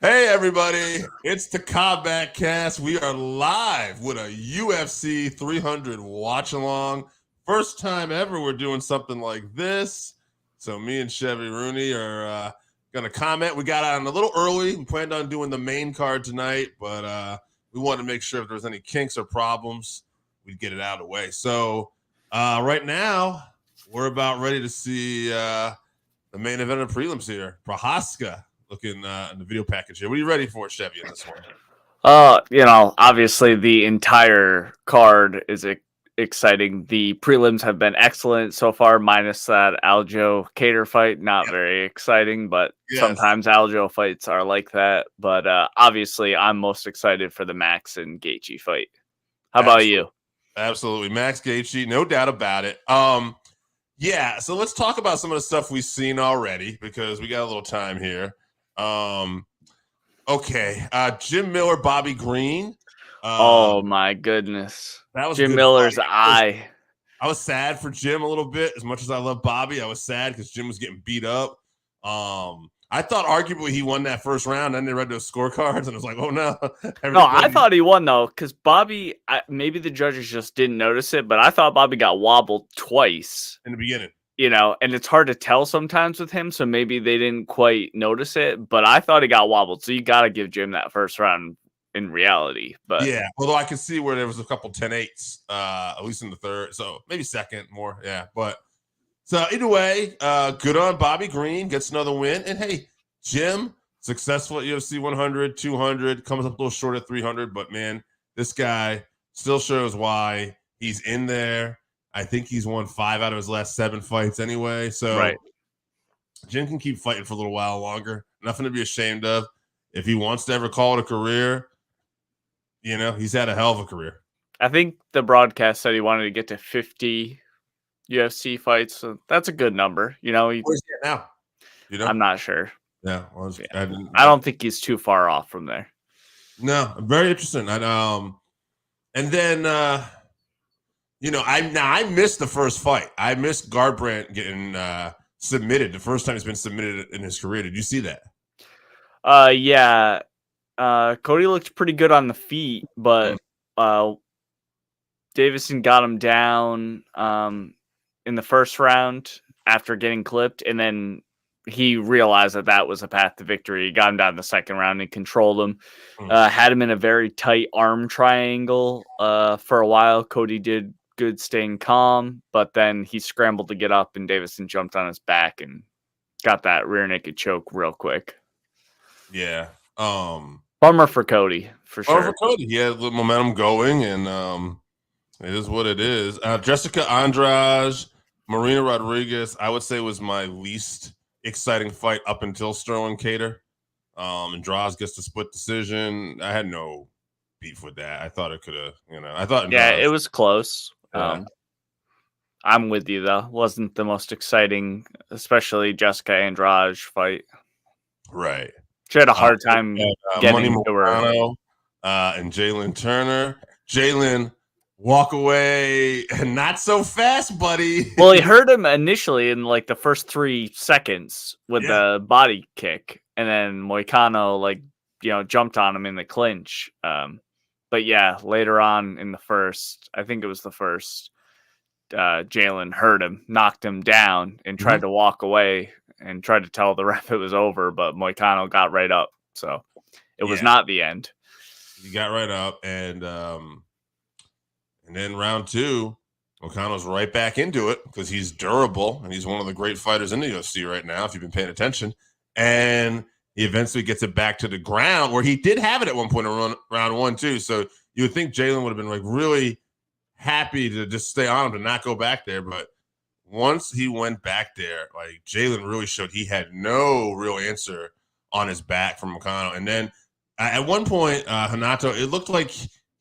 Hey everybody, it's the Combat Cast. We are live with a UFC 300 watch along. First time ever we're doing something like this. So me and Chevy Rooney are going to comment. We got on a little early. We planned on doing the main card tonight, but we wanted to make sure if there was any kinks or problems, we'd get it out of the way. So right now, we're about ready to see the main event of prelims here. Prohaska looking in the video package here. What are you ready for, Chevy, in this one? Obviously the entire card is exciting. The prelims have been excellent so far, minus that Aljo Cater fight. Not very exciting, but sometimes Aljo fights are like that. But obviously, I'm most excited for the Max and Gaethje fight. How about you? Absolutely. Max Gaethje, no doubt about it. Yeah, so let's talk about some of the stuff we've seen already because we got a little time here. Okay. Jim Miller, Bobby Green. Oh my goodness. That was Jim Miller's eye. I was sad for Jim a little bit. As much as I love Bobby, I was sad because Jim was getting beat up. I thought arguably he won that first round. Then they read those scorecards and it was like, oh no. No, I thought he won though, because Bobby, maybe the judges just didn't notice it, but I thought Bobby got wobbled twice in the beginning. And it's hard to tell sometimes with him, so maybe they didn't quite notice it, but I thought he got wobbled, so you got to give Jim that first round in reality. But yeah, although I could see where there was a couple 10-8s, at least in the third, so maybe second more, yeah. But so either way, good on Bobby Green, gets another win, and hey, Jim, successful at UFC 100, 200, comes up a little short at 300, but man, this guy still shows why he's in there. I think he's won 5 out of his last 7 fights anyway. So Jim can keep fighting for a little while longer. Nothing to be ashamed of. If he wants to ever call it a career, he's had a hell of a career. I think the broadcast said he wanted to get to 50 UFC fights. So that's a good number. Where's he at now? I'm not sure. Yeah. I don't think he's too far off from there. No, very interesting. And then I missed the first fight. I missed Garbrandt getting submitted the first time he's been submitted in his career. Did you see that? Yeah. Cody looked pretty good on the feet, but Davison got him down in the first round after getting clipped, and then he realized that was a path to victory. He got him down in the second round and controlled him. Had him in a very tight arm triangle for a while. Cody did good staying calm, but then he scrambled to get up and Davison jumped on his back and got that rear naked choke real quick. Yeah. Bummer for Cody, for sure. Bummer for Cody. He had a little momentum going, and it is what it is. Jessica Andrade, Marina Rodriguez, I would say was my least exciting fight up until Sterling Cater. Andrade gets the split decision. I had no beef with that. I thought it could have, it was close. Yeah. I'm with you though. Wasn't the most exciting, especially Jessica Andrade fight. Right. She had a hard time getting to her. And Jalen Turner. Jalen, walk away, and not so fast, buddy. Well, he hurt him initially in like the first 3 seconds with the body kick, and then Moicano jumped on him in the clinch. But yeah, later on in the first, I think it was the first, Jalen hurt him, knocked him down, and tried to walk away and tried to tell the ref it was over, but Moicano got right up. So it was not the end. He got right up, and then round 2, Moicano's right back into it because he's durable, and he's one of the great fighters in the UFC right now, if you've been paying attention. And he eventually gets it back to the ground where he did have it at one point in round 1 too. So you would think Jalen would have been really happy to just stay on him, to not go back there. But once he went back there, Jalen really showed he had no real answer on his back from Moicano. And then at one point, Hanato, it looked like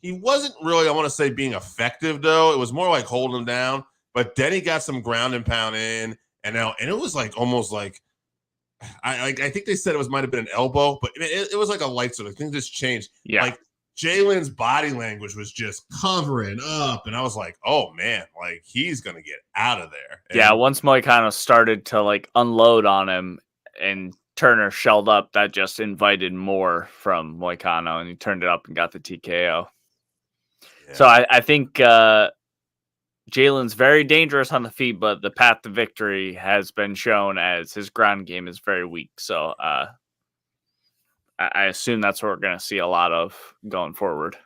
he wasn't really, I want to say, being effective though. It was more like holding him down. But then he got some ground and pound in, and it was almost like, I think they said it might have been an elbow, but it was like a light sort of thing. Just changed. Yeah. Jalen's body language was just covering up, and I was like, oh man, he's gonna get out of there. And once Moicano started to unload on him and Turner shelled up, that just invited more from Moicano, and he turned it up and got the TKO. Yeah. So I think Jalen's very dangerous on the feet, but the path to victory has been shown as his ground game is very weak. So I assume that's what we're going to see a lot of going forward.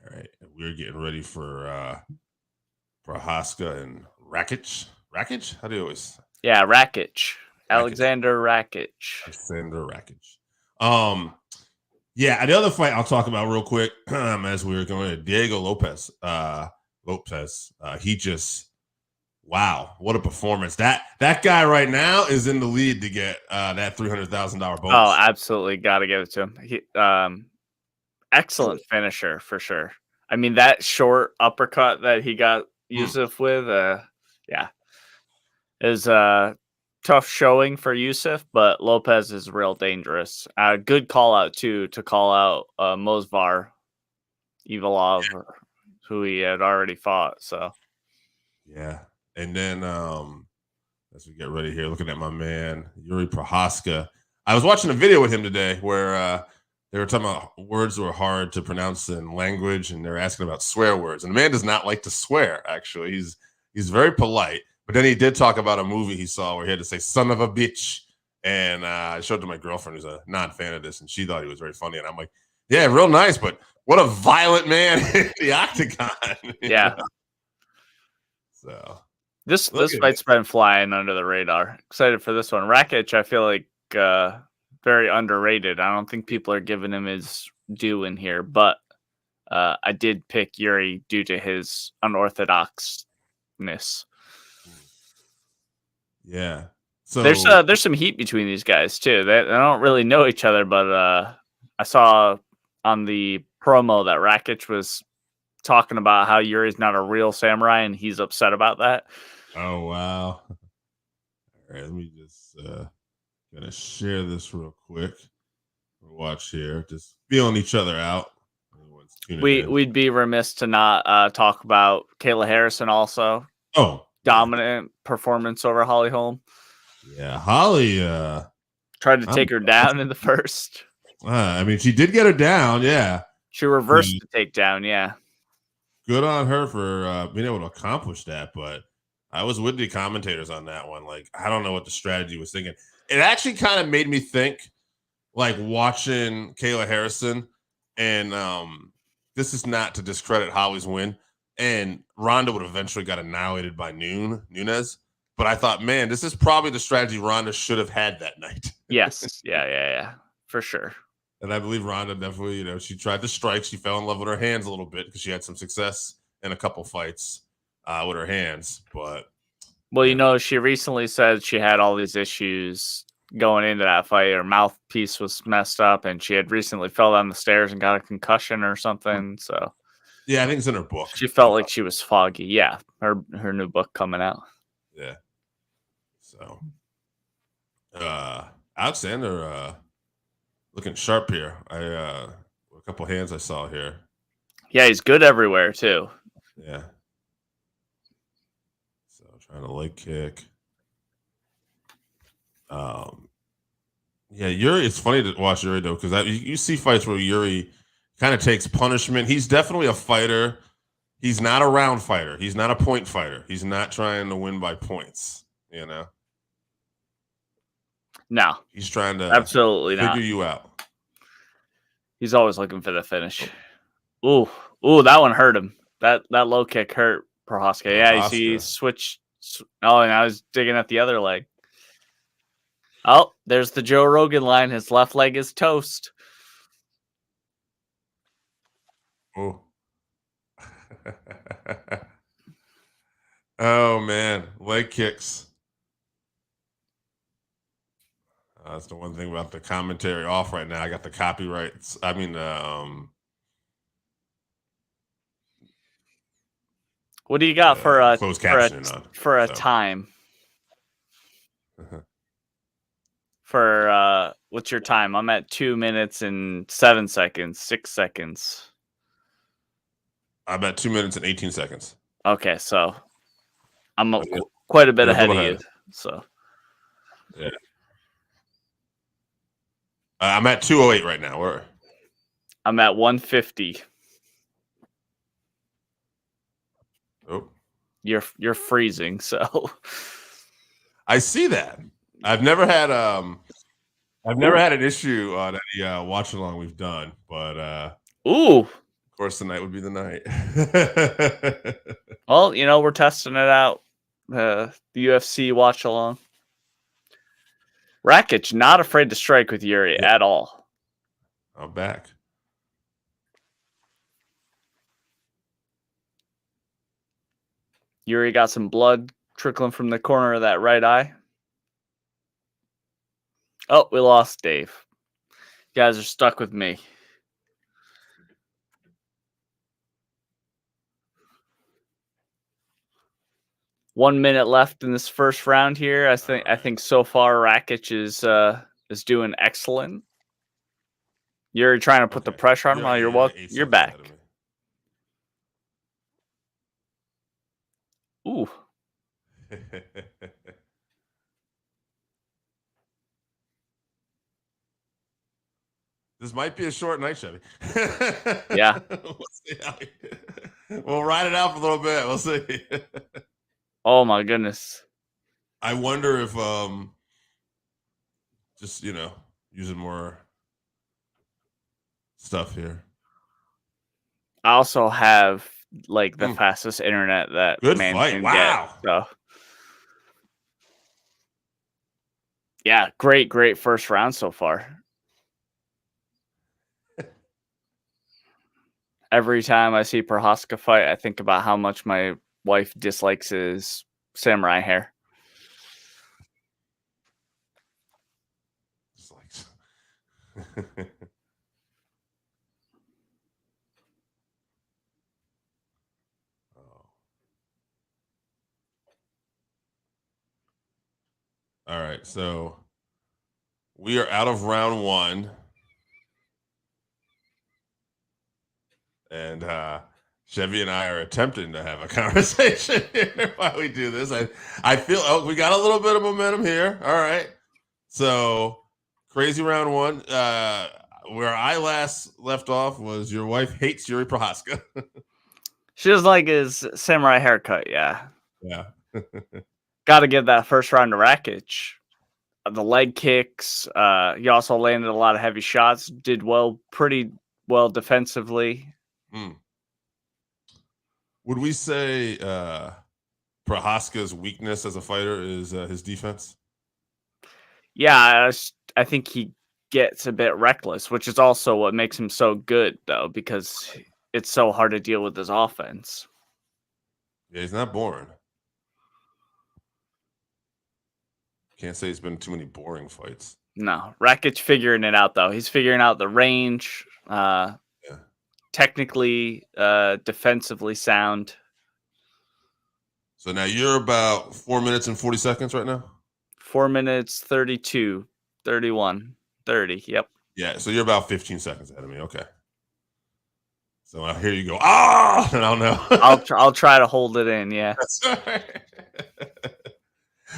All right. We're getting ready for Prohaska and Rakic. Rakic? How do you always? Yeah, Rakic. Alexander Rakic. Alexander Rakic. Yeah, the other fight I'll talk about real quick as we were going to Diego Lopez. He just, wow, what a performance. That guy right now is in the lead to get that $300,000 bonus. Oh, absolutely. Got to give it to him. He, excellent finisher for sure. I mean, that short uppercut that he got Yusuf with, yeah, is tough showing for Yusuf, but Lopez is real dangerous. Good call out too, to call out Mosvar Evilov, who he had already fought. So yeah. And then as we get ready here, looking at my man Yuri Prohaska. I was watching a video with him today where they were talking about words that were hard to pronounce in language, and they're asking about swear words. And the man does not like to swear, actually. He's very polite. But then he did talk about a movie he saw where he had to say "son of a bitch," and I showed it to my girlfriend, who's a non-fan of this, and she thought he was very funny. And I'm like, "Yeah, real nice, but what a violent man in the octagon!" Yeah. So this fight's been flying under the radar. Excited for this one. Rakic, I feel like very underrated. I don't think people are giving him his due in here, but I did pick Yuri due to his unorthodoxness. Yeah. So there's some heat between these guys too. They don't really know each other, but I saw on the promo that Rakic was talking about how Yuri's not a real samurai, and he's upset about that. Oh wow! All right, let me just gonna share this real quick. Watch here, just feeling each other out. We'd be remiss to not talk about Kayla Harrison also. Oh. Dominant performance over Holly Holm. Yeah, Holly tried to take her down in the first. I mean, she did get her down. Yeah, she reversed the takedown. Yeah, good on her for being able to accomplish that. But I was with the commentators on that one. Like, I don't know what the strategy was thinking. It actually kind of made me think, like, watching Kayla Harrison, and this is not to discredit Holly's win. And Ronda would eventually got annihilated by Nunes. But I thought, man, this is probably the strategy Ronda should have had that night. Yes. Yeah. For sure. And I believe Ronda definitely, she tried to strike. She fell in love with her hands a little bit because she had some success in a couple fights with her hands. But well, she recently said she had all these issues going into that fight. Her mouthpiece was messed up, and she had recently fell down the stairs and got a concussion or something. So yeah, I think it's in her book. She felt like she was foggy. Yeah, her new book coming out. Yeah. So, Alexander looking sharp here. A couple hands I saw here. Yeah, he's good everywhere too. Yeah. So trying to leg kick. Yeah, Yuri. It's funny to watch Yuri though, because you see fights where Yuri kind of takes punishment. He's definitely a fighter. He's not a round fighter. He's not a point fighter. He's not trying to win by points. No, he's trying to absolutely figure you out. He's always looking for the finish. Ooh, that one hurt him. That low kick hurt Prohaska. Yeah, he switched. Oh, and I was digging at the other leg. Oh, there's the Joe Rogan line. His left leg is toast. Oh. Oh man, leg kicks. That's the one thing about the commentary off right now. I got the copyrights. I mean, what do you got for a closed captioning on for a time? For what's your time? I'm at 2 minutes and 7 seconds, 6 seconds. I'm at 2 minutes and 18 seconds. Okay, so I'm quite a bit ahead of you. So yeah. I'm at 208 right now. Where? I'm at 150. Oh, You're freezing, so I see that. I've never had an issue on any watch along we've done, but ooh. of course tonight would be the night. Well, we're testing it out. The UFC watch along. Rakic not afraid to strike with Yuri at all. I'm back. Yuri got some blood trickling from the corner of that right eye. Oh, we lost Dave. You guys are stuck with me. One minute left in this first round here. I think so far Rakic is doing excellent. You're trying to put the pressure on him. You're back. Ooh. This might be a short night, Chevy. Yeah. We'll ride it out for a little bit. We'll see. Oh my goodness. I wonder if just using more stuff here. I also have like the fastest internet that good man fight. can Wow. get. So. Yeah, great first round so far. Every time I see Prohaska fight, I think about how much my wife dislikes his samurai hair. Dislikes. All right, so we are out of round one. And Chevy and I are attempting to have a conversation here while we do this. I feel we got a little bit of momentum here. All right. So crazy round one. Where I last left off was your wife hates Yuri Prohaska. She doesn't like his samurai haircut, yeah. Yeah. Got to give that first round to Rakic. The leg kicks. He also landed a lot of heavy shots. Did pretty well defensively. Would we say Prohaska's weakness as a fighter is his defense? Yeah, I think he gets a bit reckless, which is also what makes him so good, though, because it's so hard to deal with his offense. Yeah, he's not boring. Can't say he's been too many boring fights. No, Rakic figuring it out, though. He's figuring out the range. Technically, defensively sound. So now you're about 4 minutes and 40 seconds right now? 4 minutes, 32, 31, 30. Yep. Yeah, so you're about 15 seconds ahead of me. Okay. So here you go. I don't know. I'll try to hold it in, yeah. That's right.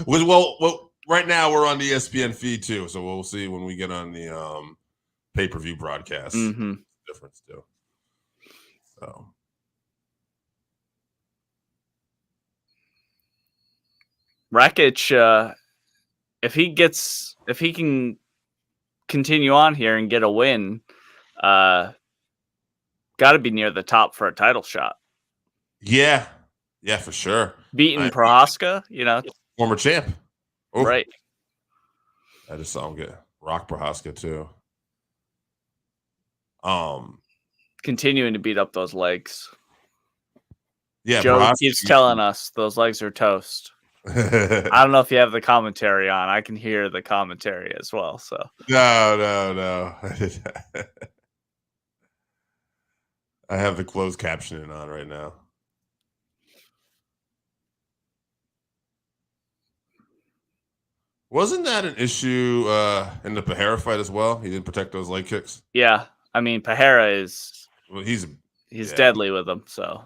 Well, right now we're on the ESPN feed too, so we'll see when we get on the pay-per-view broadcast. Difference too. So Rakic, if he can continue on here and get a win, got to be near the top for a title shot. Yeah, for sure. Beating Prohaska, former champ. Ooh. Right. I just saw him get rock Prohaska too. Continuing to beat up those legs. Yeah, Joe keeps telling us those legs are toast. I don't know if you have the commentary on. I can hear the commentary as well. So no. I have the closed captioning on right now. Wasn't that an issue in the Pereira fight as well? He didn't protect those leg kicks. Yeah, I mean Pereira is he's deadly with them. So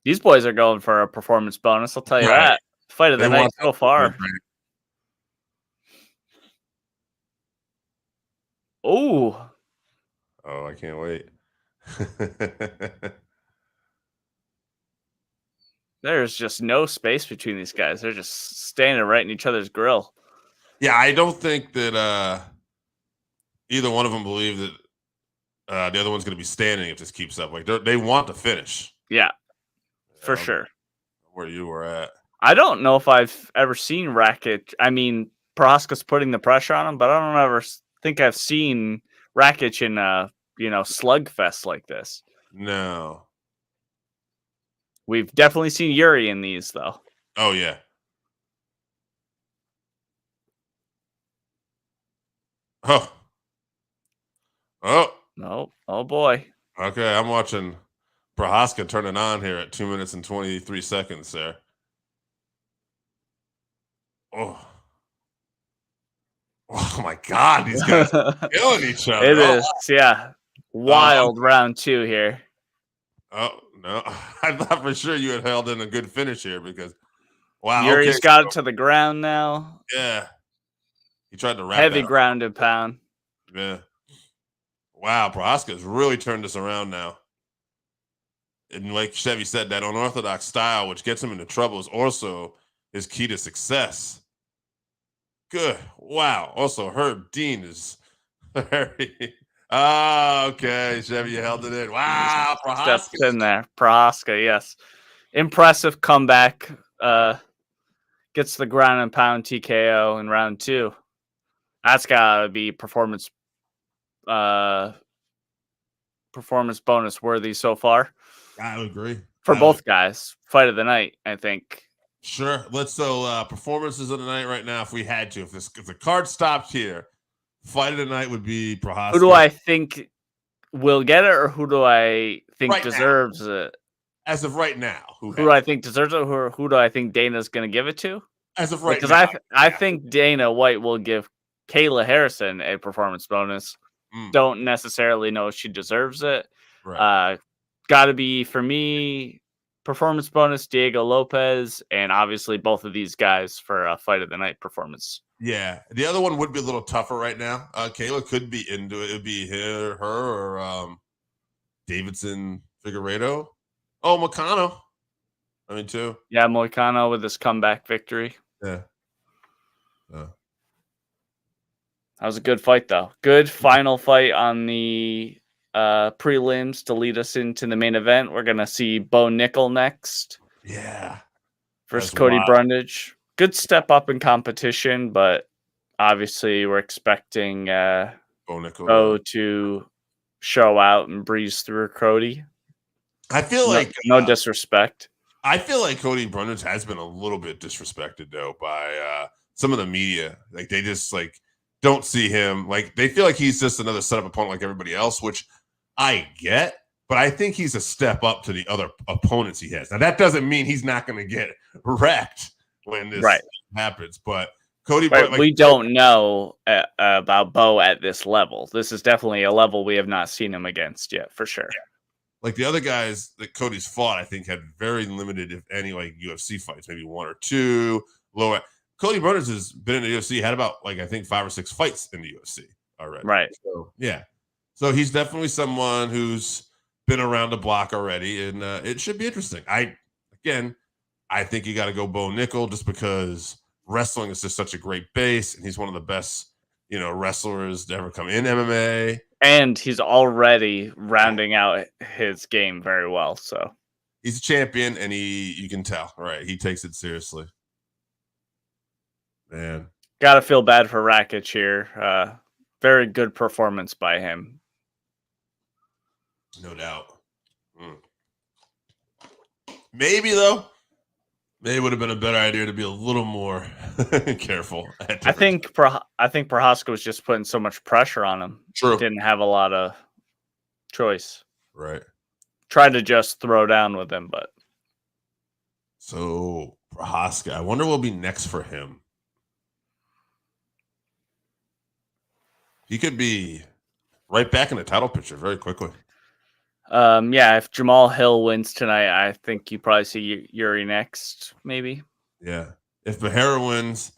these boys are going for a performance bonus. I'll tell you that. Fight of the night so far. Oh, I can't wait. there's just no space between these guys. They're just standing right in each other's grill. Yeah, I don't think that either one of them believe that the other one's going to be standing if this keeps up. Like they want to finish. Yeah, for sure. Where you were at. I don't know if I've ever seen Rakic. I mean, Prohaska's putting the pressure on him, but I don't ever think I've seen Rakic in a slugfest like this. No. We've definitely seen Yuri in these, though. Oh, yeah. Oh. No. Oh, boy. Okay, I'm watching Prohaska turn it on here at 2 minutes and 23 seconds there. Oh my God, these guys are killing each other. It is, yeah. Wild round 2 here. Oh, no. I thought for sure you had held in a good finish here because, wow. Yuri's got it to the ground now. Yeah. He tried to wrap Heavy ground and pound. Yeah. Wow, Prohaska's really turned this around now. And like Chevy said, that unorthodox style, which gets him into trouble, is also his key to success. Good. Wow. Also, Herb Dean is very... okay. Chevy, you held it in. Wow. Prohaska. Steps in there. Prohaska, yes. Impressive comeback. Gets the ground and pound TKO in round 2. That's got to be performance bonus worthy so far. I would agree. For both guys. Fight of the night, I think. Sure. Performances of the night right now, if we had to. If the card stopped here, fight of the night would be Prohaska. Who do I think will get it, or who do I think deserves it? As of right now. Who do I think deserves it, or who do I think Dana's going to give it to? As of right now. Because I think Dana White will give Kayla Harrison a performance bonus. Don't necessarily know if she deserves it. Right. Got to be, for me, performance bonus Diego Lopez, and obviously both of these guys for a fight of the night performance. Yeah. The other one would be a little tougher right now. Kayla could be into it. It would be her or Davidson Figueiredo. Oh, Moicano. I mean, too. Yeah, Moicano with his comeback victory. Yeah. That was a good fight, though. Good final fight on the prelims to lead us into the main event. We're going to see Bo Nickal next. Yeah. Versus Cody Brundage. Good step up in competition, but obviously we're expecting Bo to show out and breeze through Cody. I feel like... No disrespect. I feel like Cody Brundage has been a little bit disrespected, though, by some of the media. Like, they just, don't see him. Like, they feel like he's just another setup opponent like everybody else, which I get, but I think he's a step up to the other opponents he has. Now, that doesn't mean he's not going to get wrecked when this happens, but Cody... we don't know about Bo at this level. This is definitely a level we have not seen him against yet, for sure. Yeah. Like, the other guys that Cody's fought, I think, had very limited, if any, UFC fights, maybe 1 or 2, lower... Cody Brundage has been in the UFC, had about, I think 5 or 6 fights in the UFC already. Right. So, yeah. So he's definitely someone who's been around the block already, and it should be interesting. I think you got to go Bo Nickal just because wrestling is just such a great base, and he's one of the best, wrestlers to ever come in MMA. And he's already rounding out his game very well, so. He's a champion, and you can tell, right? He takes it seriously. Man. Gotta feel bad for Rakic here. Very good performance by him. No doubt. Maybe, though, it would have been a better idea to be a little more careful. I think Prohaska was just putting so much pressure on him. True. Didn't have a lot of choice. Right. Tried to just throw down with him, but. So, Prohaska, I wonder what will be next for him. He could be right back in the title picture very quickly. Yeah, if Jamahal Hill wins tonight, I think you probably see Yuri next, maybe. Yeah. If Pereira wins,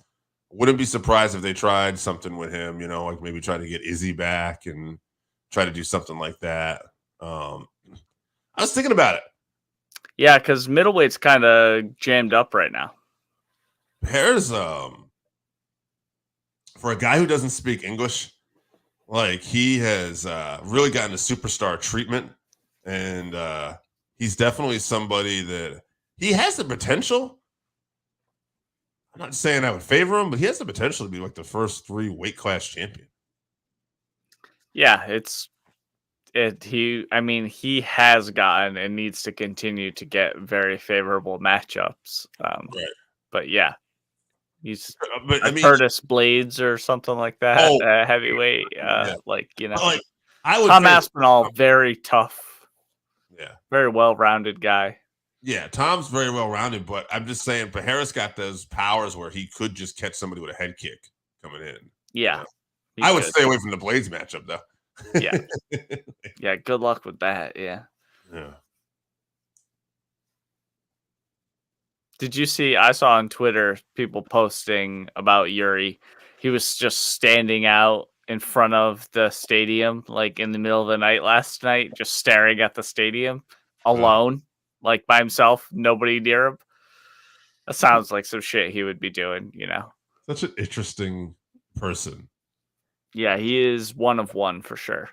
Wouldn't be surprised if they tried something with him, like maybe try to get Izzy back and try to do something like that. I was thinking about it. Yeah, because middleweight's kind of jammed up right now. Pereira's for a guy who doesn't speak English, like he has really gotten a superstar treatment, and he's definitely somebody that he has the potential. I'm not saying I would favor him, but he has the potential to be like the first 3 weight class champion. Yeah, he has gotten and needs to continue to get very favorable matchups. Right. But yeah, he's But Curtis Blades or something like that. Heavyweight, yeah. I would Tom Aspinall, very tough. Yeah, very well-rounded guy. Yeah, Tom's very well-rounded, but I'm just saying, Pereira's got those powers where he could just catch somebody with a head kick coming in. Yeah, I would stay away from the Blades matchup, though. Yeah, yeah. Good luck with that. Yeah. Did you see? I saw on Twitter people posting about Yuri. He was just standing out in front of the stadium, like in the middle of the night last night, just staring at the stadium alone, like by himself, nobody near him. That sounds like some shit he would be doing, Such an interesting person. Yeah, he is one of one for sure.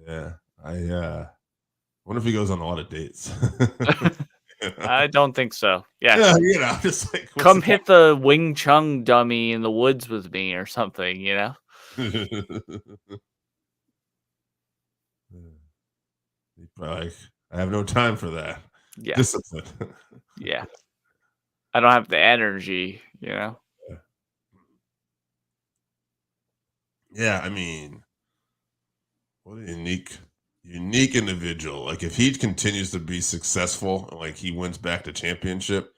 Yeah, I wonder if he goes on a lot of dates. I don't think so. Yeah, just like come hit the Wing Chun dummy in the woods with me or something, He'd probably like, I have no time for that. Yeah, discipline. Yeah, I don't have the energy, Yeah, I mean, what a unique individual. Like if he continues to be successful, like he wins back to championship,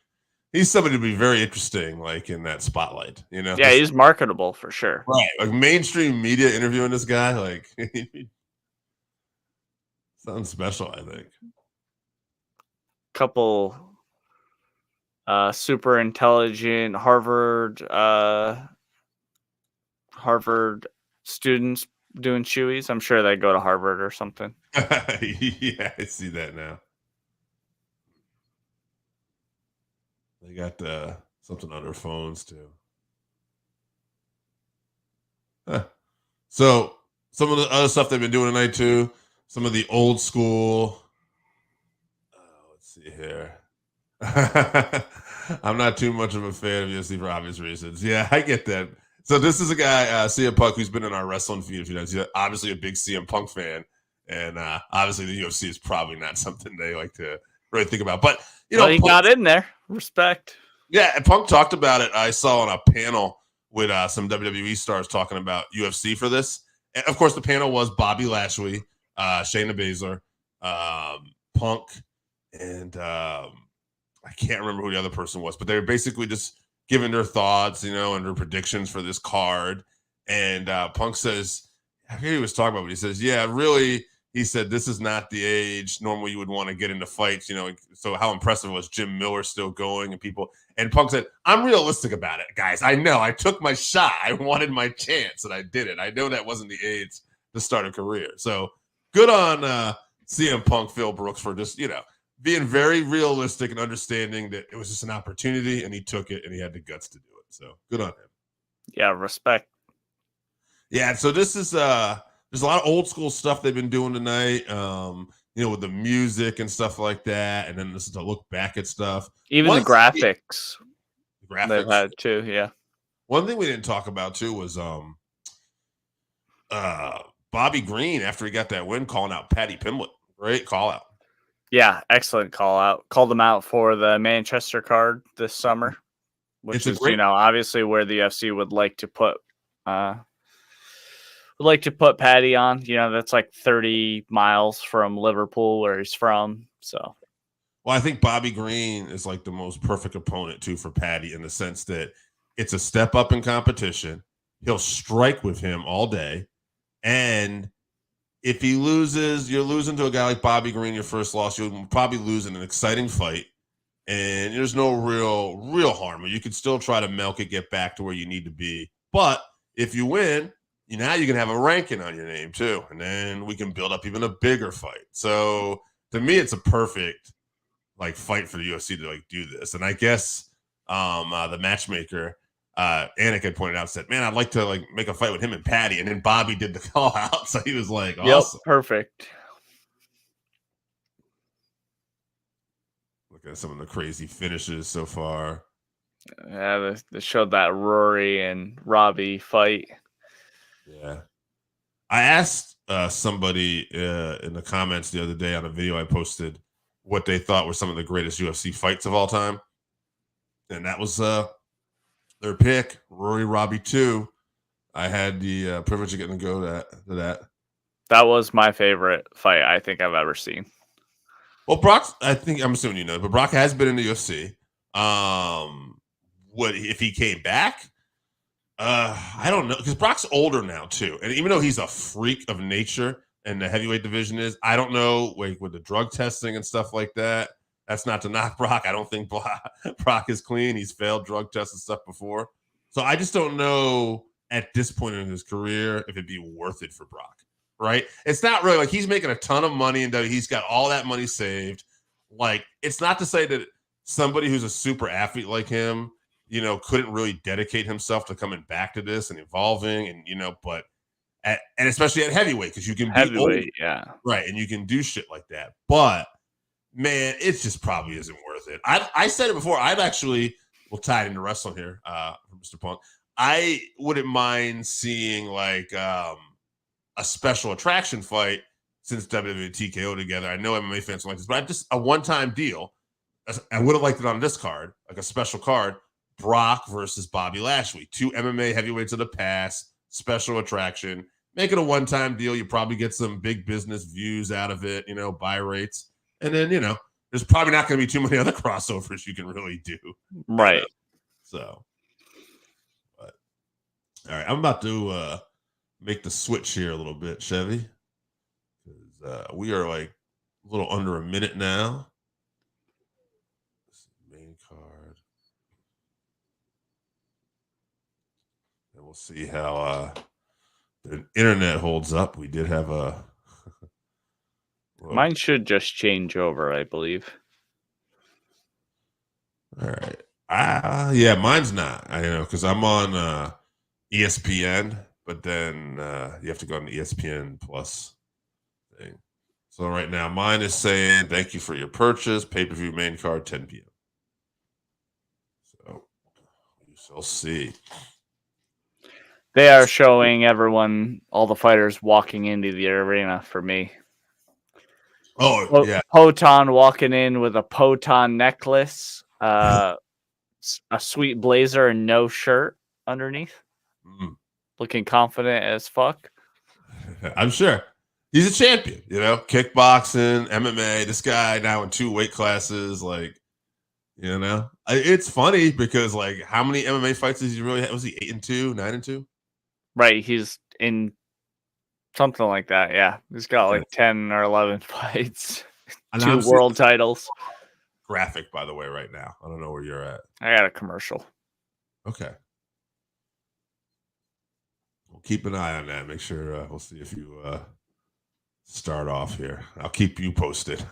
he's somebody to be very interesting, like in that spotlight, Yeah, he's marketable for sure. Right. Like mainstream media interviewing this guy, like something special, I think. Couple super intelligent Harvard students doing shoeies. I'm sure they go to Harvard or something. Yeah, I see that now. They got something on their phones too. So some of the other stuff they've been doing tonight too. Some of the old school. Let's see here. I'm not too much of a fan of UFC for obvious reasons. Yeah, I get that. So this is a guy, CM Punk, who's been in our wrestling feed a few times. He's obviously a big CM Punk fan, and obviously the UFC is probably not something they like to really think about. But he Punk got in there. Respect. Yeah, and Punk talked about it. I saw on a panel with some WWE stars talking about UFC for this. And of course, the panel was Bobby Lashley, Shayna Baszler, Punk, and I can't remember who the other person was, but they were basically just giving their thoughts, and their predictions for this card. And Punk says, I forget who he was talking about, but he says, yeah, really, he said, this is not the age normally you would want to get into fights, so how impressive was Jim Miller still going and people. And Punk said, I'm realistic about it, guys. I know I took my shot. I wanted my chance and I did it. I know that wasn't the age to start a career. So good on CM Punk, Phil Brooks, for just, being very realistic and understanding that it was just an opportunity and he took it and he had the guts to do it. So good on him. Yeah, respect. Yeah, so this is there's a lot of old school stuff they've been doing tonight, with the music and stuff like that, and then this is to look back at stuff. Even the graphics they've had too, yeah. One thing we didn't talk about too was Bobby Green, after he got that win, calling out Paddy Pimblett. Great call out. Yeah, excellent call out. Called them out for the Manchester card this summer, which is obviously where the UFC would like to put Paddy on. That's like 30 miles from Liverpool, where he's from. So, well, I think Bobby Green is like the most perfect opponent too for Paddy, in the sense that it's a step up in competition. He'll strike with him all day, and if he loses, you're losing to a guy like Bobby Green. Your first loss, you'll probably lose in an exciting fight. and there's no real harm. You could still try to milk it, get back to where you need to be. But if you win, now you can have a ranking on your name too, and then we can build up even a bigger fight. So to me, it's a perfect like fight for the UFC to like do this. And I guess the matchmaker Anik had pointed out, said, "Man, I'd like to like make a fight with him and Patty." And then Bobby did the call out, so he was like, "Awesome, perfect." Look at some of the crazy finishes so far. Yeah, they showed that Rory and Robbie fight. Yeah, I asked somebody in the comments the other day on a video I posted what they thought were some of the greatest UFC fights of all time, and that was their pick, Rory Robbie 2. I had the privilege of getting to go to that. That was my favorite fight I think I've ever seen. Well, Brock, I'm assuming you know, but Brock has been in the UFC. What if he came back? I don't know, because Brock's older now too, and even though he's a freak of nature and the heavyweight division is, I don't know, like with the drug testing and stuff like that. That's not to knock Brock. I don't think Brock is clean. He's failed drug tests and stuff before, so I just don't know at this point in his career if it'd be worth it for Brock. Right? It's not really like he's making a ton of money and he's got all that money saved. Like, it's not to say that somebody who's a super athlete like him, couldn't really dedicate himself to coming back to this and evolving, and but and especially at heavyweight, because you can be heavyweight, yeah, right, and you can do shit like that. But man, it just probably isn't worth it. I said it before. We'll tie it into wrestling here, for Mr. Punk. I wouldn't mind seeing like a special attraction fight since WWE and TKO together. I know MMA fans don't like this, but just a one-time deal. I would have liked it on this card, like a special card. Brock versus Bobby Lashley, 2 MMA heavyweights of the past, special attraction. Make it a one-time deal. You probably get some big business views out of it, buy rates. And then, there's probably not going to be too many other crossovers you can really do. Right. So, but all right, I'm about to make the switch here a little bit, Chevy, because we are like a little under a minute now. Main card, and we'll see how the internet holds up. We did have a mine should just change over, I believe. All right. Yeah, mine's not. I know, because I'm on ESPN, but then you have to go on the ESPN Plus thing. So right now, mine is saying, "Thank you for your purchase. Pay-per-view main card, 10 p.m." So you shall see. They are showing everyone, all the fighters walking into the arena for me. Oh, yeah. Poton walking in with a Poton necklace, a sweet blazer and no shirt underneath. Looking confident as fuck. I'm sure. He's a champion, kickboxing, MMA. This guy now in 2 weight classes, like, it's funny because, like, how many MMA fights does he really have? Was he 8-2, 9-2? Right. He's in something like that. Yeah. He's got like 10 or 11 fights, and 2 world titles. Graphic, by the way, right now. I don't know where you're at. I got a commercial. Okay. We'll keep an eye on that. Make sure we'll see if you start off here. I'll keep you posted.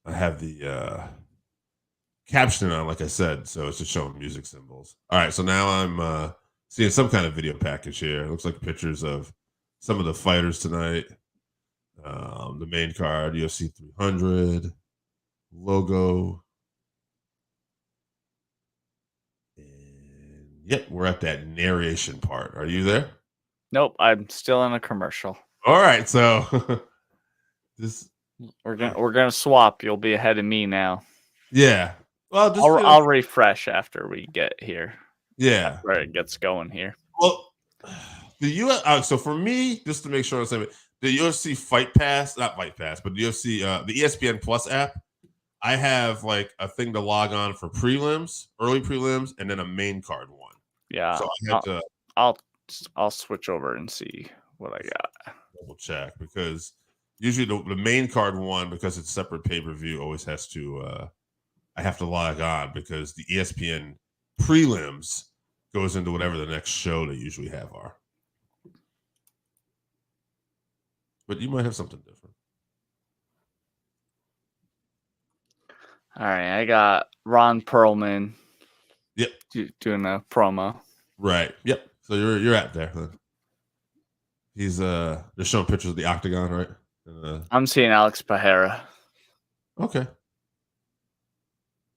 I have the caption on, like I said, so it's just showing music symbols. All right, so now I'm seeing some kind of video package here. It looks like pictures of some of the fighters tonight. The main card, UFC 300 logo. And yep, we're at that narration part. Are you there? Nope, I'm still in a commercial. All right, so this we're gonna swap. You'll be ahead of me now. Yeah. Well, I'll refresh after we get here. Yeah, where it gets going here. Well, the so for me, just to make sure I'm saying, the UFC Fight Pass, not Fight Pass, but the UFC, the ESPN Plus app, I have like a thing to log on for prelims, early prelims, and then a main card one. Yeah. So I have to. I'll switch over and see what I got. Double check, because usually the main card one, because it's separate pay-per-view, always has to I have to log on because the ESPN prelims goes into whatever the next show they usually have are. But you might have something different. All right, I got Ron Perlman. Yep. Doing a promo. Right. Yep. So you're at there. He's they're showing pictures of the octagon, right? I'm seeing Alex Pereira. Okay.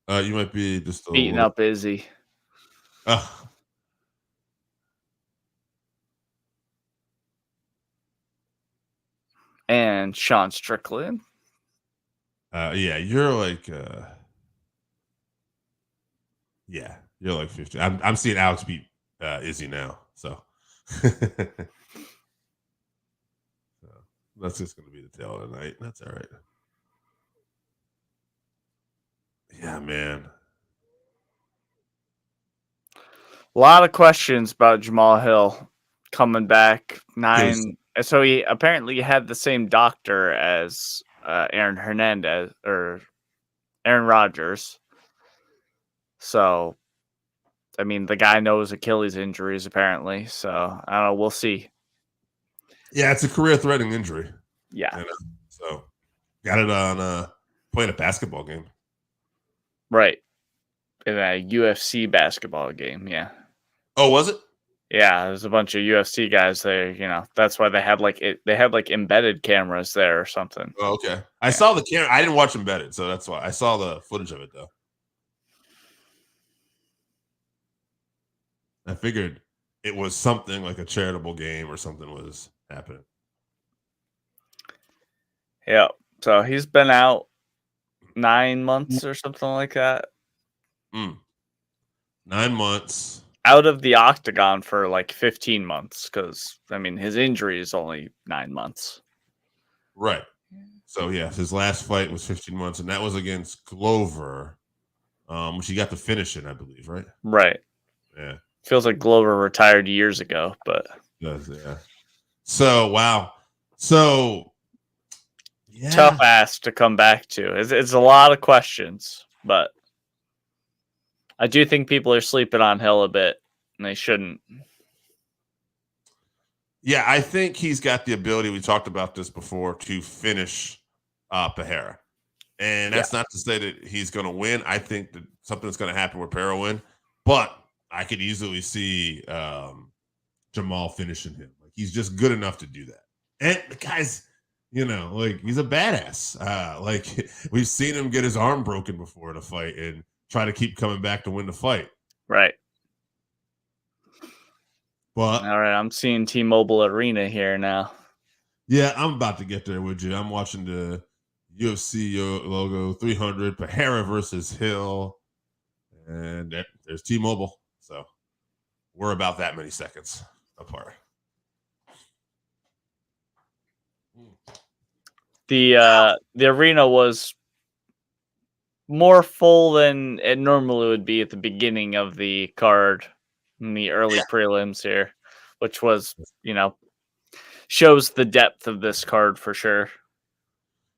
You might be just beating up Izzy. And Sean Strickland. Yeah, you're like you're like 50. I'm seeing Alex beat Izzy now, so that's just gonna be the tail of the night. That's all right. Yeah, man. A lot of questions about Jamahal Hill coming back 9. So he apparently had the same doctor as Aaron Hernandez or Aaron Rodgers. So, I mean, the guy knows Achilles injuries apparently. So I don't know. We'll see. Yeah, it's a career-threatening injury. Yeah. You know? So got it on playing a basketball game. Right. In a UFC basketball game. Yeah. Oh, was it? Yeah, there's a bunch of UFC guys there. You know, that's why they had like embedded cameras there or something. Oh, okay. I saw the camera. I didn't watch Embedded, so that's why I saw the footage of it though. I figured it was something like a charitable game or something was happening. Yeah. So he's been out 9 months or something like that. 9 months. Out of the octagon for like 15 months because, I mean, his injury is only 9 months. Right. So, yeah, his last fight was 15 months, and that was against Glover, which he got the finish in, I believe, right? Right. Yeah. Feels like Glover retired years ago, but. It does, yeah. So, wow. So, yeah. Tough ass to come back to. It's a lot of questions, but I do think people are sleeping on Hill a bit, and they shouldn't. Yeah, I think he's got the ability, we talked about this before, to finish Pereira. And that's not to say that he's going to win. I think that something's going to happen where Pereira win. But I could easily see Jamahal finishing him. Like, he's just good enough to do that. And the guy's, you know, like, he's a badass. Like, we've seen him get his arm broken before in a fight and try to keep coming back to win the fight. Right. But all right, I'm seeing T-Mobile Arena here now. Yeah, I'm about to get there with you. I'm watching the UFC logo 300 Pereira versus Hill, and there's T-Mobile. So we're about that many seconds apart. The arena was more full than it normally would be at the beginning of the card in the early prelims here, which was, you know, shows the depth of this card for sure.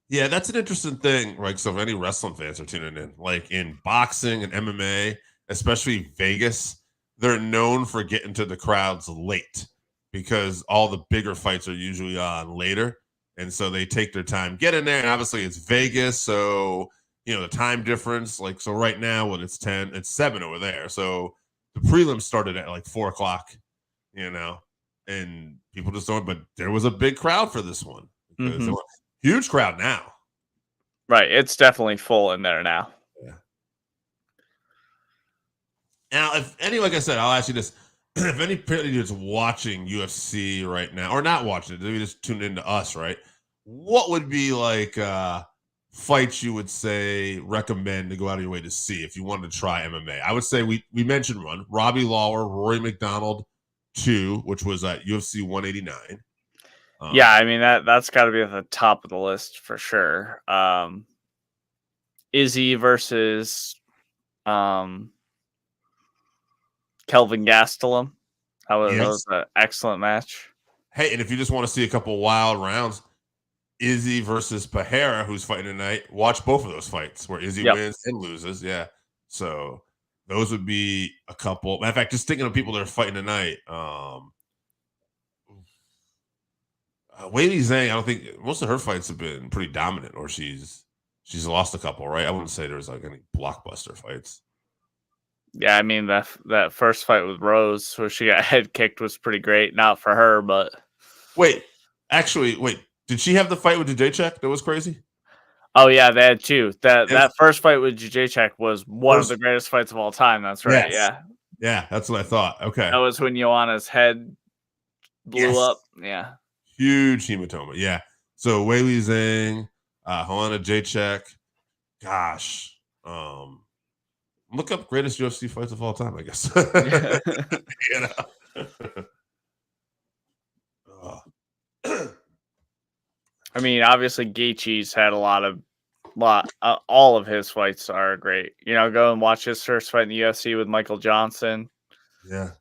Yeah, that's an interesting thing. Like, so if any wrestling fans are tuning in, like in boxing and MMA, especially Vegas, they're known for getting to the crowds late because all the bigger fights are usually on later. And so they take their time getting there. And obviously it's Vegas. So, you know, the time difference, like, so right now when it's 10, it's 7 over there. So the prelims started at like 4 o'clock, you know, and people just don't, but there was a big crowd for this one. Because huge crowd now. Right. It's definitely full in there now. Yeah. Now, if any, like I said, I'll ask you this. If anybody is watching UFC right now, or not watching it, maybe just tuned into us, right? What would be like fights you would say recommend to go out of your way to see if you wanted to try MMA? I would say we mentioned one, Robbie Lawler, Rory McDonald 2, which was at UFC 189. Yeah, I mean that's got to be at the top of the list for sure. Izzy versus Kelvin Gastelum. That was an excellent match. Hey, and if you just want to see a couple wild rounds, Izzy versus Pereira, who's fighting tonight. Watch both of those fights where Izzy wins and loses. Yeah. So those would be a couple. Matter of fact, just thinking of people that are fighting tonight. Weili Zhang, I don't think most of her fights have been pretty dominant, or she's lost a couple, right? I wouldn't say there's like any blockbuster fights. Yeah, I mean that first fight with Rose, where she got head kicked, was pretty great. Not for her, but wait, did she have the fight with Jacek that was crazy? Oh yeah, they had two. That first fight with Jacek was one of the greatest fights of all time. That's right. Yes. Yeah, that's what I thought. Okay, that was when Joanna's head blew up. Yeah, huge hematoma. Yeah. So Weili Zhang, Helena Jacek. Gosh, look up greatest UFC fights of all time, I guess. You know? I mean, obviously Gaethje's had all of his fights are great. You know, go and watch his first fight in the UFC with Michael Johnson. Yeah,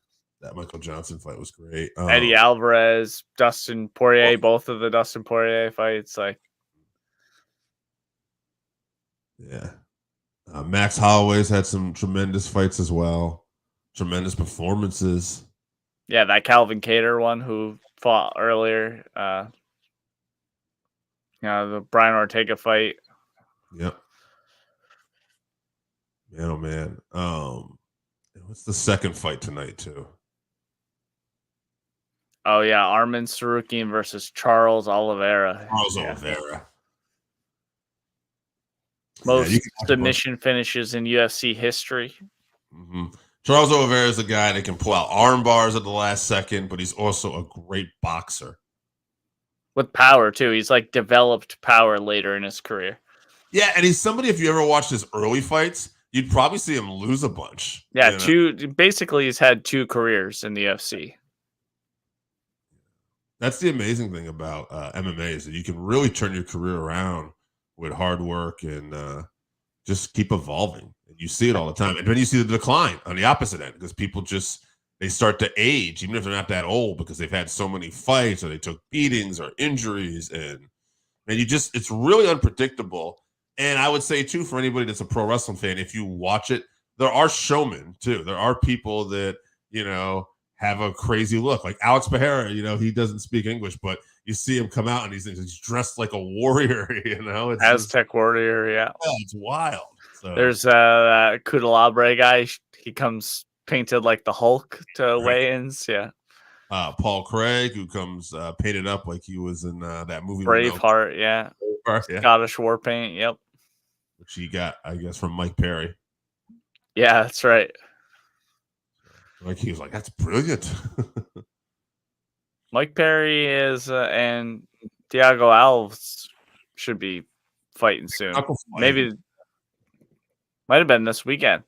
that Michael Johnson fight was great. Eddie Alvarez, Dustin Poirier, both of the Dustin Poirier fights, like. Yeah. Max Holloway's had some tremendous fights as well. Tremendous performances. Yeah, that Calvin Kattar one who fought earlier. The Brian Ortega fight. Yep. Man, oh man. What's the second fight tonight too? Oh yeah, Arman Tsarukyan versus Charles Olivera. Olivera. Most submission finishes in UFC history. Mm-hmm. Charles Oliveira is a guy that can pull out arm bars at the last second, but he's also a great boxer. With power, too. He's like developed power later in his career. Yeah, and he's somebody, if you ever watched his early fights, you'd probably see him lose a bunch. Yeah, basically he's had two careers in the UFC. That's the amazing thing about MMA is that you can really turn your career around with hard work and just keep evolving. And you see it all the time. And then you see the decline on the opposite end because people they start to age, even if they're not that old, because they've had so many fights or they took beatings or injuries. And it's really unpredictable. And I would say, too, for anybody that's a pro wrestling fan, if you watch it, there are showmen, too. There are people that, have a crazy look. Like Alex Pereira, he doesn't speak English, but you see him come out and he's dressed like a warrior, It's Aztec warrior, yeah. It's wild. So. There's that Kudalabre guy. He comes painted like the Hulk to weigh-ins, yeah. Paul Craig, who comes painted up like he was in that movie Braveheart, yeah. Scottish war paint, yep. Which he got, I guess, from Mike Perry. Yeah, that's right. Like he was like, that's brilliant. Mike Perry is and Thiago Alves should be fighting soon. Maybe might have been this weekend.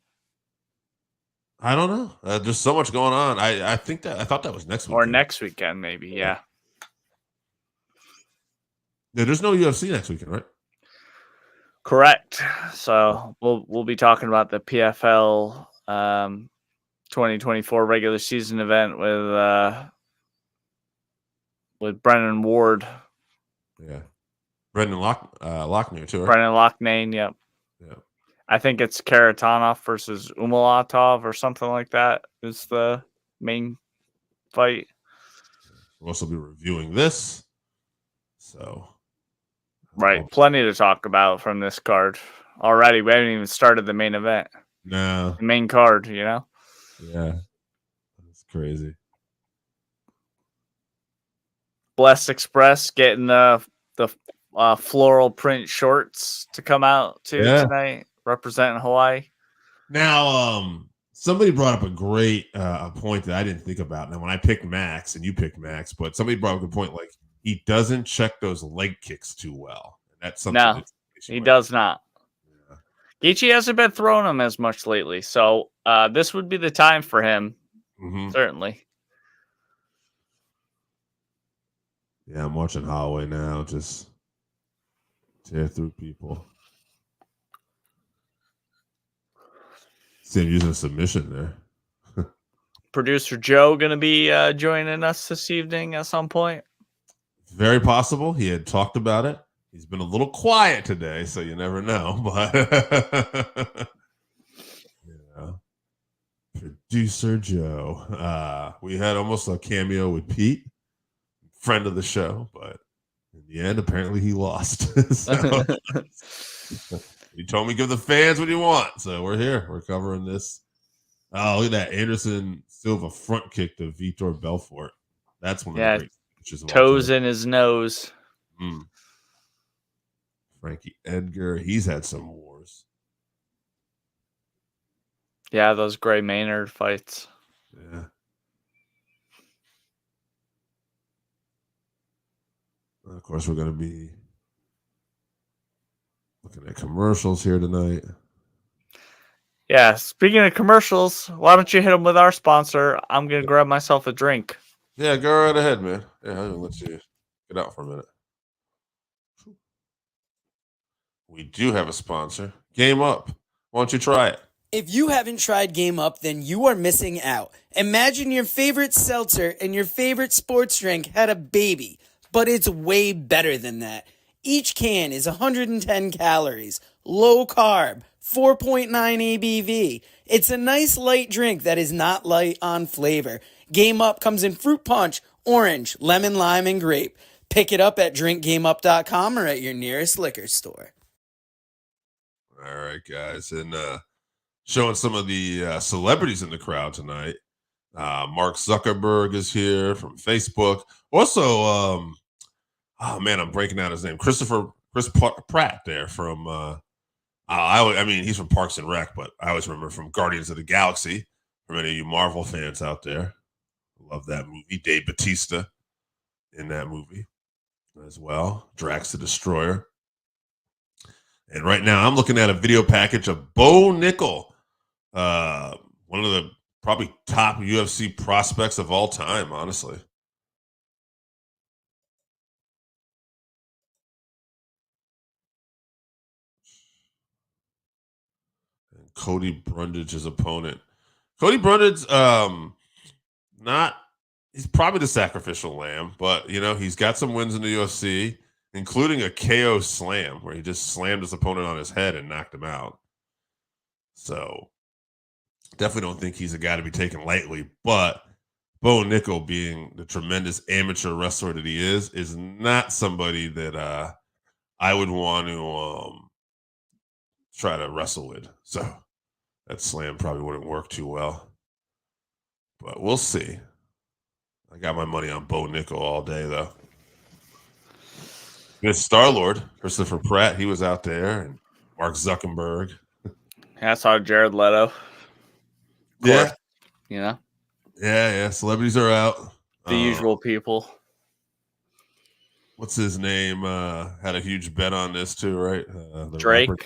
I don't know. There's so much going on. I thought that was next week. Or next weekend, maybe, yeah. Yeah, there's no UFC next weekend, right? Correct. So we'll be talking about the PFL 2024 regular season event with Brennan Ward. Yeah. Brendan Lockney too, right? Brendan Lockney, yep. Yeah. I think it's Karatanov versus Umalatov or something like that is the main fight. We'll also be reviewing this. So right. Plenty to talk about from this card. Already, we haven't even started the main event. No. The main card, Yeah. That's crazy. Blessed Express getting the floral print shorts to come out tonight, representing Hawaii. Now, somebody brought up a great point that I didn't think about. Now, when I picked Max and you picked Max, but somebody brought up a point like he doesn't check those leg kicks too well. And that's something. No, he does not. Gaethje hasn't been throwing them as much lately, so this would be the time for him. Mm-hmm. Certainly. Yeah, I'm watching Halloway now. Just tear through people. See him using a submission there. Producer Joe going to be joining us this evening at some point. Very possible. He had talked about it. He's been a little quiet today, so you never know. But Producer Joe. We had almost a cameo with Pete, friend of the show, but in the end, apparently he lost. So he told me give the fans what you want. So we're here. We're covering this. Oh, look at that. Anderson Silva front kick to Vitor Belfort. That's one of the great matches of all toes time. in his nose. Frankie Edgar. He's had some wars. Yeah, those Gray Maynard fights. Yeah. Of course, we're going to be looking at commercials here tonight. Yeah, speaking of commercials, why don't you hit them with our sponsor? I'm going to grab myself a drink. Yeah, go right ahead, man. Yeah, I'll let you get out for a minute. We do have a sponsor, Game Up. Why don't you try it? If you haven't tried Game Up, then you are missing out. Imagine your favorite seltzer and your favorite sports drink had a baby, but it's way better than that. Each can is 110 calories, low carb, 4.9 ABV. It's a nice light drink that is not light on flavor. Game Up comes in fruit punch, orange, lemon, lime, and grape. Pick it up at drinkgameup.com or at your nearest liquor store. All right, guys. And showing some of the celebrities in the crowd tonight. Mark Zuckerberg is here from Facebook. Also, oh man, I'm breaking out his name. Chris Pratt there from I mean, he's from Parks and Rec, but I always remember from Guardians of the Galaxy. For many of you Marvel fans out there, love that movie. Dave Bautista in that movie as well. Drax the Destroyer. And right now, I'm looking at a video package of Bo Nickal, one of the probably top UFC prospects of all time, honestly. And Cody Brundage's opponent. Cody Brundage, he's probably the sacrificial lamb, but he's got some wins in the UFC, including a KO slam where he just slammed his opponent on his head and knocked him out. So definitely don't think he's a guy to be taken lightly, but Bo Nickal, being the tremendous amateur wrestler that he is not somebody that I would want to try to wrestle with. So that slam probably wouldn't work too well, but we'll see. I got my money on Bo Nickal all day, though. This Star-Lord, Christopher Pratt, he was out there, and Mark Zuckerberg. Yeah, I saw Jared Leto. Yeah. Yeah. Celebrities are out. The usual people. What's his name? Had a huge bet on this too, right? Drake. Rapper.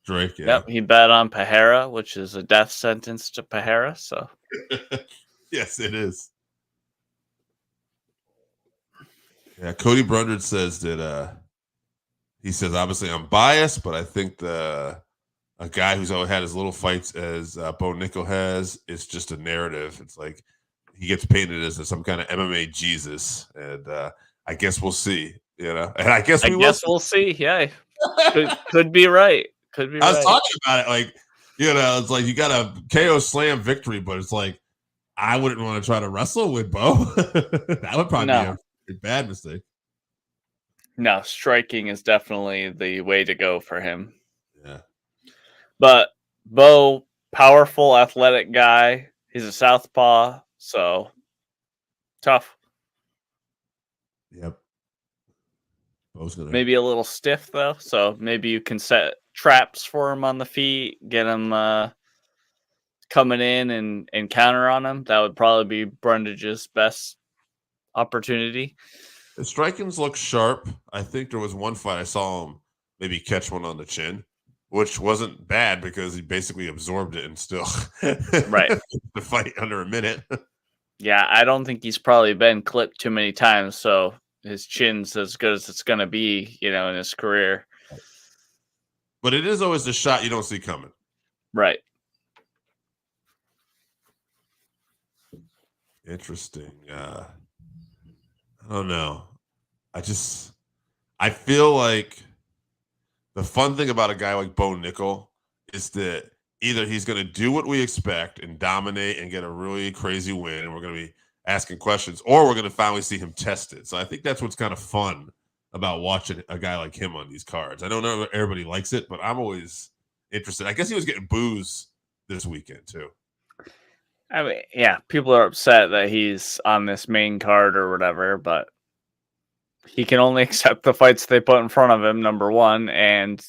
Drake, yeah. Yep, he bet on Pereira, which is a death sentence to Pereira. So, yes, it is. Yeah, Cody Brundage says that he says obviously I'm biased, but I think a guy who's always had as little fights as Bo Nickal has, it's just a narrative. It's like he gets painted as some kind of MMA Jesus, and I guess we'll see. And I guess we'll see. Yeah, could be right. Could be. I was talking about it, like it's like you got a KO slam victory, but it's like I wouldn't want to try to wrestle with Bo. That would probably be a bad mistake. No, striking is definitely the way to go for him. Yeah. But Bo, powerful, athletic guy. He's a southpaw, so tough. Yep. Bo's gonna maybe a little stiff though, so maybe you can set traps for him on the feet, get him coming in and counter on him. That would probably be Brundage's best opportunity. The strikings look sharp. I think there was one fight I saw him maybe catch one on the chin, which wasn't bad because he basically absorbed it and still right the fight under a minute. Yeah, I don't think he's probably been clipped too many times, so his chin's as good as it's going to be, in his career. But it is always the shot you don't see coming. Right. Interesting. I don't know. I feel like the fun thing about a guy like Bo Nickal is that either he's going to do what we expect and dominate and get a really crazy win, and we're going to be asking questions, or we're going to finally see him tested. So I think that's what's kind of fun about watching a guy like him on these cards. I don't know if everybody likes it, but I'm always interested. I guess he was getting boos this weekend too. I mean, yeah, people are upset that he's on this main card or whatever, but he can only accept the fights they put in front of him, number one, and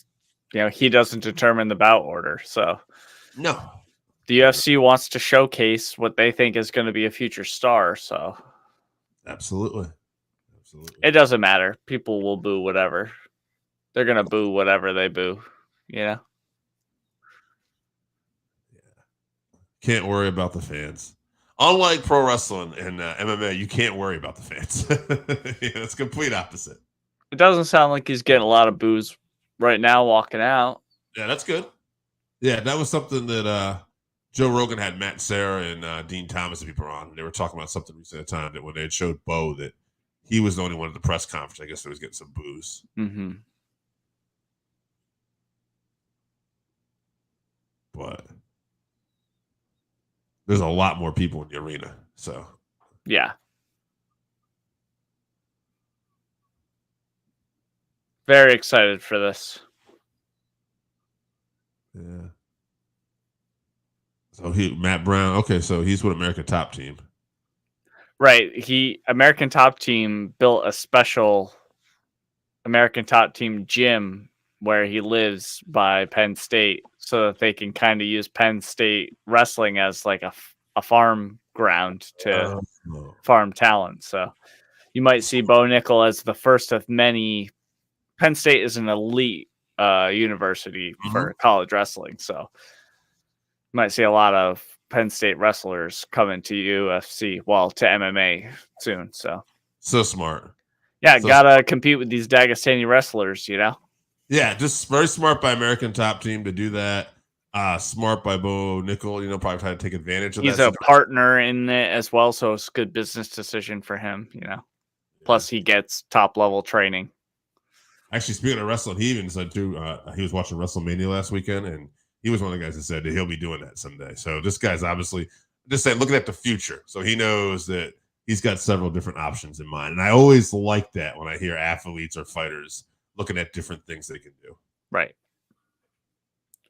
he doesn't determine the bout order. So no, the UFC wants to showcase what they think is going to be a future star. So absolutely. It doesn't matter. People will boo whatever. They're going to boo whatever they boo, Yeah. Can't worry about the fans. Unlike pro wrestling and MMA, you can't worry about the fans. It's complete opposite. It doesn't sound like he's getting a lot of boos right now walking out. Yeah, that's good. Yeah, that was something that Joe Rogan had Matt Serra and Dean Thomas and people on. They were talking about something recently at the time that when they had showed Bo that he was the only one at the press conference. I guess they was getting some boos. Mm-hmm. But there's a lot more people in the arena. So yeah. Very excited for this. Yeah. So Matt Brown. Okay, so he's with American Top Team. Right. American Top Team built a special American Top Team gym where he lives by Penn State so that they can kind of use Penn State wrestling as like a farm ground to farm talent. So you might see Bo Nickal as the first of many. Penn State is an elite university for college wrestling. So you might see a lot of Penn State wrestlers coming to UFC, to MMA soon. So smart. Yeah, gotta compete with these Dagestani wrestlers, Yeah, just very smart by American Top Team to do that. Smart by Bo Nickal, probably trying to take advantage of that. He's a partner in it as well, so it's a good business decision for him, Plus he gets top level training. Actually, speaking of wrestling, he even said too, he was watching WrestleMania last weekend, and he was one of the guys that said that he'll be doing that someday. So this guy's obviously just saying, looking at the future. So he knows that he's got several different options in mind. And I always like that when I hear athletes or fighters looking at different things they can do. Right.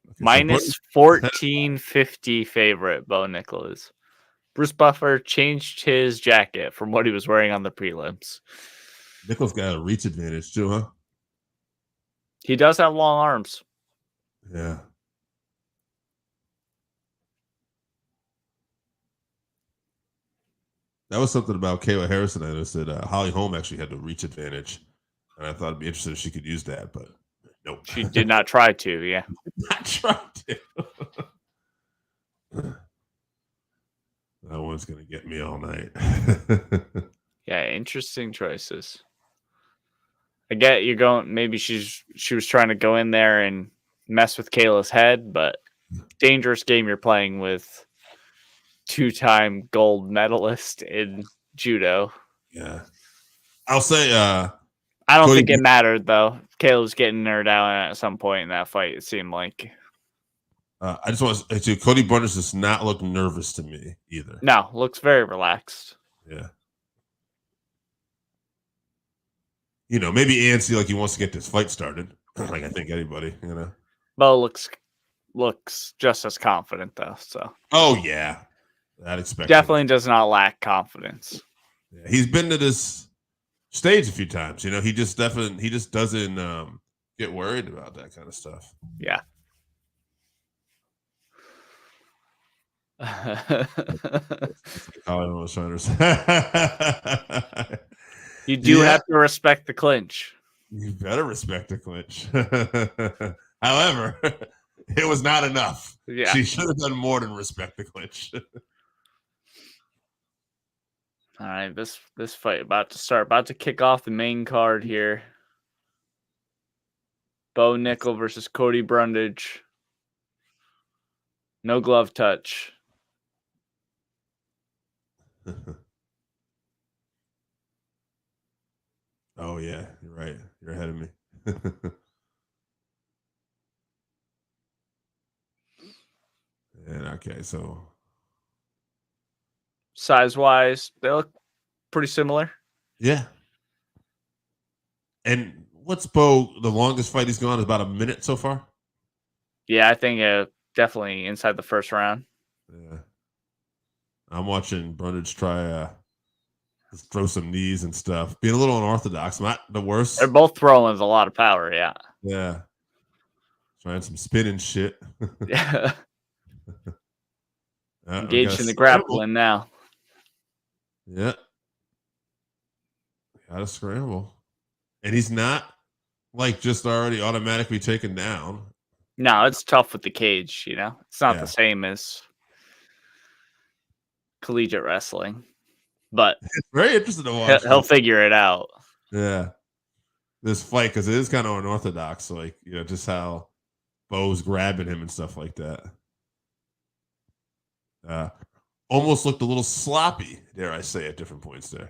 Okay, Minus 1450 favorite Bo Nickal is. Bruce Buffer changed his jacket from what he was wearing on the prelims. Nickal's got a reach advantage too, huh? He does have long arms. Yeah. That was something about Kayla Harrison. I noticed that Holly Holm actually had the reach advantage. And I thought it'd be interesting if she could use that, but nope. She did not try to, yeah. Not try to. That one's going to get me all night. Yeah, interesting choices. I get you're going, maybe she was trying to go in there and mess with Kayla's head, but dangerous game you're playing with two-time gold medalist in judo. Yeah. I'll say I don't think it mattered though. Kayla was getting her down at some point in that fight, it seemed like. I just want to say Cody Brundage does not look nervous to me either. No, looks very relaxed. Yeah. Maybe antsy, like he wants to get this fight started. Like I think anybody, Bo looks just as confident though. So. Oh yeah, I'd expect. Definitely does not lack confidence. Yeah, he's been to this stage a few times. He just doesn't get worried about that kind of stuff. Yeah. Colin was trying to say. You do have to respect the clinch. You better respect the clinch. However, it was not enough. Yeah. She should have done more than respect the clinch. All right, this fight about to kick off the main card here. Bo Nickal versus Cody Brundage. No glove touch. Oh Oh yeah, you're right. You're ahead of me. And okay, so Size-wise, they look pretty similar. yeah. And what's Bo? The longest fight he's gone is about a minute so far. Yeah, I think definitely inside the first round. Yeah, I'm watching Brundage try just throw some knees and stuff, being a little unorthodox. Not the worst. They're both throwing with a lot of power. Yeah. Yeah, trying some spinning shit. Yeah. We Engaged got in the a grappling now. Yeah. Got to scramble. And he's not like just already automatically taken down. No, it's tough with the cage, you know? It's not Yeah. the same as collegiate wrestling. But It's very interesting to watch. he'll figure it out. Yeah. This fight, because it is kind of unorthodox, like, you know, just how Bo's grabbing him and stuff like that. Almost looked a little sloppy, dare I say, at different points there.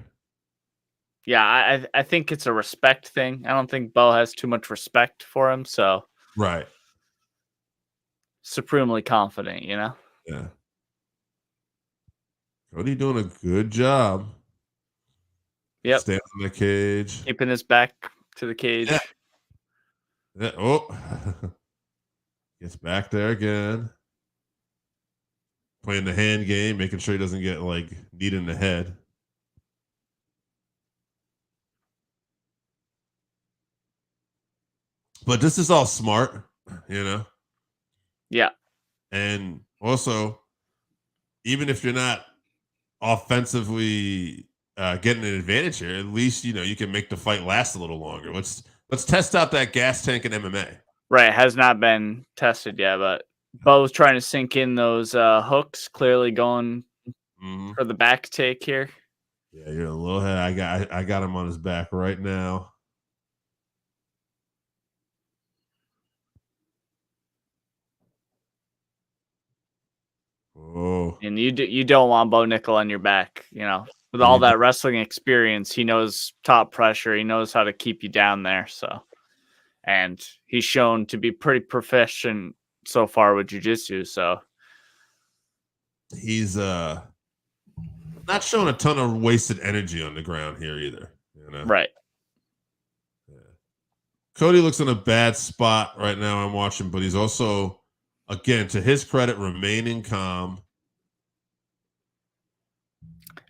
Yeah, I think it's a respect thing. I don't think Bo has too much respect for him, so Right. supremely confident, you know? Yeah. Cody doing a good job. Yep. Staying in the cage. Keeping his back to the cage. Yeah. Yeah. Oh. Gets back there again. Playing the hand game, making sure he doesn't get like kneed in the head. But this is all smart, you know? Yeah. And also, even if you're not offensively getting an advantage here, at least, you know, you can make the fight last a little longer. Let's test out that gas tank in MMA. Right. Has not been tested yet, but Bo's trying to sink in those hooks, clearly going for the back take here. Yeah, you're a little ahead. I got him on his back right now. Oh, And you don't want Bo Nickal on your back, you know. With all that wrestling experience, he knows top pressure. He knows how to keep you down there. So, and he's shown to be pretty proficient so far with jiu-jitsu. So he's not showing a ton of wasted energy on the ground here either. You know? Right. Yeah. Cody looks in a bad spot right now. I'm watching, but he's also, again, to his credit, remaining calm.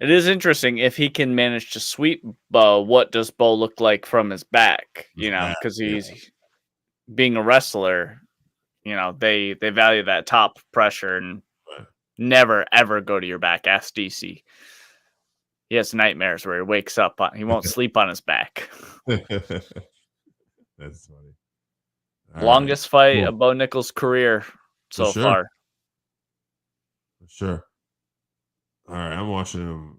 It is interesting if he can manage to sweep Bo. What does Bo look like from his back? You know, because he's being a wrestler. You know, they value that top pressure and never ever go to your back. Ask DC. He has nightmares where he wakes up he won't sleep on his back. That's funny. Longest fight of Bo Nickal's career so far. For sure. All right, I'm watching him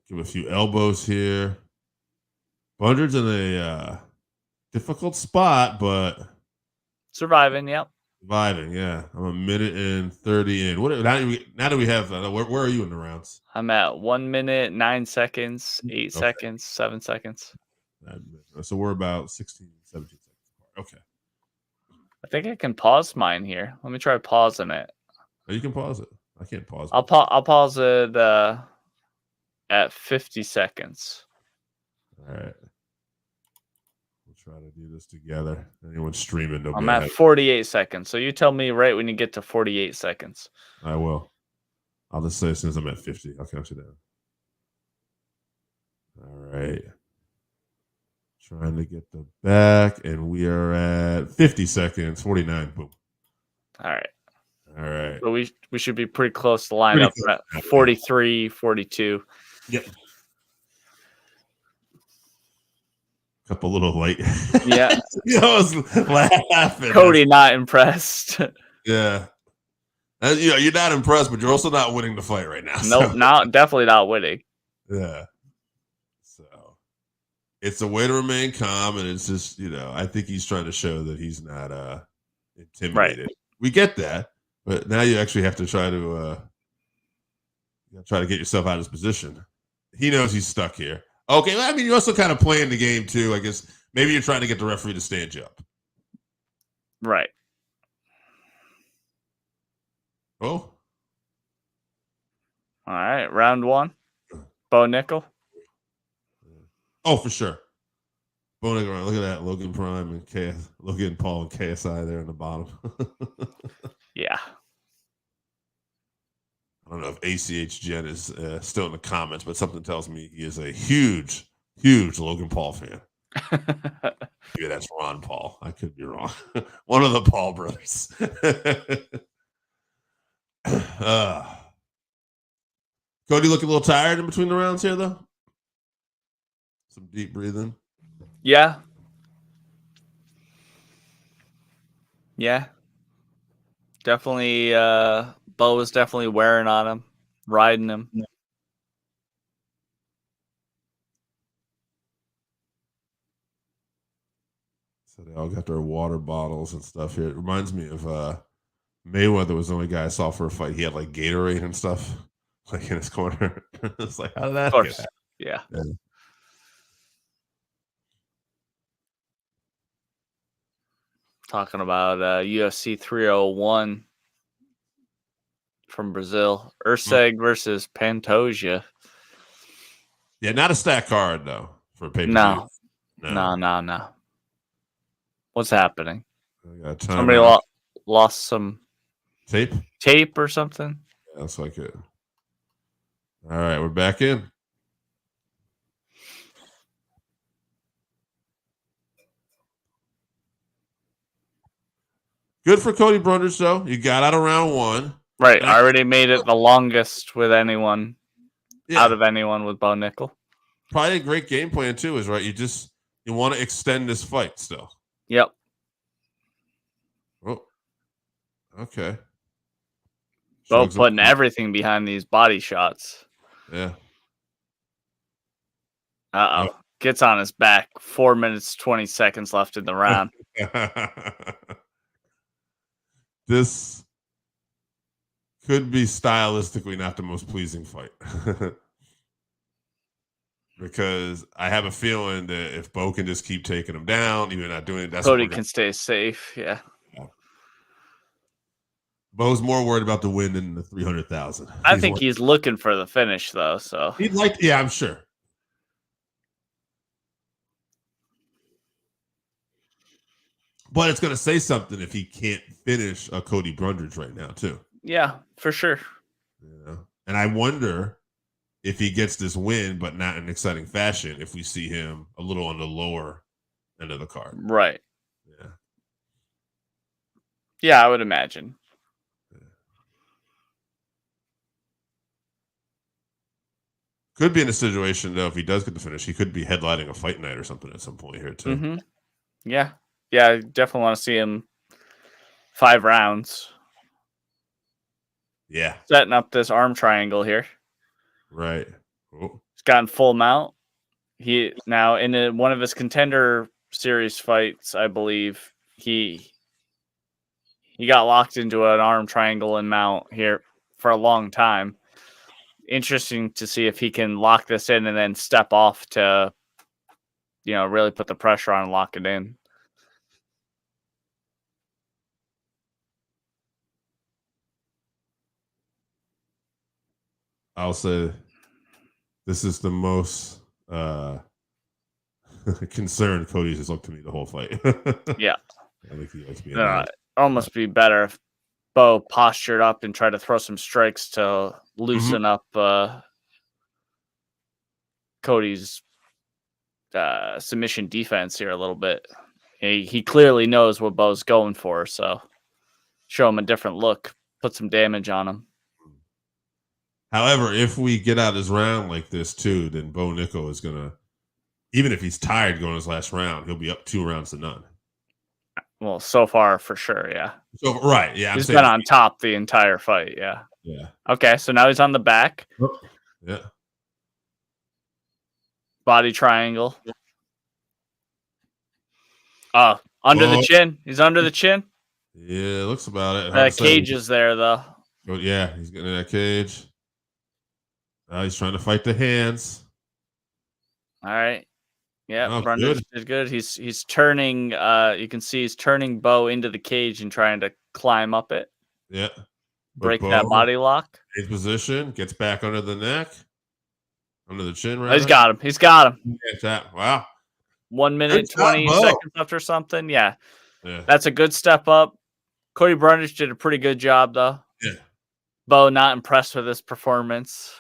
give a few elbows here. Brundage's in a difficult spot, but surviving. Yep. Surviving, yeah. I'm a minute and 30 in. Now that we have where are you in the rounds? I'm at 1 minute, 9 seconds, 8 seconds, 7 seconds. So we're about 16, 17 seconds apart. Okay. I think I can pause mine here. Let me try pausing it. Oh, you can pause it. I can't pause it. I'll pause it at 50 seconds. All right. We'll try to do this together. Anyone streaming? I'm at 48 seconds. So you tell me right when you get to 48 seconds. I will. I'll just say as soon as I'm at 50, I'll count you down. All right. Trying to get the back, and we are at 50 seconds, 49. Boom. All right. All right. So we should be pretty close to line up at 43, 42. Yep. Couple little late. Yeah. I was laughing. Cody not impressed. Yeah. You're not impressed, but you're also not winning the fight right now. Nope, definitely not winning. Yeah. So it's a way to remain calm, and it's just, I think he's trying to show that he's not intimidated. Right. We get that, but now you actually have to try to get yourself out of his position. He knows he's stuck here. Okay, well, I mean, you're also kind of playing the game too. I guess maybe you're trying to get the referee to stand you up. Right. Oh. All right, round 1. Bo Nickal. Oh, for sure. Bo Nickal, look at that. Logan Prime and Logan Paul and KSI there in the bottom. Yeah. I don't know if ACH Jen is still in the comments, but something tells me he is a huge, huge Logan Paul fan. Maybe that's Ron Paul. I could be wrong. One of the Paul brothers. Cody look a little tired in between the rounds here, though. Some deep breathing. Yeah. Yeah. Definitely, Bo was definitely wearing on him, riding him. So they all got their water bottles and stuff here. It reminds me of Mayweather was the only guy I saw for a fight. He had like Gatorade and stuff like in his corner. It's like, how did that get that? Yeah. Talking about UFC 301 from Brazil. Urseg versus Pantoja. Yeah, not a stack card, though, for pay-per-view. No. What's happening? Somebody lost some tape or something? Yeah, that's like it. All right, we're back in. Good for Cody Brundage, though. You got out of round 1. Right. I already made it the longest with anyone, out of anyone with Bo Nickal. Probably a great game plan, too, is right. You want to extend this fight still. Yep. Oh, okay. Bo putting everything behind these body shots. Yeah. Uh-oh. Gets on his back. 4 minutes, 20 seconds left in the round. This could be stylistically not the most pleasing fight. Because I have a feeling that if Bo can just keep taking him down, even not doing it, that's Cody can stay safe. Yeah. Bo's more worried about the win than the 300,000. I think he's looking for the finish, though. So he'd like, yeah, I'm sure. But it's going to say something if he can't finish a Cody Brundage right now, too. Yeah, for sure. Yeah. And I wonder if he gets this win, but not in exciting fashion, if we see him a little on the lower end of the card. Right. Yeah. Yeah, I would imagine. Could be in a situation, though, if he does get the finish, he could be headlining a fight night or something at some point here, too. Mm-hmm. Yeah. Yeah, I definitely want to see him 5 rounds. Yeah. Setting up this arm triangle here. Right. Oh. He's gotten full mount. He now in one of his contender series fights, I believe, he got locked into an arm triangle and mount here for a long time. Interesting to see if he can lock this in and then step off to, really put the pressure on and lock it in. I'll say this is the most concerned Cody's has looked to me the whole fight. Yeah. I think he likes being it almost be better if Bo postured up and tried to throw some strikes to loosen up Cody's submission defense here a little bit. He clearly knows what Bo's going for, so show him a different look, put some damage on him. However, if we get out his round like this too, then Bo Nickal is gonna, even if he's tired going his last round, he'll be up 2 rounds to none. Well, so far for sure, yeah. So right, yeah. He's been on top the entire fight, yeah. Yeah. Okay, so now he's on the back. Yeah. Body triangle. Under the chin. He's under the chin. Yeah, looks about it. That cage is there, though. Oh, yeah, he's getting in that cage. He's trying to fight the hands. All right. Yeah, Oh, Brundage good. did good. He's turning. You can see he's turning Bo into the cage and trying to climb up it, Yeah. But break that Bo, body lock. his position, gets back under the neck, under the chin, Oh, he's rather. got him. He's got him. Gets that. Wow. 1 minute, Good job, 20 Bo. seconds left or something. Yeah, Yeah. that's a good step up. Cody Brundage did a pretty good job, though. Yeah. Bo not impressed with his performance.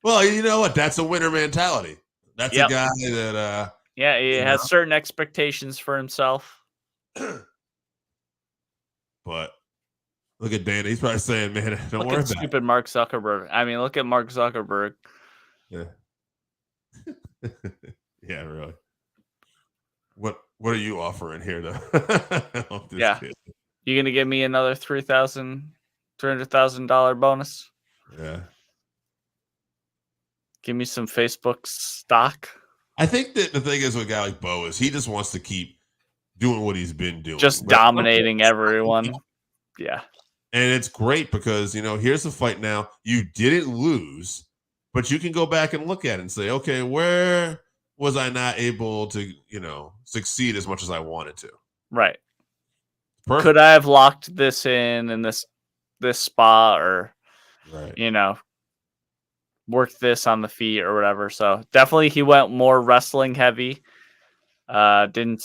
Well, you know what? That's a winner mentality. That's Yep. a guy that Yeah, he you has know. certain expectations for himself. But look at Dana. He's probably saying, man, don't Look worry at about it. stupid Mark Zuckerberg. I mean, look at Mark Zuckerberg. Yeah. Yeah, really. What are you offering here though? Yeah. Kid. You gonna give me another $300,000 bonus? Yeah. Give me some Facebook stock. I think that the thing is with a guy like Bo is he just wants to keep doing what he's been doing. Just dominating everyone. Yeah. And it's great because, here's the fight now. You didn't lose, but you can go back and look at it and say, okay, where was I not able to, succeed as much as I wanted to? Right. Perfect. Could I have locked this in this spot or, right. Worked this on the feet or whatever. So definitely he went more wrestling heavy. Didn't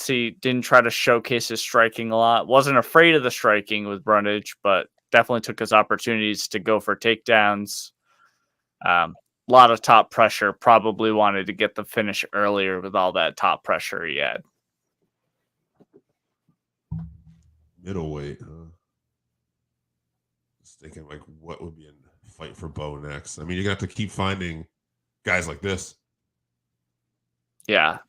try to showcase his striking a lot. Wasn't afraid of the striking with Brundage, but definitely took his opportunities to go for takedowns. A lot of top pressure. Probably wanted to get the finish earlier with all that top pressure he had. Middleweight, huh? Just thinking like what would be a fight for Bo next. I mean, you're gonna have to keep finding guys like this. Yeah.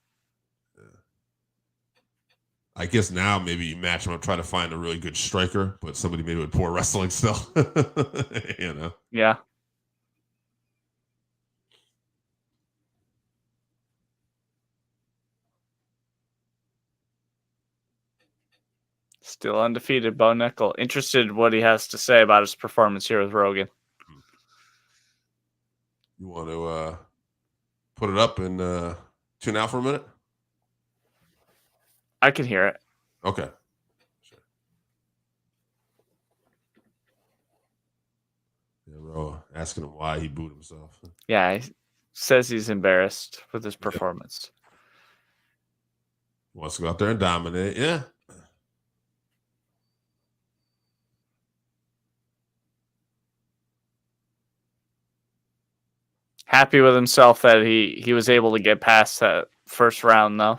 I guess now maybe you match him up, try to find a really good striker, but somebody maybe with poor wrestling still. Yeah. Still undefeated, Bo Nickal. Interested in what he has to say about his performance here with Rogan. You want to put it up and tune out for a minute? I can hear it. Okay. Sure. Yeah, bro, asking him why he booed himself. Yeah, he says he's embarrassed with his performance. Wants to go out there and dominate. Yeah. Happy with himself that he was able to get past that first round, though.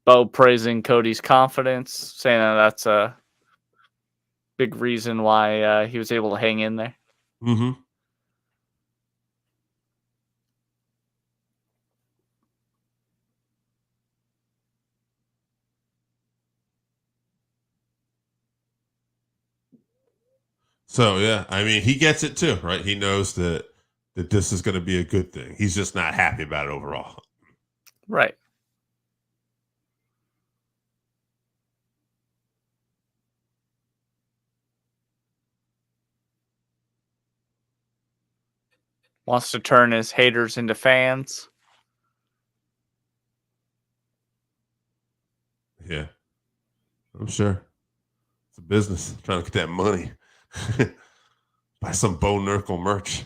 Bo praising Cody's confidence, saying that's a big reason why he was able to hang in there. Mm-hmm. So, yeah, I mean, he gets it too, right? He knows that this is going to be a good thing. He's just not happy about it overall. Right. Wants to turn his haters into fans. Yeah, I'm sure. It's a business trying to get that money. Buy some Bo Nickal merch.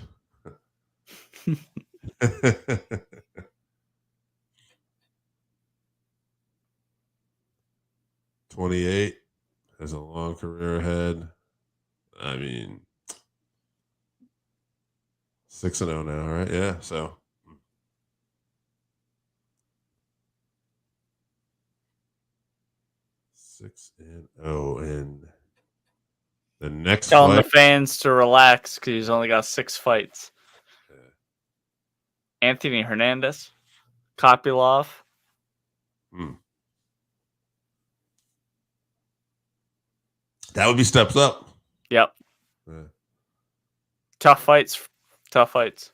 28 has a long career ahead. I mean, 6-0 now, right? Yeah, so 6-0, and the next Telling fight, the fans to relax because he's only got 6 fights. Anthony Hernandez, Kopylov. That would be steps up. Yep. Yeah. Tough fights. Tough fights.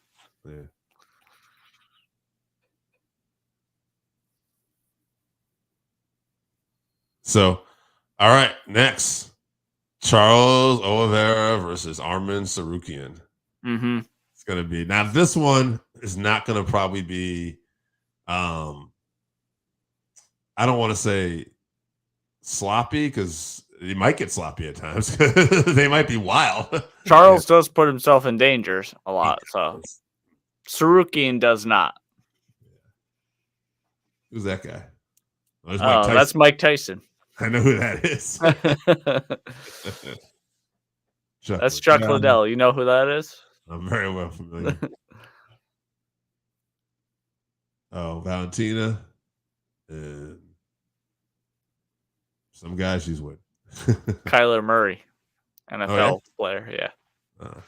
Yeah. So, all right, next, Charles Oliveira versus Arman Tsarukyan. Mm-hmm. It's going to be, now this one is not going to probably be, I don't want to say sloppy because you might get sloppy at times. They might be wild. Charles does put himself in danger a lot, so Tsarukyan does not. Who's that guy? Oh, that's Mike Tyson. I know who that is. That's Chuck Liddell. You know who that is? I'm very well familiar. Oh, Valentina and some guy she's with. Kyler Murray, NFL player. Yeah. There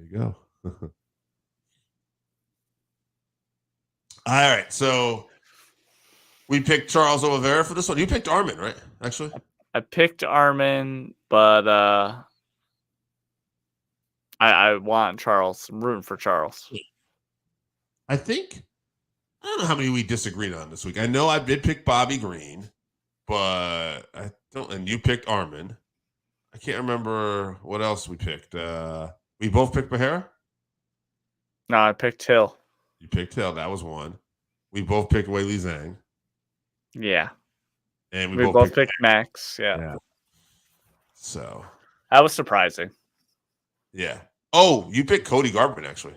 you go. All right, so we picked Charles Oliveira for this one. You picked Arman, right? Actually, I picked Arman, but I want Charles. I'm rooting for Charles. I don't know how many we disagreed on this week. I know I did pick Bobby Green, but I don't. And you picked Arman. I can't remember what else we picked. We both picked Pereira. No, I picked Hill. You picked Hill. That was one. We both picked Weili Zhang. Yeah. And we both picked Max. Yeah. So that was surprising. Yeah. Oh, you picked Cody Garbrandt, actually.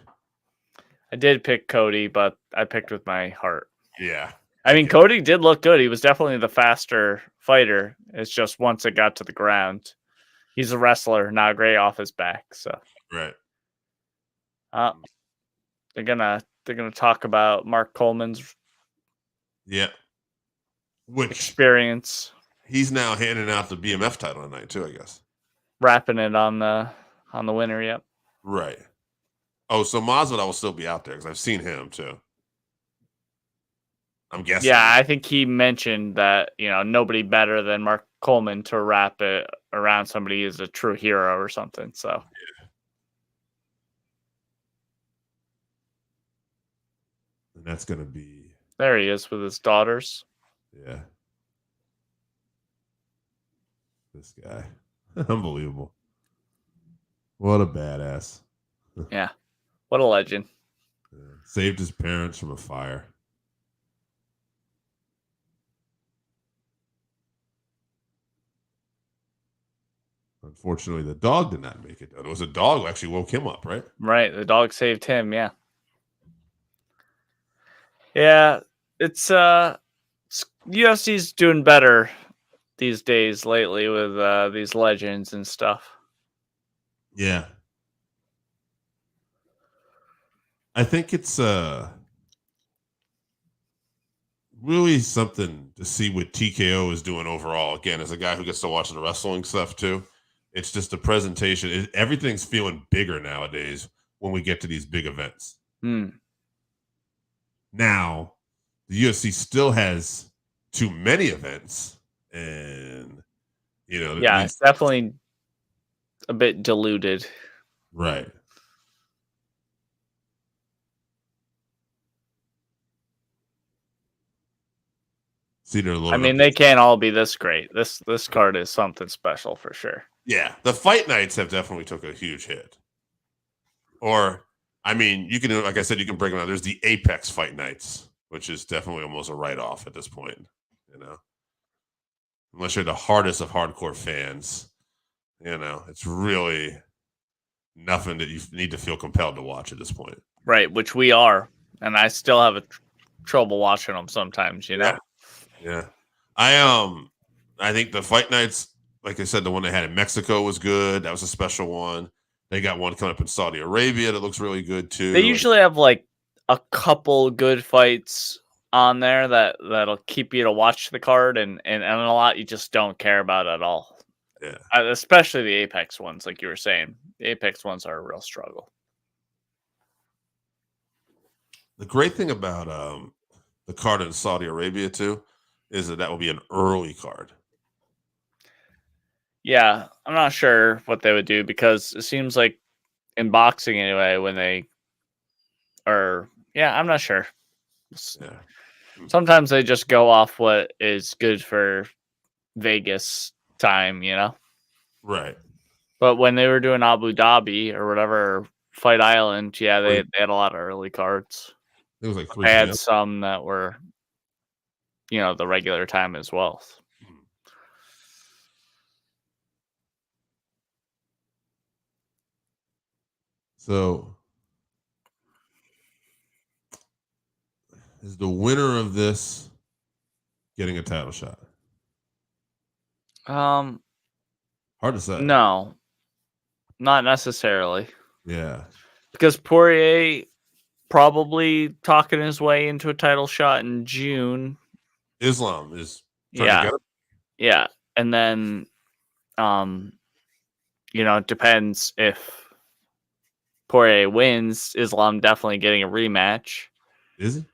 I did pick Cody, but I picked with my heart. Yeah. I mean, Cody did look good. He was definitely the faster fighter. It's just once it got to the ground, he's a wrestler, not great off his back. So right. They're gonna talk about Mark Coleman's experience. He's now handing out the BMF title tonight too, I guess. Wrapping it on the winner. Yep. Right. Oh, so Masvidal will still be out there because I've seen him too. I'm guessing. Yeah, I think he mentioned that nobody better than Mark Coleman to wrap it around somebody who's a true hero or something. So. Yeah. And that's gonna be. There he is with his daughters. Yeah. This guy, unbelievable. What a badass. Yeah. What a legend. Saved his parents from a fire. Unfortunately, the dog did not make it. It was a dog who actually woke him up, right? Right. The dog saved him. Yeah. Yeah. It's UFC's doing better these days lately with these legends and stuff. Yeah. I think it's really something to see what TKO is doing overall. Again, as a guy who gets to watch the wrestling stuff too, it's just a presentation. Everything's feeling bigger nowadays when we get to these big events. Now, the UFC still has too many events, and it's definitely a bit diluted. Right. I mean, they can't all be this great. This card is something special for sure. Yeah, the fight nights have definitely took a huge hit. Or, I mean, you can, like I said, you can break them out. There's the Apex fight nights, which is definitely almost a write-off at this point. Unless you're the hardest of hardcore fans, it's really nothing that you need to feel compelled to watch at this point. Right, which we are, and I still have trouble watching them sometimes. Yeah. I think the fight nights, like I said, the one they had in Mexico was good. That was a special one. They got one coming up in Saudi Arabia that looks really good too. They usually have like a couple good fights on there that'll keep you to watch the card, and a lot you just don't care about at all. Yeah, especially the Apex ones, like you were saying. The Apex ones are a real struggle. The great thing about the card in Saudi Arabia too is that will be an early card. Yeah, I'm not sure what they would do because it seems like in boxing anyway, when they are, I'm not sure. Yeah. Sometimes they just go off what is good for Vegas time, you know. Right. But when they were doing Abu Dhabi or whatever, Fight Island, yeah, they had a lot of early cards. It was like 3 They had p.m. some that were, you know, the regular time as well. So, is the winner of this getting a title shot? Hard to say. No, not necessarily. Yeah. Because Poirier probably talking his way into a title shot in June. Islam is trying to get him. Yeah. And then, you know, it depends if Poirier wins, Islam definitely getting a rematch. Is he?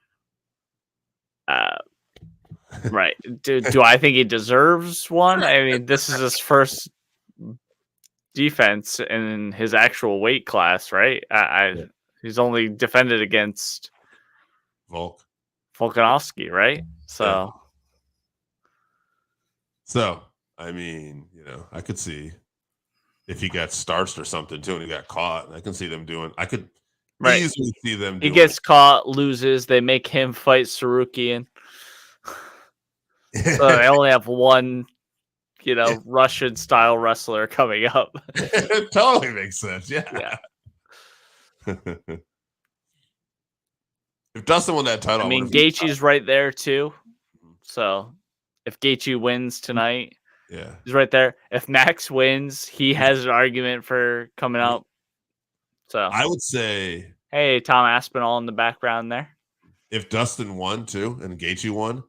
Right. Do I think he deserves one? I mean, this is his first defense in his actual weight class, right? He's only defended against Volkanovski, right? So, I mean, you know, I could see if he got starched or something too, and he got caught. I can see them doing. I could easily see them. He gets caught, loses. They make him fight Tsarukyan. So they only have one, you know, Russian style wrestler coming up. It totally makes sense. Yeah. If Dustin won that title, I mean, Gaethje's right there too. So if Gaethje wins tonight, he's right there. If Max wins, he has an argument for coming out. So I would say, hey, Tom Aspinall in the background there. If Dustin won too and Gaethje won,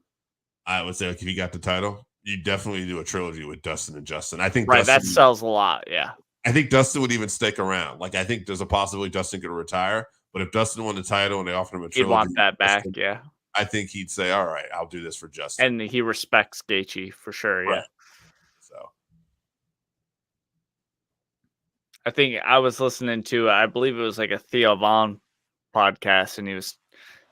I would say, like, if he got the title, you definitely do a trilogy with Dustin and Justin. I think that sells a lot. Yeah. I think Dustin would even stick around. Like, I think there's a possibility Dustin could retire, but if Dustin won the title and they offered him a trilogy, he'd want that back. Yeah. I think he'd say, all right, I'll do this for Justin. And he respects Gaethje for sure. Right. Yeah. So I think I was listening to, I believe it was like a Theo Vaughn podcast, and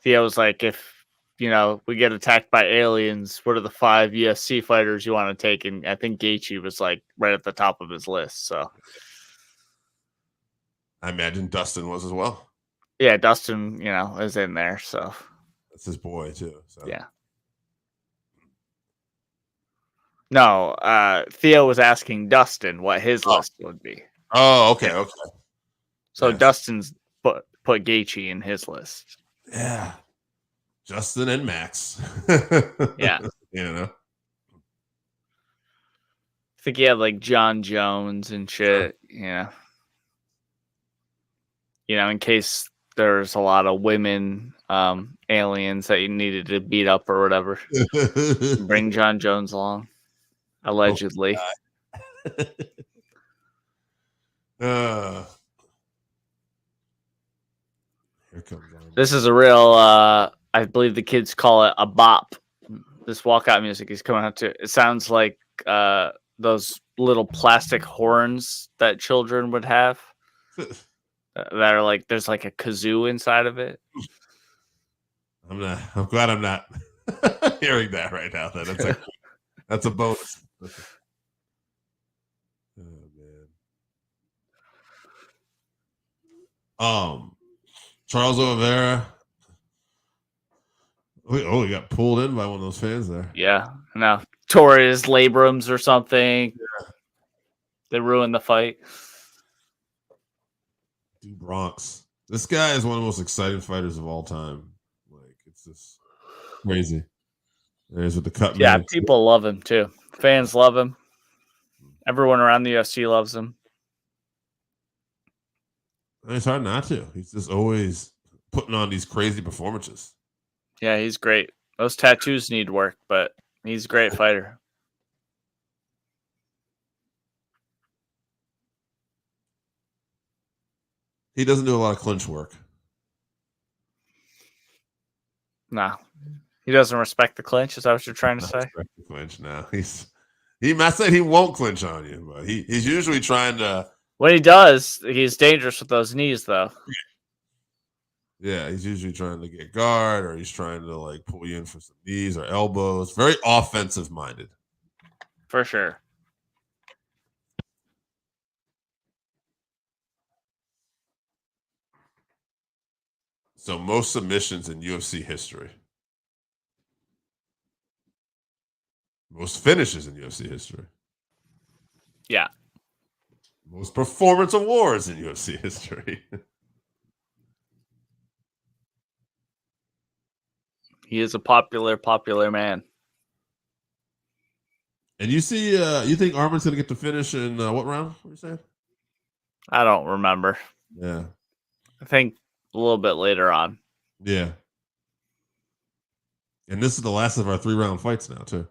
Theo was like, if, you know, we get attacked by aliens, what are the 5 UFC fighters you want to take? And I think Gaethje was like right at the top of his list. So I imagine Dustin was as well. Yeah, Dustin, you know, is in there. So that's his boy too. So yeah. No, Theo was asking Dustin what his list would be. Oh, okay, okay. So Dustin's put Gaethje in his list. Yeah. Justin and Max. Yeah. You know. I think he had like John Jones and shit. Yeah. You know, in case there's a lot of women aliens that you needed to beat up or whatever. Bring John Jones along. Allegedly. Here comes this is a real I believe the kids call it a bop. This walkout music is coming out to. It sounds like those little plastic horns that children would have. That are like, there's like a kazoo inside of it. I'm glad I'm not hearing that right now. That's a bonus. Oh man. Charles Olivera. He got pulled in by one of those fans there. Yeah. No. Tore his labrums or something. Yeah. They ruined the fight. Dude, Bronx. This guy is one of the most exciting fighters of all time. Like, it's just crazy. There's with the cut. Yeah, people love him too. Fans love him. Everyone around the UFC loves him. It's hard not to. He's just always putting on these crazy performances. Yeah, he's great. Those tattoos need work, but he's a great fighter. He doesn't do a lot of clinch work. No. He doesn't respect the clinch. Is that what you're trying to say? Respect the clinch. No. I said he won't clinch on you, but he's usually trying to. When he does, he's dangerous with those knees, though. Yeah, he's usually trying to get guard, or he's trying to like pull you in for some knees or elbows. Very offensive minded. For sure. So most submissions in UFC history. Most finishes in UFC history. Yeah. Most performance awards in UFC history. He is a popular man. And you see, you think Arman's going to get to finish in what round? What are you saying? I don't remember. Yeah. I think a little bit later on. Yeah. And this is the last of our 3-round fights now, too.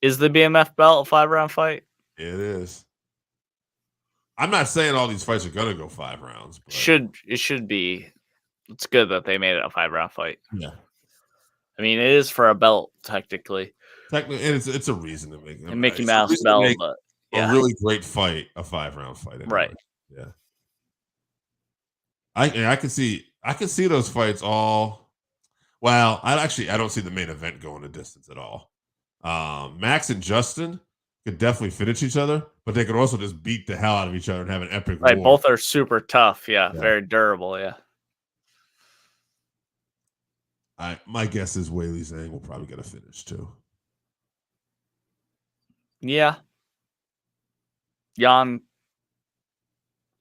Is the BMF belt a 5-round fight? It is. I'm not saying all these fights are going to go 5 rounds. But It should be. It's good that they made it a 5-round fight. yeah. I mean, it is for a belt, technically. Technically, and it's a reason to make A Mickey Mouse belt, but yeah. A really great fight, a 5-round fight. Anyway. Right. Yeah. I can see those fights all. Well, I don't see the main event going the distance at all. Max and Justin could definitely finish each other, but they could also just beat the hell out of each other and have an epic war. Both are super tough. Yeah. Very durable. Yeah. My guess is Weili Zhang will probably get a finish too. Yeah. Yan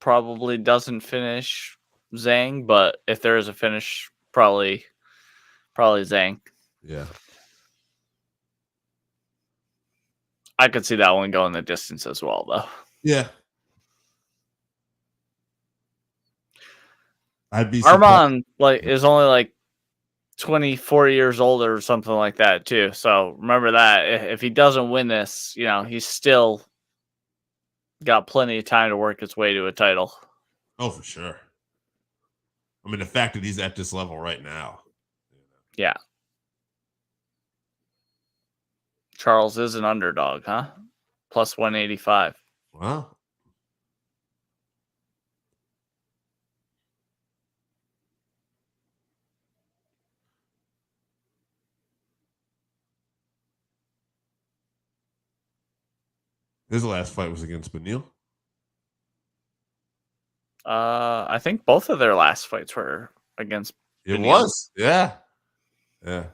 probably doesn't finish Zhang, but if there is a finish, probably Zhang. Yeah. I could see that one going the distance as well, though. Yeah. I'd be Arman is only 24 years older or something like that too. So remember that if he doesn't win this, he's still got plenty of time to work his way to a title. Oh, for sure. I mean, the fact that he's at this level right now. Yeah. Charles is an underdog, huh? Plus 185. Wow. His last fight was against Benil. I think both of their last fights were against It Benil. was. Yeah. Yeah.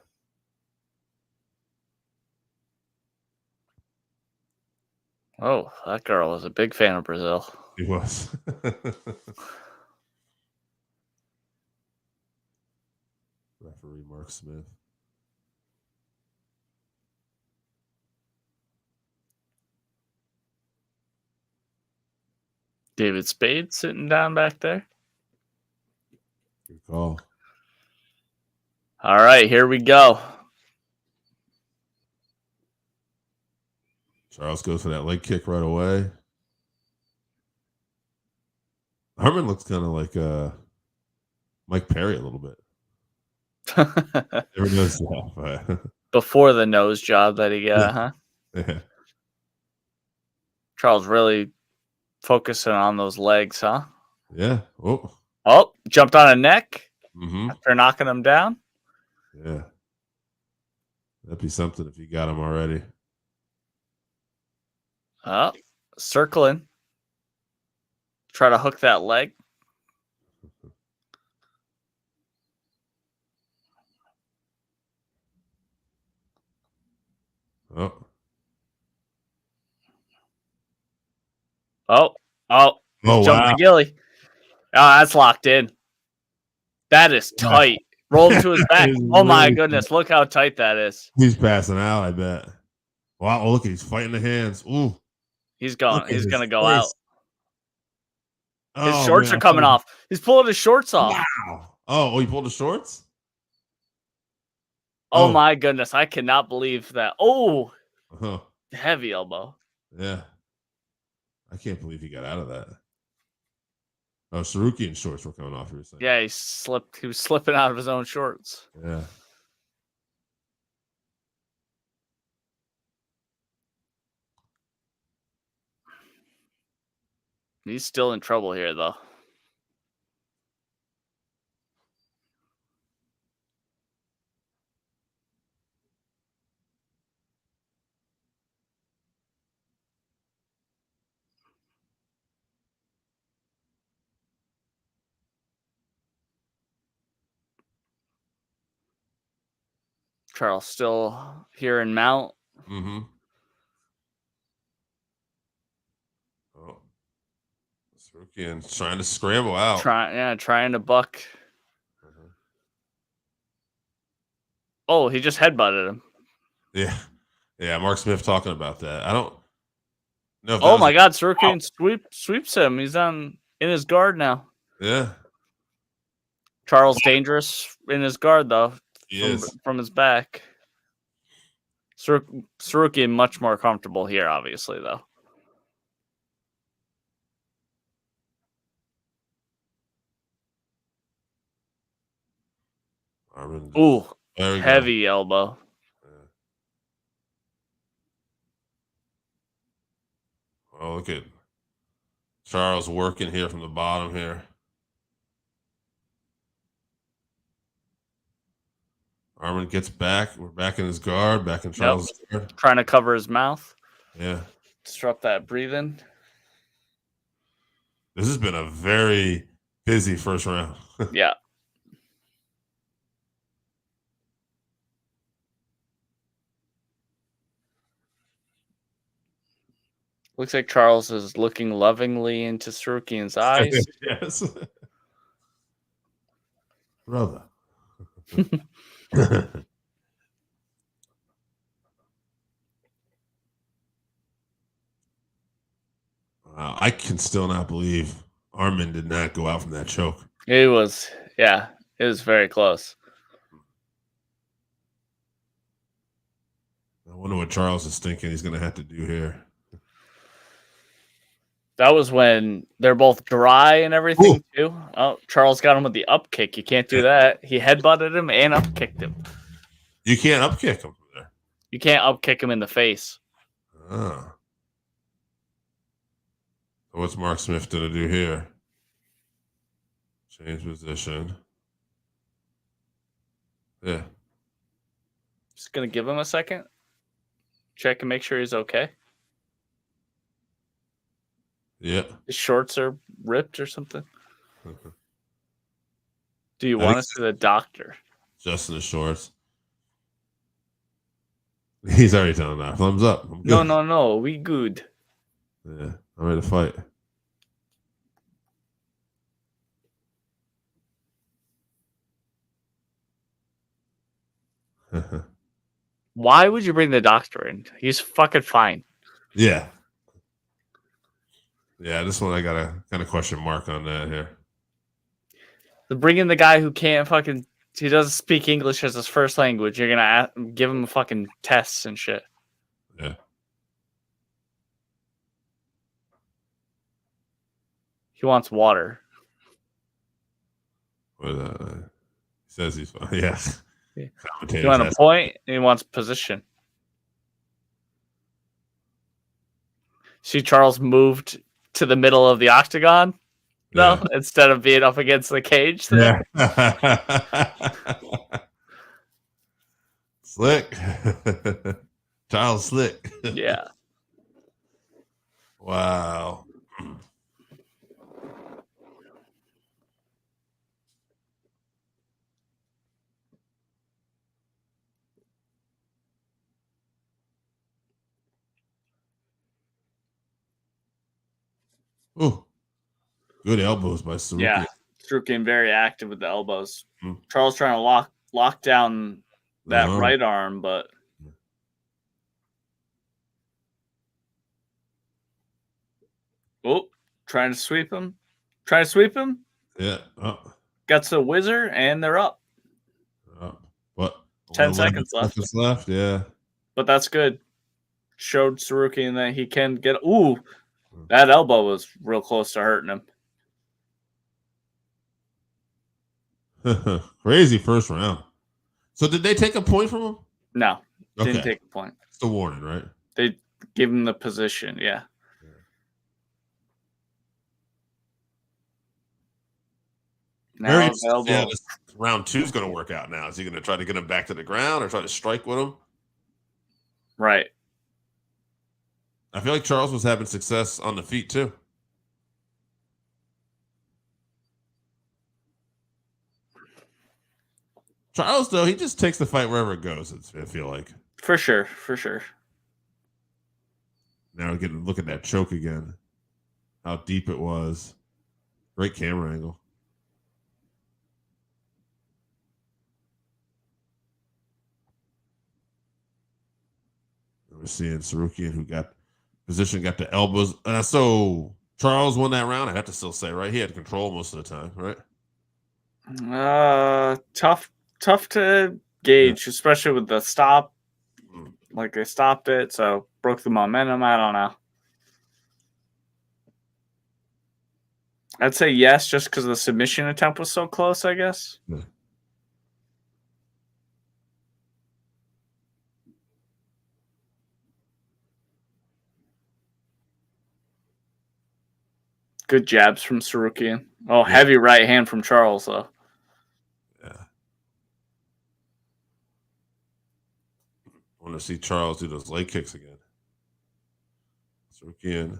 Oh, that girl was a big fan of Brazil. He was. Referee Mark Smith. David Spade sitting down back there. Good call. All right, here we go. Charles goes for that leg kick right away. Arman looks kind of like Mike Perry a little bit. Never noticed that, but Before the nose job that he got, huh? yeah. Charles really focusing on those legs, huh? Yeah. Oh, jumped on a neck Mm-hmm. after knocking him down. Yeah. That'd be something if you got him already. Oh, circling. Try to hook that leg. Oh. Oh, Oh, jumped wow. the gilly. Oh, that's locked in. That is tight. Rolled to his back. Oh, my goodness. Look how tight that is. He's passing out, I bet. Wow. Oh, look, he's fighting the hands. Ooh. He's going. He's going to go face. out. His Oh, shorts man, are coming off. He's pulling his shorts off. Wow. Oh, he pulled the shorts? Oh, my goodness. I cannot believe that. Oh, Uh-huh. heavy elbow. Yeah. I can't believe he got out of that. Oh, Tsarukyan shorts were coming off. You were saying. Yeah, he slipped. He was slipping out of his own shorts. Yeah. He's still in trouble here, though. Charles still here in mount. Mm-hmm. Oh. Tsarukyan trying to scramble out. Trying to buck. Oh, he just headbutted him. Yeah. Yeah, Mark Smith talking about that. I don't know. Oh my God, Tsarukyan sweeps him. He's in his guard now. Yeah. Charles dangerous in his guard though. From his back. Tsarukyan much more comfortable here, obviously though. Ooh, heavy elbow. Oh, look at Charles working here from the bottom here. Arman gets back. We're back in his guard, back in Charles' guard. Trying to cover his mouth. Yeah. Disrupt that breathing. This has been a very busy first round. Yeah. Looks like Charles is looking lovingly into Tsarukyan's eyes. Yes. Brother. Wow, I can still not believe Arman did not go out from that choke. It was very close. I wonder what Charles is thinking he's going to have to do here. That was when they're both dry and everything, too. Oh, Charles got him with the up kick. You can't do that. He headbutted him and up kicked him. You can't up kick him from there. You can't up kick him in the face. Ah. So what's Mark Smith going to do here? Change position. Yeah. Just going to give him a second. Check and make sure he's okay. Yeah. His shorts are ripped or something. Do you want us to the doctor? Just in the shorts. He's already telling that. Thumbs up. I'm good. No. We good. Yeah. I'm ready to fight. Why would you bring the doctor in? He's fucking fine. Yeah. Yeah, this one I got a kind of question mark on that here. So bring in the guy who can't fucking... He doesn't speak English as his first language. You're going to give him fucking tests and shit. Yeah. He wants water. But, he says he's fine. Yeah. He wants a point, and he wants position. See, Charles moved to the middle of the octagon. No, instead of being up against the cage. There. Yeah. Slick. Charles Slick. Yeah. Wow. Oh, good elbows by Tsarukyan. Yeah, Tsarukyan very active with the elbows. Mm. Charles trying to lock down that right arm, but trying to sweep him. Yeah. Got to the whizzer, and they're up. What? 10 seconds left. Yeah. But that's good. Showed Tsarukyan that he can get. Ooh, that elbow was real close to hurting him. Crazy first round. So did they take a point from him? No, didn't take a point. It's the warning, right? They give him the position, yeah. Now this round 2 is going to work out now. Is he going to try to get him back to the ground or try to strike with him? Right. I feel like Charles was having success on the feet too. Charles, though, he just takes the fight wherever it goes, I feel like. For sure. Now we get to look at that choke again. How deep it was. Great camera angle. We're seeing Tsarukyan, who got the elbows. So Charles won that round. I have to still say, right? He had control most of the time, right? Tough to gauge, especially with the stop. Like they stopped it, so broke the momentum. I don't know. I'd say yes, just because the submission attempt was so close, I guess. Yeah. Good jabs from Tsarukyan. Oh, heavy right hand from Charles, though. Yeah. I want to see Charles do those leg kicks again. Tsarukyan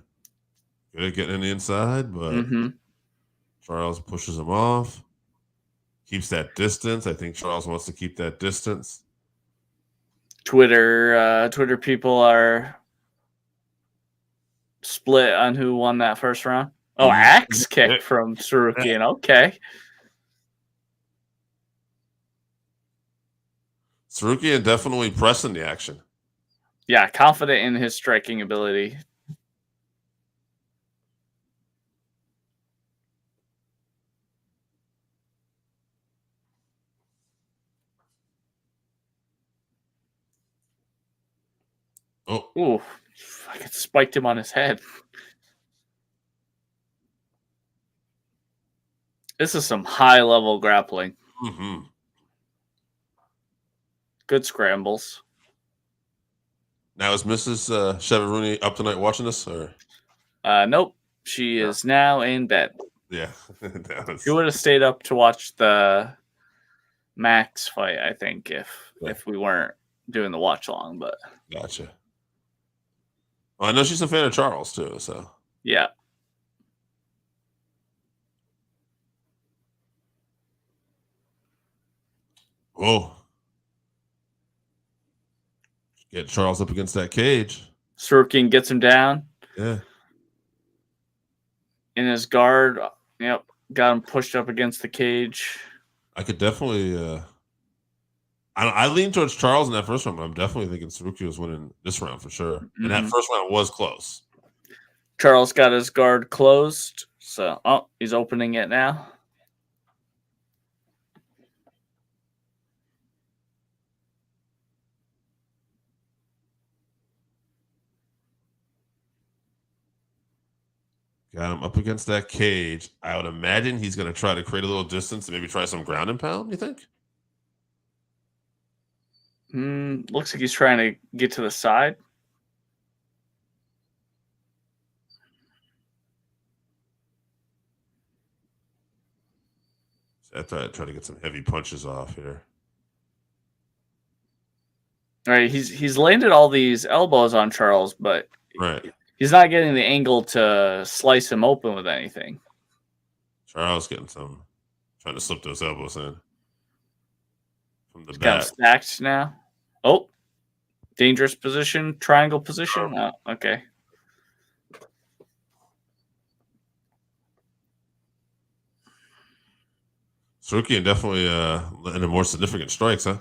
good at getting in the inside, but Charles pushes him off. Keeps that distance. I think Charles wants to keep that distance. Twitter people are split on who won that first round. Oh, axe kick from Tsarukyan. Okay. Tsarukyan definitely pressing the action. Yeah, confident in his striking ability. Oh. Ooh, fucking spiked him on his head. This is some high-level grappling. Good scrambles. Now, is Mrs. Chevy up tonight watching this? Or? Nope. She is now in bed. Yeah. She would have stayed up to watch the Max fight, I think, if we weren't doing the watch-along. But gotcha. Well, I know she's a fan of Charles, too. So yeah. Whoa. Get Charles up against that cage. Tsarukyan gets him down. Yeah. In his guard. Yep. Got him pushed up against the cage. I could definitely I lean towards Charles in that first round, but I'm definitely thinking Tsarukyan was winning this round for sure. And that first round was close. Charles got his guard closed. So he's opening it now. Got him up against that cage. I would imagine he's going to try to create a little distance and maybe try some ground and pound, you think? Looks like he's trying to get to the side. So I try to get some heavy punches off here. All right, he's landed all these elbows on Charles, but he's not getting the angle to slice him open with anything. Charles getting some, trying to slip those elbows in from the back. Got him stacked now. Oh, dangerous position, triangle position. Oh, okay. Tsarukyan definitely landing more significant strikes, huh?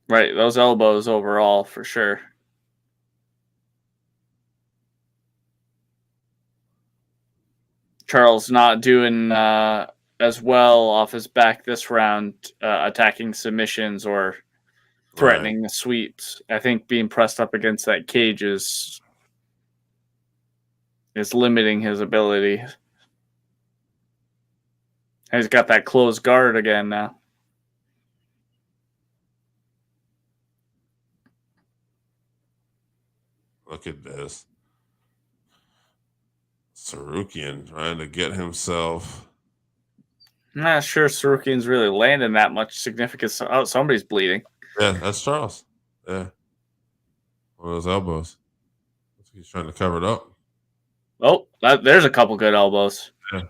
Right, those elbows overall for sure. Charles not doing as well off his back this round, attacking submissions or threatening the sweeps. I think being pressed up against that cage is limiting his ability. He's got that closed guard again now. Look at this. Tsarukyan trying to get himself. I'm not sure Tsarukyan's really landing that much significance. Oh, somebody's bleeding. Yeah, that's Charles. Yeah. One of those elbows. He's trying to cover it up. Oh, there's a couple good elbows. Yeah.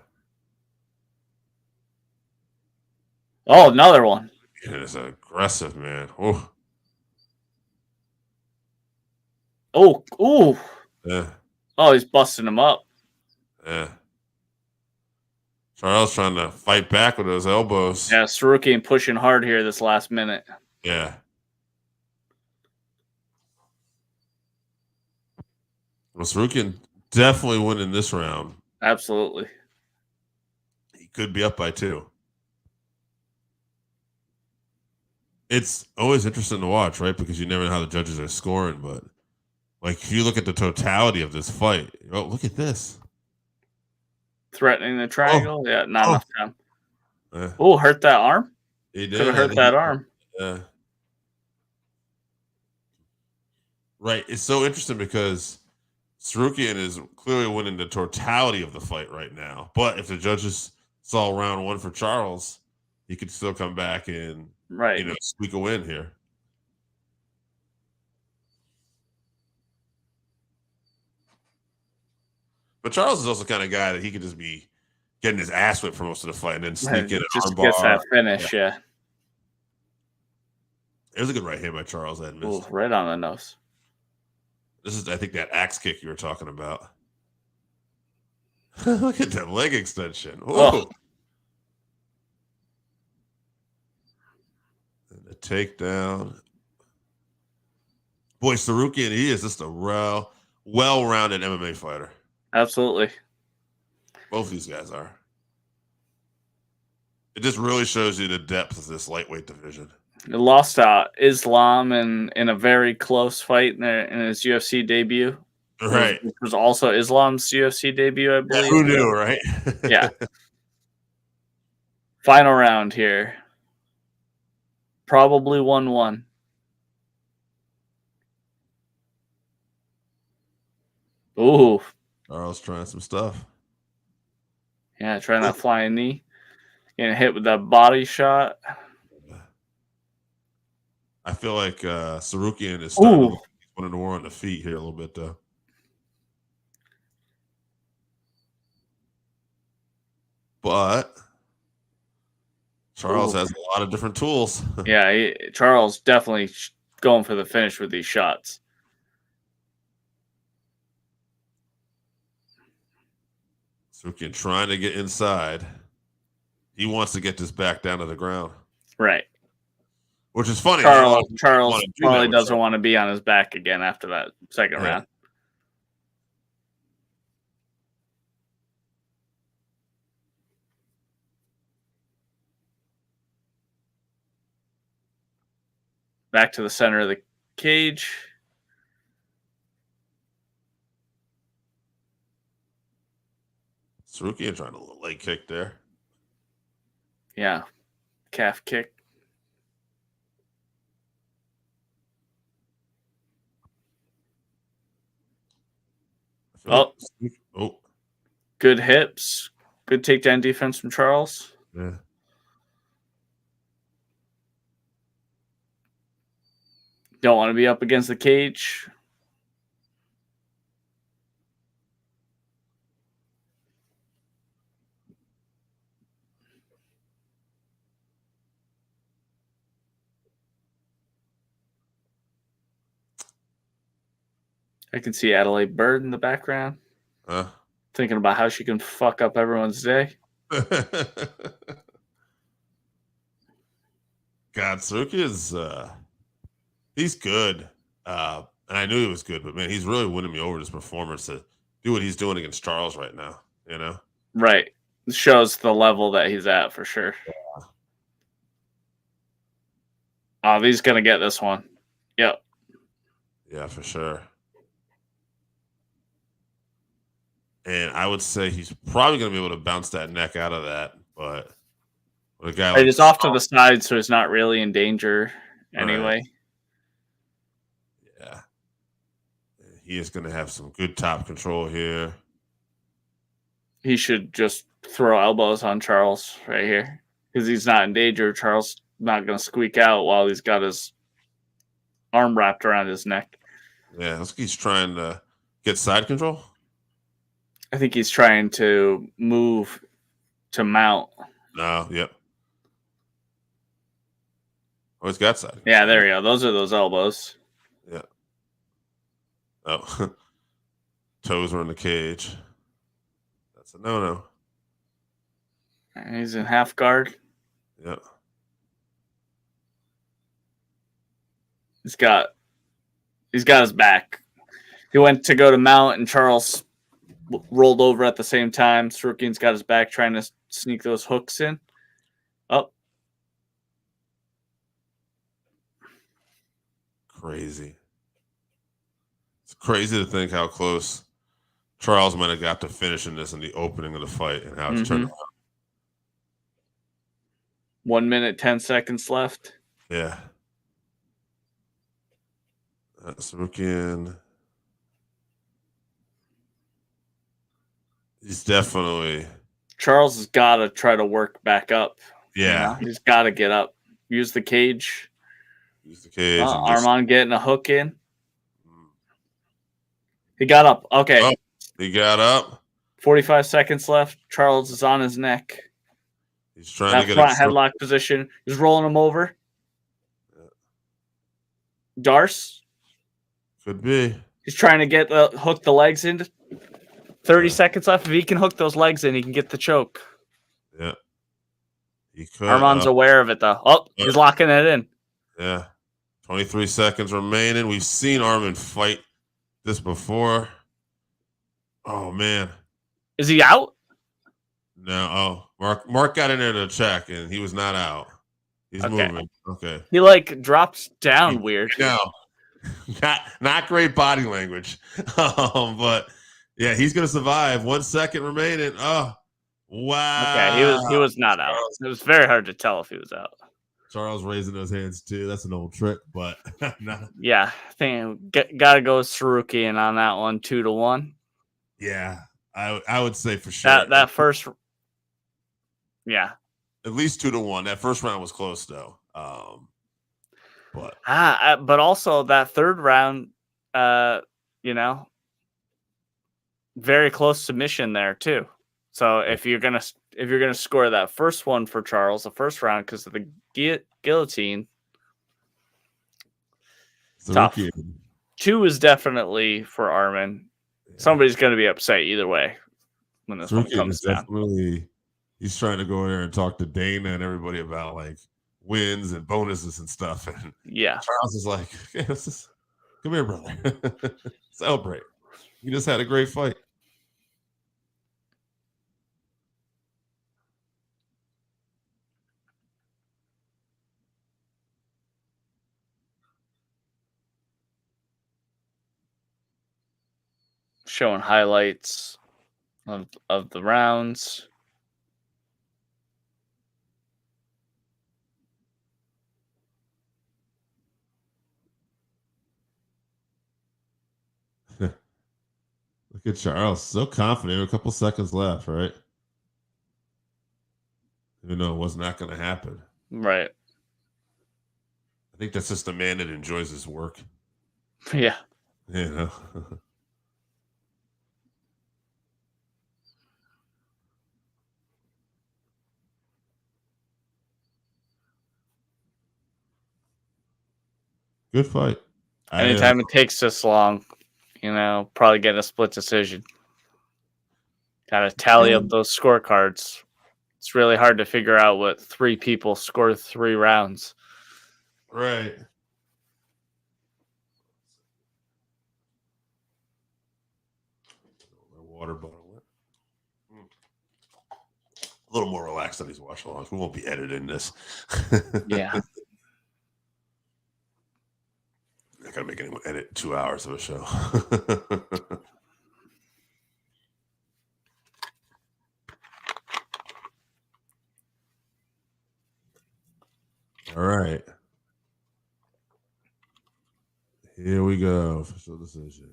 Oh, another one. It is aggressive, man. Oh, ooh. yeah, Oh, he's busting him up. yeah. Charles trying to fight back with those elbows. Yeah, Tsarukyan pushing hard here this last minute. Yeah. Well, Tsarukyan definitely winning this round. Absolutely. He could be up by 2. It's always interesting to watch, right? Because you never know how the judges are scoring. But like, if you look at the totality of this fight, oh, look at this. Threatening the triangle. Yeah, not enough time. Yeah. Oh, hurt that arm? He did. Could have hurt that arm. Yeah. Right. It's so interesting because Tsarukyan is clearly winning the totality of the fight right now. But if the judges saw round 1 for Charles, he could still come back and squeak a win here. But Charles is also the kind of guy that he could just be getting his ass whipped for most of the fight and then sneak in an just armbar. Gets that finish, yeah. It was a good right hand by Charles. I missed. Ooh, right on the nose. This is, I think, that axe kick you were talking about. Look at that leg extension. Oh. And the takedown. Boy, Tsarukyan, he is just a well-rounded MMA fighter. Absolutely. Both these guys are. It just really shows you the depth of this lightweight division. He lost Islam in a very close fight in his UFC debut. Right. Which was also Islam's UFC debut, I believe. Yeah, who knew, right? Yeah. Final round here. Probably 1-1. Ooh. Charles trying some stuff. Yeah, trying that flying knee. Getting hit with that body shot. I feel like Tsarukyan is starting to win the war on the feet here a little bit, though. But Charles has a lot of different tools. Yeah, Charles definitely going for the finish with these shots. Tsarukyan trying to get inside. He wants to get this back down to the ground. Right. Which is funny. Charles probably doesn't want to be on his back again after that second round. Back to the center of the cage. Tsarukyan trying a little leg kick there. Yeah. Calf kick. Oh. Good hips. Good takedown defense from Charles. Yeah. Don't want to be up against the cage. I can see Adelaide Bird in the background. Thinking about how she can fuck up everyone's day. God, Tsarukyan's he's good. And I knew he was good, but man, he's really winning me over this performance to do what he's doing against Charles right now, you know? Right. It shows the level that he's at for sure. Yeah. Oh, he's gonna get this one. Yep. Yeah, for sure. And I would say he's probably going to be able to bounce that neck out of that. But with a guy like he's off to the side, so he's not really in danger anyway. Right. Yeah. He is going to have some good top control here. He should just throw elbows on Charles right here because he's not in danger. Charles not going to squeak out while he's got his arm wrapped around his neck. Yeah, looks like he's trying to get side control. I think he's trying to move to mount. No, yep. Oh, he's got side. Yeah, there you go. Those are those elbows. Yeah. Oh. Toes are in the cage. That's a no-no. And he's in half guard. Yeah. He's got his back. He went to go to mount, and Charles rolled over at the same time. Tsarukyan's got his back, trying to sneak those hooks in. Oh. Crazy. It's crazy to think how close Charles might have got to finishing this in the opening of the fight and how it's turned out. 1 minute, 10 seconds left. Yeah. Tsarukyan. He's definitely. Charles has got to try to work back up. Yeah. He's got to get up. Use the cage. Use the cage. Arman getting a hook in. He got up. Okay. Oh, he got up. 45 seconds left. Charles is on his neck. He's trying to get front headlock position. He's rolling him over. Yeah. Darce. Could be. He's trying to hook the legs in. 30 seconds left. If he can hook those legs in, he can get the choke. Yeah. He could. Arman's aware of it, though. Oh, he's locking it in. Yeah. 23 seconds remaining. We've seen Arman fight this before. Oh, man. Is he out? No. Oh, Mark got in there to check, and he was not out. He's moving. Okay. He, drops down weird. No. Not great body language. But, yeah, he's going to survive. 1 second remaining. Oh, wow. Okay, he was not out. It was very hard to tell if he was out. Charles raising those hands, too. That's an old trick, but not. Yeah, I think got to go with Tsarukyan on that one, 2-1. Yeah, I would say for sure. That first, yeah. At least 2-1. That first round was close, though. But also that third round, very close submission there too. So if you're gonna score that first one for Charles, the first round, because of the guillotine, tough. 2 is definitely for Arman. Yeah. Somebody's gonna be upset either way when this one comes down. He's trying to go in there and talk to Dana and everybody about wins and bonuses and stuff. And yeah, Charles is like, hey, come here, brother. Celebrate. You just had a great fight. Showing highlights of the rounds. Look at Charles, so confident. A couple seconds left, right? Even though it was not going to happen. Right. I think that's just a man that enjoys his work. Yeah. You know. Good fight. Anytime it takes this long, probably get a split decision. Got to tally up those scorecards. It's really hard to figure out what 3 people scored 3 rounds. Right. Water bottle. A little more relaxed on these watch alongs. We won't be editing this. Yeah. I gotta make anyone edit 2 hours of a show. All right. Here we go. Official decision.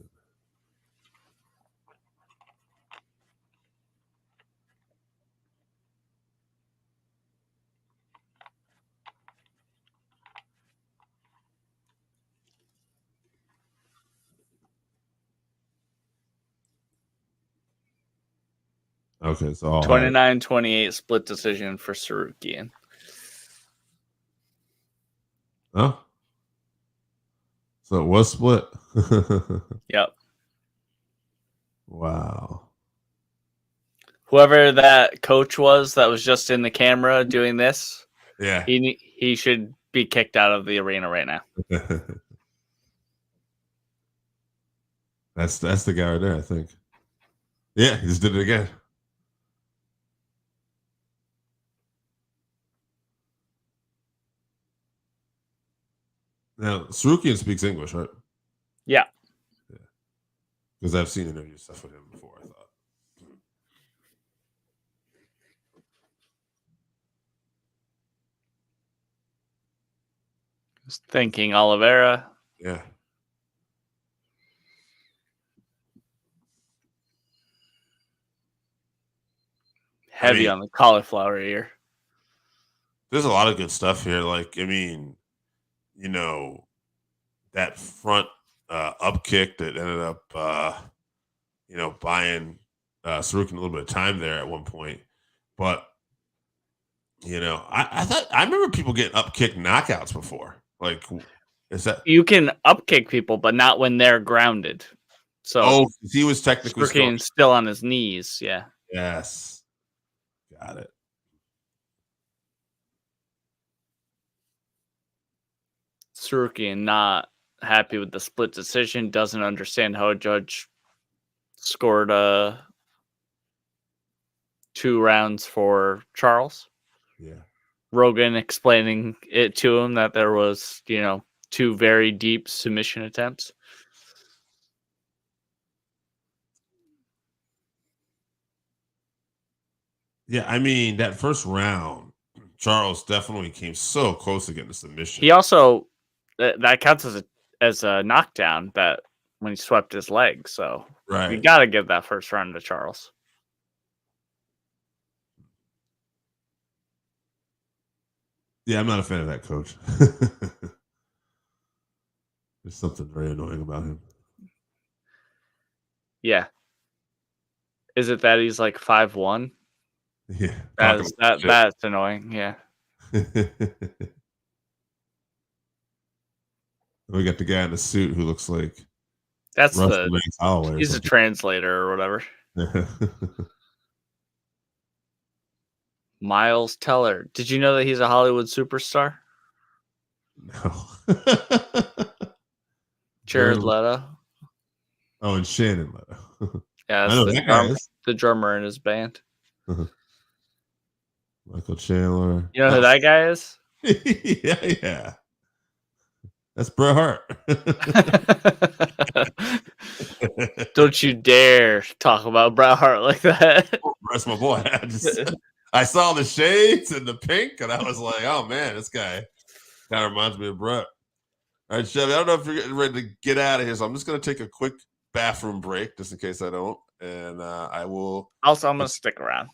Okay, so 29-28 split decision for Tsarukyan. Oh, so it was split. Yep. Wow. Whoever that coach was that was just in the camera doing this, Yeah. he should be kicked out of the arena right now. That's the guy right there, I think. Yeah, he just did it again. Now, Tsarukyan speaks English, right? Yeah. Because I've seen interview stuff with him before, I thought. Just thinking Olivera. Yeah. Heavy on the cauliflower ear. There's a lot of good stuff here. Like, that front up kick that ended up, buying Tsarukyan a little bit of time there at one point. But, I remember people getting up kick knockouts before. Like, is that you can up kick people, but not when they're grounded. So he was technically still on his knees. Yeah. Yes. Got it. Tsarukyan not happy with the split decision, doesn't understand how a judge scored 2 rounds for Charles. Yeah. Rogan explaining it to him that there was, 2 very deep submission attempts. Yeah, that first round, Charles definitely came so close to getting a submission. He also that counts as a knockdown that when he swept his leg. So right, you got to give that first round to Charles. Yeah, I'm not a fan of that coach. There's something very annoying about him. Yeah. Is it that he's like 5'1"? Yeah. That's annoying. Yeah. We got the guy in the suit who looks like Halloway. He's a translator or whatever. Miles Teller. Did you know that he's a Hollywood superstar? No. Jared Leto. Oh, and Shannon Leto. Yeah, that's the drummer in his band. Michael Chandler. You know who that guy is? Yeah. That's Bret Hart. Don't you dare talk about Bret Hart like that. That's my boy. I saw the shades and the pink, and I was like, oh, man, this guy kind of reminds me of Bret. All right, Chevy, I don't know if you're getting ready to get out of here, so I'm just going to take a quick bathroom break just in case I don't, and I will. Also, I'm going to stick around.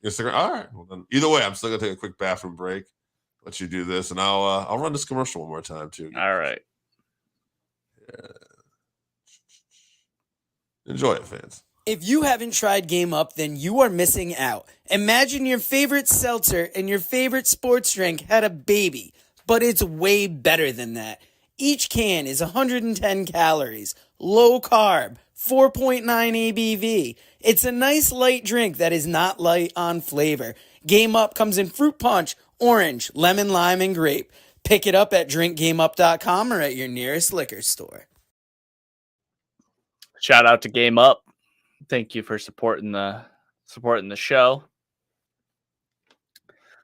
You're stick around? All right. Well, then, either way, I'm still going to take a quick bathroom break. Let you do this, and I'll run this commercial one more time, too. All right. Yeah. Enjoy it, fans. If you haven't tried Game Up, then you are missing out. Imagine your favorite seltzer and your favorite sports drink had a baby, but it's way better than that. Each can is 110 calories, low carb, 4.9 ABV. It's a nice light drink that is not light on flavor. Game Up comes in fruit punch, orange, lemon, lime, and grape. Pick it up at drinkgameup.com or at your nearest liquor store. Shout out to Game Up. Thank you for supporting the show.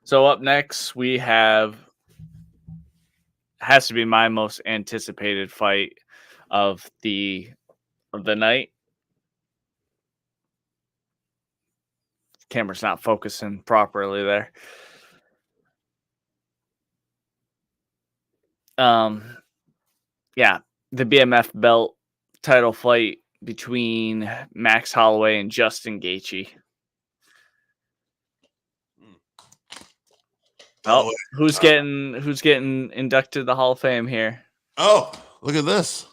So up next we has to be my most anticipated fight of the night. Camera's not focusing properly there. Yeah, the BMF belt title fight between Max Halloway and Justin Gaethje. Oh, who's getting inducted to the Hall of Fame here? Oh, look at this.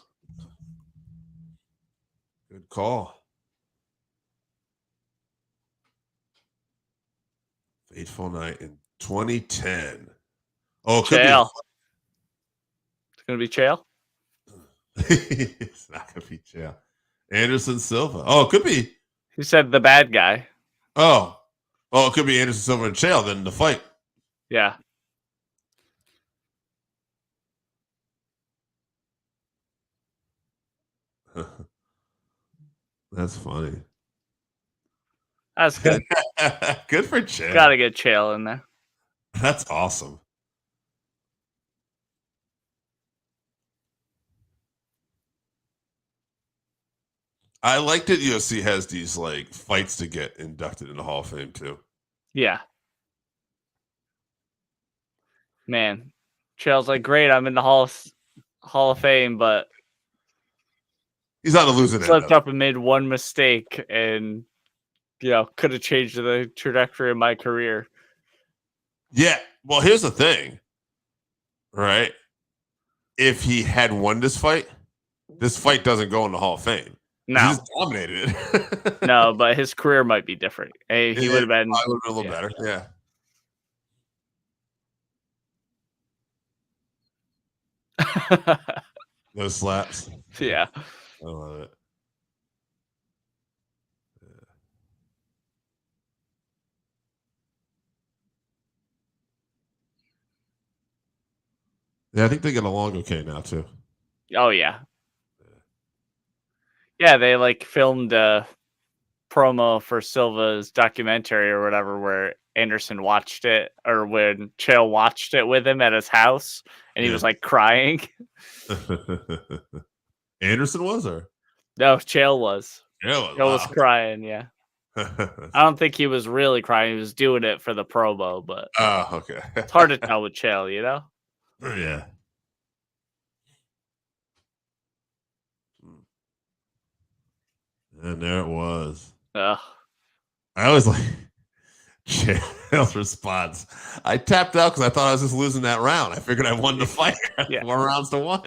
Good call. Fateful night in 2010. Oh, it could be. gonna be Chael. It's not gonna be Chael. Anderson Silva. Oh, it could be. He said the bad guy. Oh, it could be Anderson Silva and Chael then the fight. Yeah. That's funny. That's good. Good for Chael. Got to get Chael in there. That's awesome. I like that UFC has these like fights to get inducted in the Hall of Fame too. Yeah. Man, Chael's like, great, I'm in the Hall of Fame, but he's on the losing end. Slipped up and made one mistake, and could have changed the trajectory of my career. Yeah. Well, here's the thing, right? If he had won this fight doesn't go in the Hall of Fame. No. He just dominated it. No, but his career might be different. He would have been a little better. Yeah. No slaps. Yeah. I love it. Yeah, I think they get along okay now too. Oh yeah. Yeah, they like filmed a promo for Silva's documentary or whatever where Anderson watched it, or when Chael watched it with him at his house, and he was like crying. Anderson was, or no, Chael was. Chael was crying. Yeah. I don't think he was really crying. He was doing it for the promo, but okay. It's hard to tell with Chael, Yeah. And there it was. Ugh. I always like Chael's response. I tapped out because I thought I was just losing that round. I figured I won the fight. 4 rounds to 1.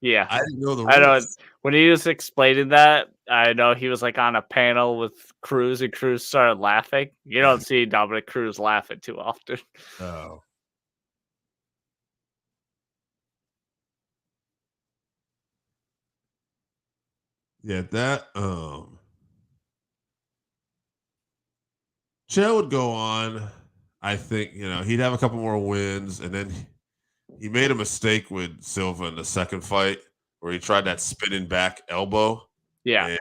Yeah. I didn't know the rules. I know. When he was explaining that, I know he was like on a panel with Cruz, and Cruz started laughing. You don't see Dominic Cruz laughing too often. Oh. Yeah, that Chael would go on. I think, he'd have a couple more wins, and then he made a mistake with Silva in the second fight where he tried that spinning back elbow. Yeah. And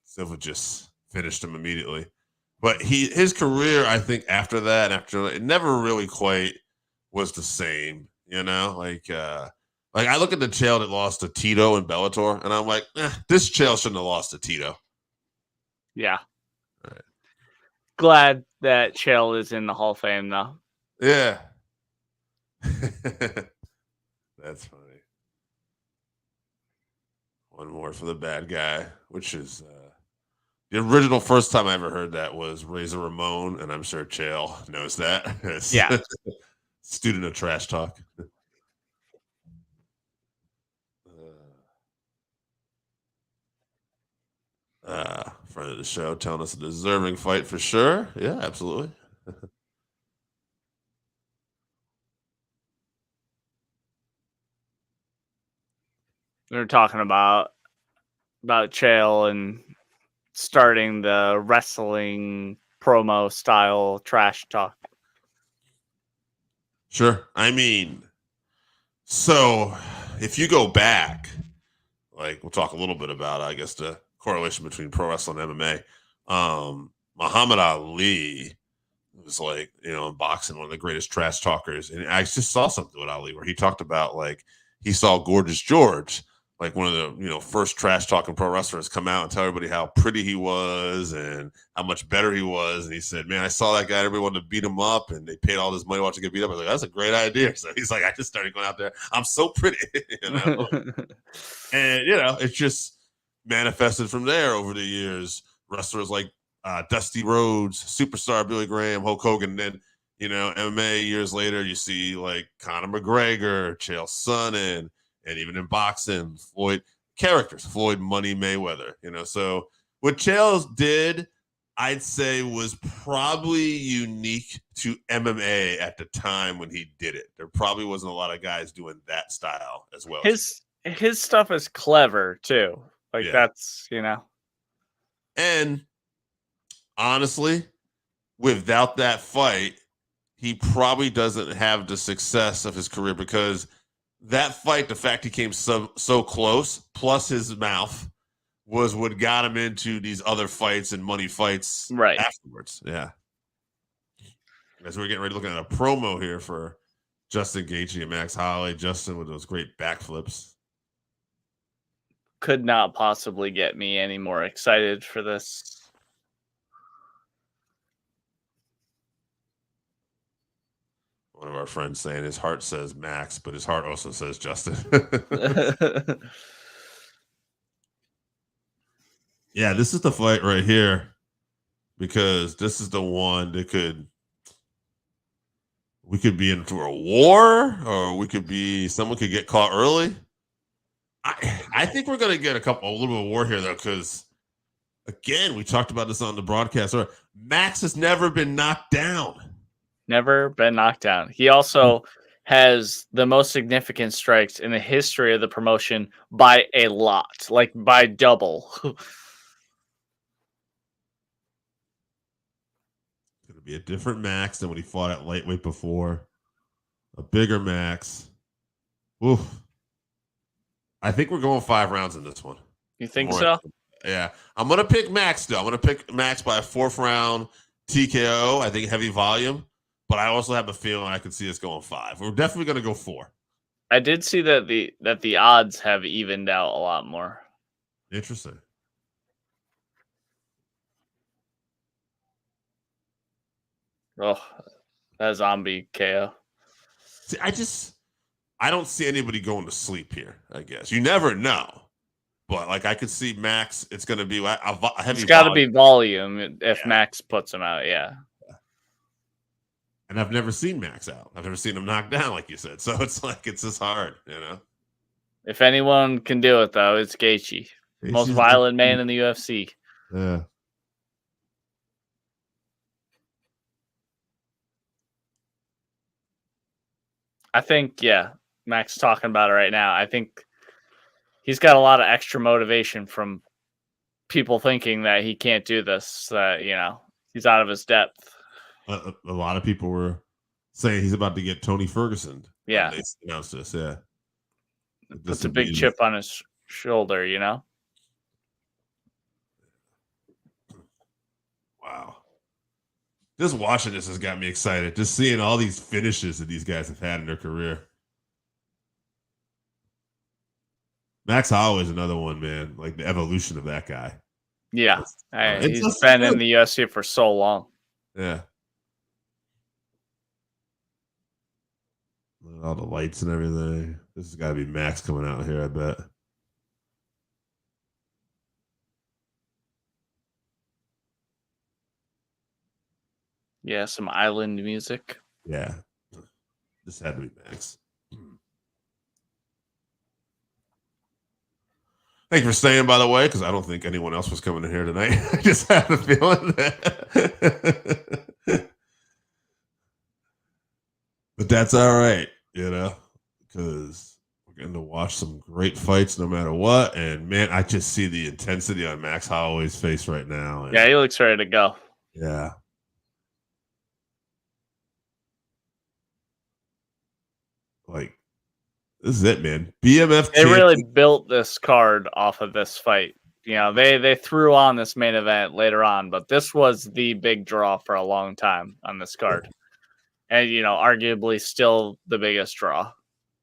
Silva just finished him immediately. But his career, I think, after that, it never really quite was the same, Like I look at the Chael that lost to Tito in Bellator, and I'm like, this Chael shouldn't have lost to Tito. Yeah. All right. Glad that Chael is in the Hall of Fame, though. Yeah. That's funny. One more for the bad guy, which is the original first time I ever heard that was Razor Ramon, and I'm sure Chael knows that. Yeah. Student of trash talk. Friend of the show telling us a deserving fight for sure. Yeah, absolutely. They're talking about Chael and starting the wrestling promo style trash talk. Sure. I mean, so if you go back, like we'll talk a little bit about, I guess, the correlation between pro wrestling and MMA. Muhammad Ali was like, in boxing, one of the greatest trash talkers. And I just saw something with Ali where he talked about like he saw Gorgeous George, like one of the first trash talking pro wrestlers, come out and tell everybody how pretty he was and how much better he was. And he said, man, I saw that guy, everyone to beat him up, and they paid all this money watching him get beat up. I was like, that's a great idea. So he's like, I just started going out there. I'm so pretty. And it's just manifested from there over the years. Wrestlers like Dusty Rhodes, Superstar Billy Graham, Hulk Hogan. And then, MMA years later, you see like Conor McGregor, Chael Sonnen, and even in boxing, Floyd Money Mayweather. So what Chael did I'd say was probably unique to MMA at the time when he did it. There probably wasn't a lot of guys doing that style as well. His stuff is clever too. Like that's, And honestly, without that fight, he probably doesn't have the success of his career because that fight, the fact he came so close, plus his mouth, was what got him into these other fights and money fights afterwards. Yeah. As we're getting ready to look at a promo here for Justin Gaethje and Max Holloway. Justin with those great backflips. Could not possibly get me any more excited for this. One of our friends saying his heart says Max, but his heart also says Justin. Yeah, this is the fight right here because this is the one that we could be into a war or someone could get caught early. I think we're going to get a little bit of war here though, because again, we talked about this on the broadcast. Max has never been knocked down. Never been knocked down. He also has the most significant strikes in the history of the promotion by a lot, like by double. Be a different Max than when he fought at lightweight before. A bigger Max. Oof. I think we're going 5 rounds in this one. You think so? Yeah. I'm going to pick Max, though. I'm going to pick Max by a 4th round TKO. I think heavy volume. But I also have a feeling I could see us going 5. We're definitely going to go 4. I did see that the odds have evened out a lot more. Interesting. Oh, that zombie KO. See, I don't see anybody going to sleep here, I guess. You never know. But, like, I could see Max, it's going to be a heavy It's got to be volume if Max puts him out, And I've never seen Max out. I've never seen him knocked down, like you said. So it's just hard, If anyone can do it, though, it's Gaethje. Most violent man in the UFC. Yeah. I think, Max talking about it right now. I think he's got a lot of extra motivation from people thinking that he can't do this, that, he's out of his depth. A lot of people were saying he's about to get Tony Ferguson. Yeah. They announced this, Puts a big chip on his shoulder, Wow. Just watching this has got me excited. Just seeing all these finishes that these guys have had in their career. Max Holloway is another one, man. Like the evolution of that guy. Yeah. He's been in the UFC for so long. Yeah. All the lights and everything. This has got to be Max coming out here, I bet. Yeah, some island music. Yeah. This had to be Max. Thank you for staying, by the way, because I don't think anyone else was coming in here tonight. I just had a feeling that. But that's all right, because we're getting to watch some great fights no matter what. And, man, I just see the intensity on Max Holloway's face right now. Yeah, he looks ready to go. Yeah. Like, this is it, man. BMF. They really built this card off of this fight. They threw on this main event later on, but this was the big draw for a long time on this card. And, arguably still the biggest draw.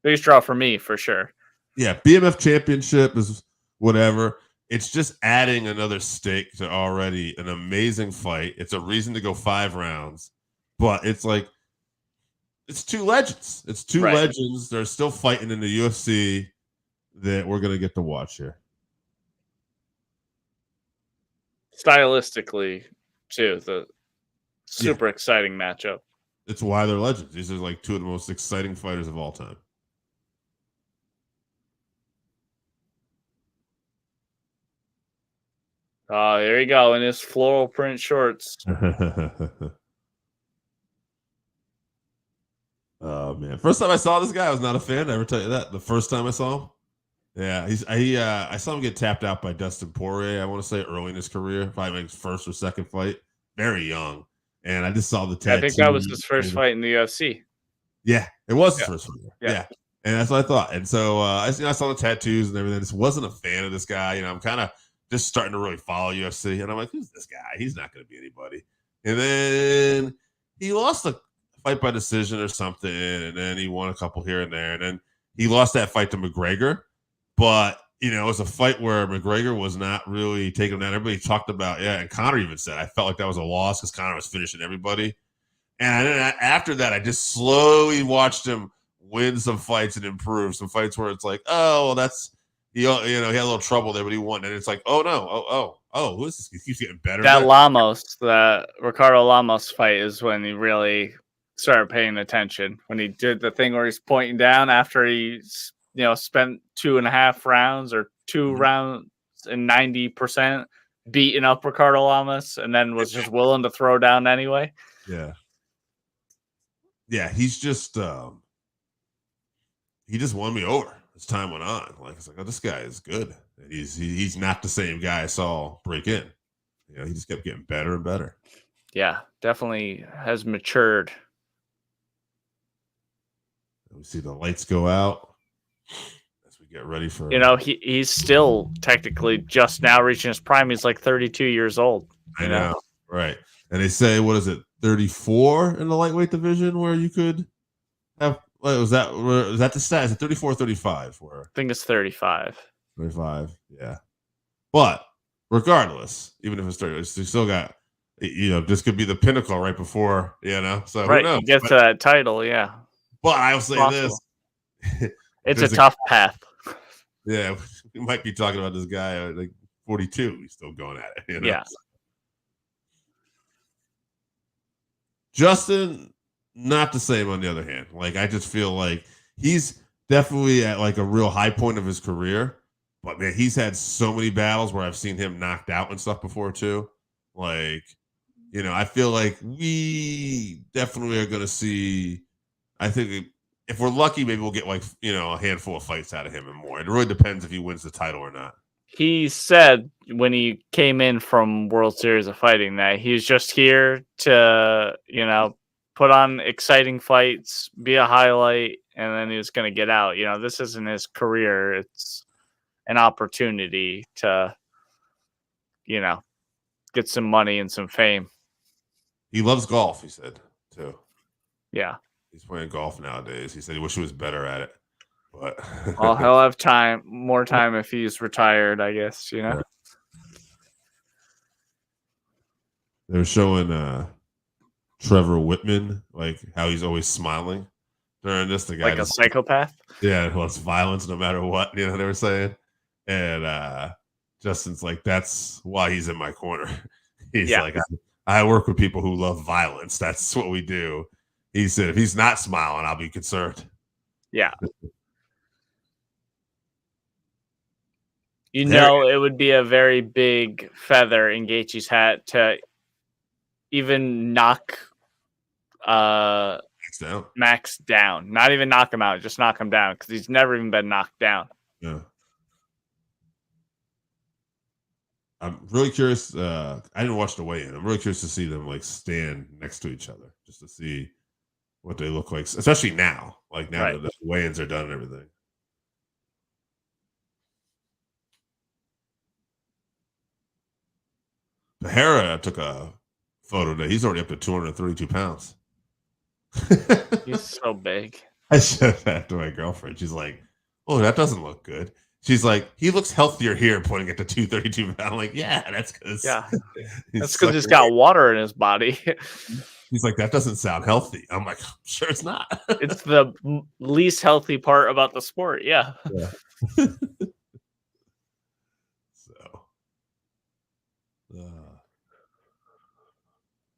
Biggest draw for me, for sure. Yeah, BMF Championship is whatever. It's just adding another stake to already an amazing fight. It's a reason to go 5 rounds. But it's like, it's 2 legends. It's 2 legends. They're still fighting in the UFC that we're going to get to watch here. Stylistically, too, the super exciting matchup. It's why they're legends. These are like 2 of the most exciting fighters of all time. Oh, there you go in his floral print shorts. Oh man! First time I saw this guy, I was not a fan. I ever tell you that? The first time I saw him, yeah, I saw him get tapped out by Dustin Poirier. I want to say early in his career, probably his first or second fight, very young. And I just saw the tattoo. I think that was his first fight in the UFC. Yeah, it was his first fight. Yeah, and that's what I thought. And so I saw the tattoos and everything. I just wasn't a fan of this guy. I'm kind of just starting to really follow UFC, and I'm like, who's this guy? He's not going to be anybody. And then he lost a fight by decision or something, and then he won a couple here and there, and then he lost that fight to McGregor. But it was a fight where McGregor was not really taking him down. Everybody talked about, and Conor even said, I felt like that was a loss because Conor was finishing everybody. And then after that, I just slowly watched him win some fights and improve. Some fights where it's like, oh, well, that's he had a little trouble there, but he won. And it's like, oh no, who is this? He keeps getting better. That Ricardo Lamos fight is when he really started paying attention. When he did the thing where he's pointing down after he's spent 2.5 rounds or 2 rounds and 90% beating up Ricardo Lamas, and then was just willing to throw down anyway. Yeah, he's just he just won me over as time went on. Like it's like, oh, this guy is good. And he's not the same guy I saw break in. He just kept getting better and better. Yeah, definitely has matured. We see the lights go out as we get ready for. He's still technically just now reaching his prime. He's like 32 years old. I know, right? And they say, what is it, 34 in the lightweight division where you could have? Was that the stat? Is it 34 or 35? Where I think it's 35. 35, yeah. But regardless, even if it's 30, you still got. This could be the pinnacle right before. So right, who knows? Get to that title, yeah. But I'll say this. It's a tough path. Yeah, we might be talking about this guy like 42. He's still going at it. Yeah. Justin, not the same on the other hand. Like, I just feel like he's definitely at like a real high point of his career. But man, he's had so many battles where I've seen him knocked out and stuff before too. Like, I feel like we definitely are going to see. I think if we're lucky, maybe we'll get like, a handful of fights out of him and more. It really depends if he wins the title or not. He said when he came in from World Series of Fighting that he's just here to, put on exciting fights, be a highlight, and then he's going to get out. This isn't his career. It's an opportunity to, get some money and some fame. He loves golf, he said, too. Yeah. He's playing golf nowadays. He said he wished he was better at it. But well, he'll have more time if he's retired, I guess, They were showing Trevor Whitman, like how he's always smiling during this. The guy like a psychopath? Yeah, well, it's violence no matter what, they were saying. And Justin's like, that's why he's in my corner. He's like, I work with people who love violence. That's what we do. He said, if he's not smiling, I'll be concerned. Yeah. It would be a very big feather in Gaethje's hat to even knock Max down. Not even knock him out, just knock him down because he's never even been knocked down. Yeah. I'm really curious. I didn't watch the weigh-in. I'm really curious to see them like stand next to each other just to see what they look like, especially now. Like now that the weigh-ins are done and everything. Pereira took a photo that he's already up to 232 pounds. He's so big. I said that to my girlfriend. She's like, oh, that doesn't look good. She's like, he looks healthier here, pointing at the 232 pounds. I'm like, yeah, that's because that's because he's got water in his body. He's like, that doesn't sound healthy. I'm like, sure it's not. It's the least healthy part about the sport. Yeah.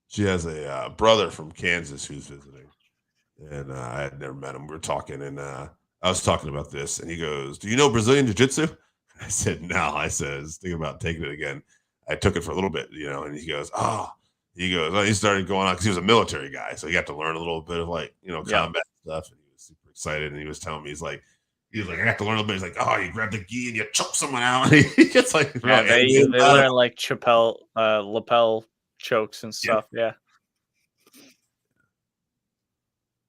She has a brother from Kansas who's visiting, and I had never met him. We were talking, and I was talking about this, and he goes, do you know Brazilian Jiu-Jitsu? I said, no. I says, thinking about taking it again. I took it for a little bit, and he goes, he started going on because he was a military guy. So he got to learn a little bit of combat stuff. And he was super excited. And he was telling me, he's like, I got to learn a little bit. He's like, oh, you grab the gi and you choke someone out. He gets like, they learn like lapel chokes and stuff. Yeah.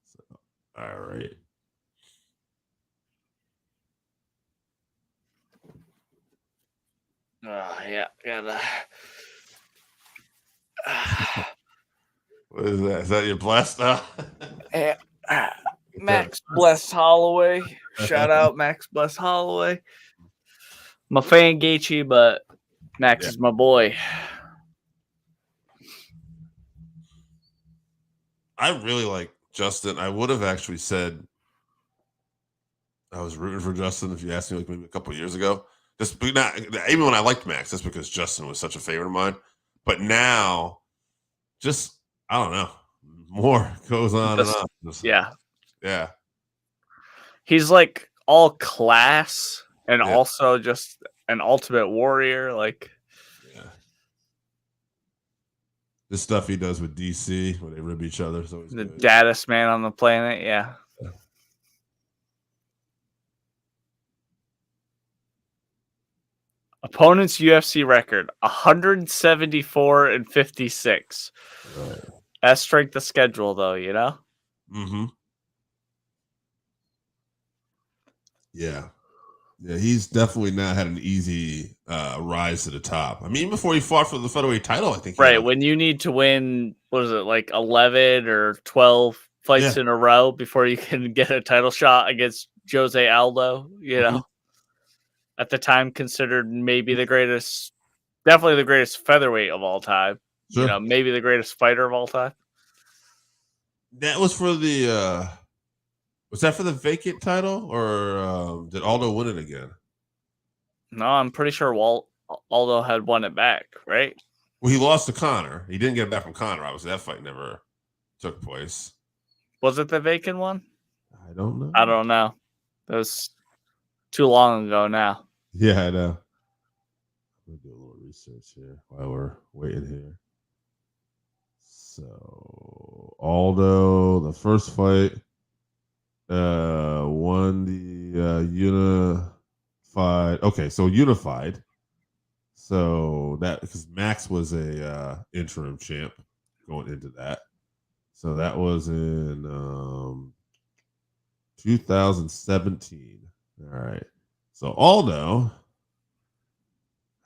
So, all right. Yeah. Gotta. What is that? Is that your blast now? Yeah. Max Bless Halloway. Shout out Max Bless Halloway. I'm a fan Gaethje, but Max is my boy. I really like Justin. I would have actually said I was rooting for Justin if you asked me like maybe a couple of years ago. Just not even when I liked Max, just because Justin was such a favorite of mine. But now, just I don't know. More goes on and on. Yeah. He's like all class and also just an ultimate warrior. Like, this stuff he does with DC where they rib each other. Is always the good. daddest man on the planet. Yeah. Opponent's UFC record 174-56. Right. That's strength of schedule, though, Mm-hmm. Yeah. Yeah, he's definitely not had an easy rise to the top. I mean, even before he fought for the featherweight title, I think. Right, when you need to win, what is it, like 11 or 12 fights in a row before you can get a title shot against Jose Aldo, At the time considered maybe definitely the greatest featherweight of all time. Sure. Maybe the greatest fighter of all time. That was for the was that for the vacant title, or did Aldo win it again? No, I'm pretty sure Aldo had won it back, right? Well, he lost to Conor. He didn't get it back from Conor. Obviously, that fight never took place. Was it the vacant one? I don't know. I don't know. That was too long ago now. Yeah, I know. Let me do a little research here while we're waiting here. So Aldo, the first fight, won the unified. Okay, so unified. So that because Max was a interim champ going into that. So that was in 2017. All right. So Aldo,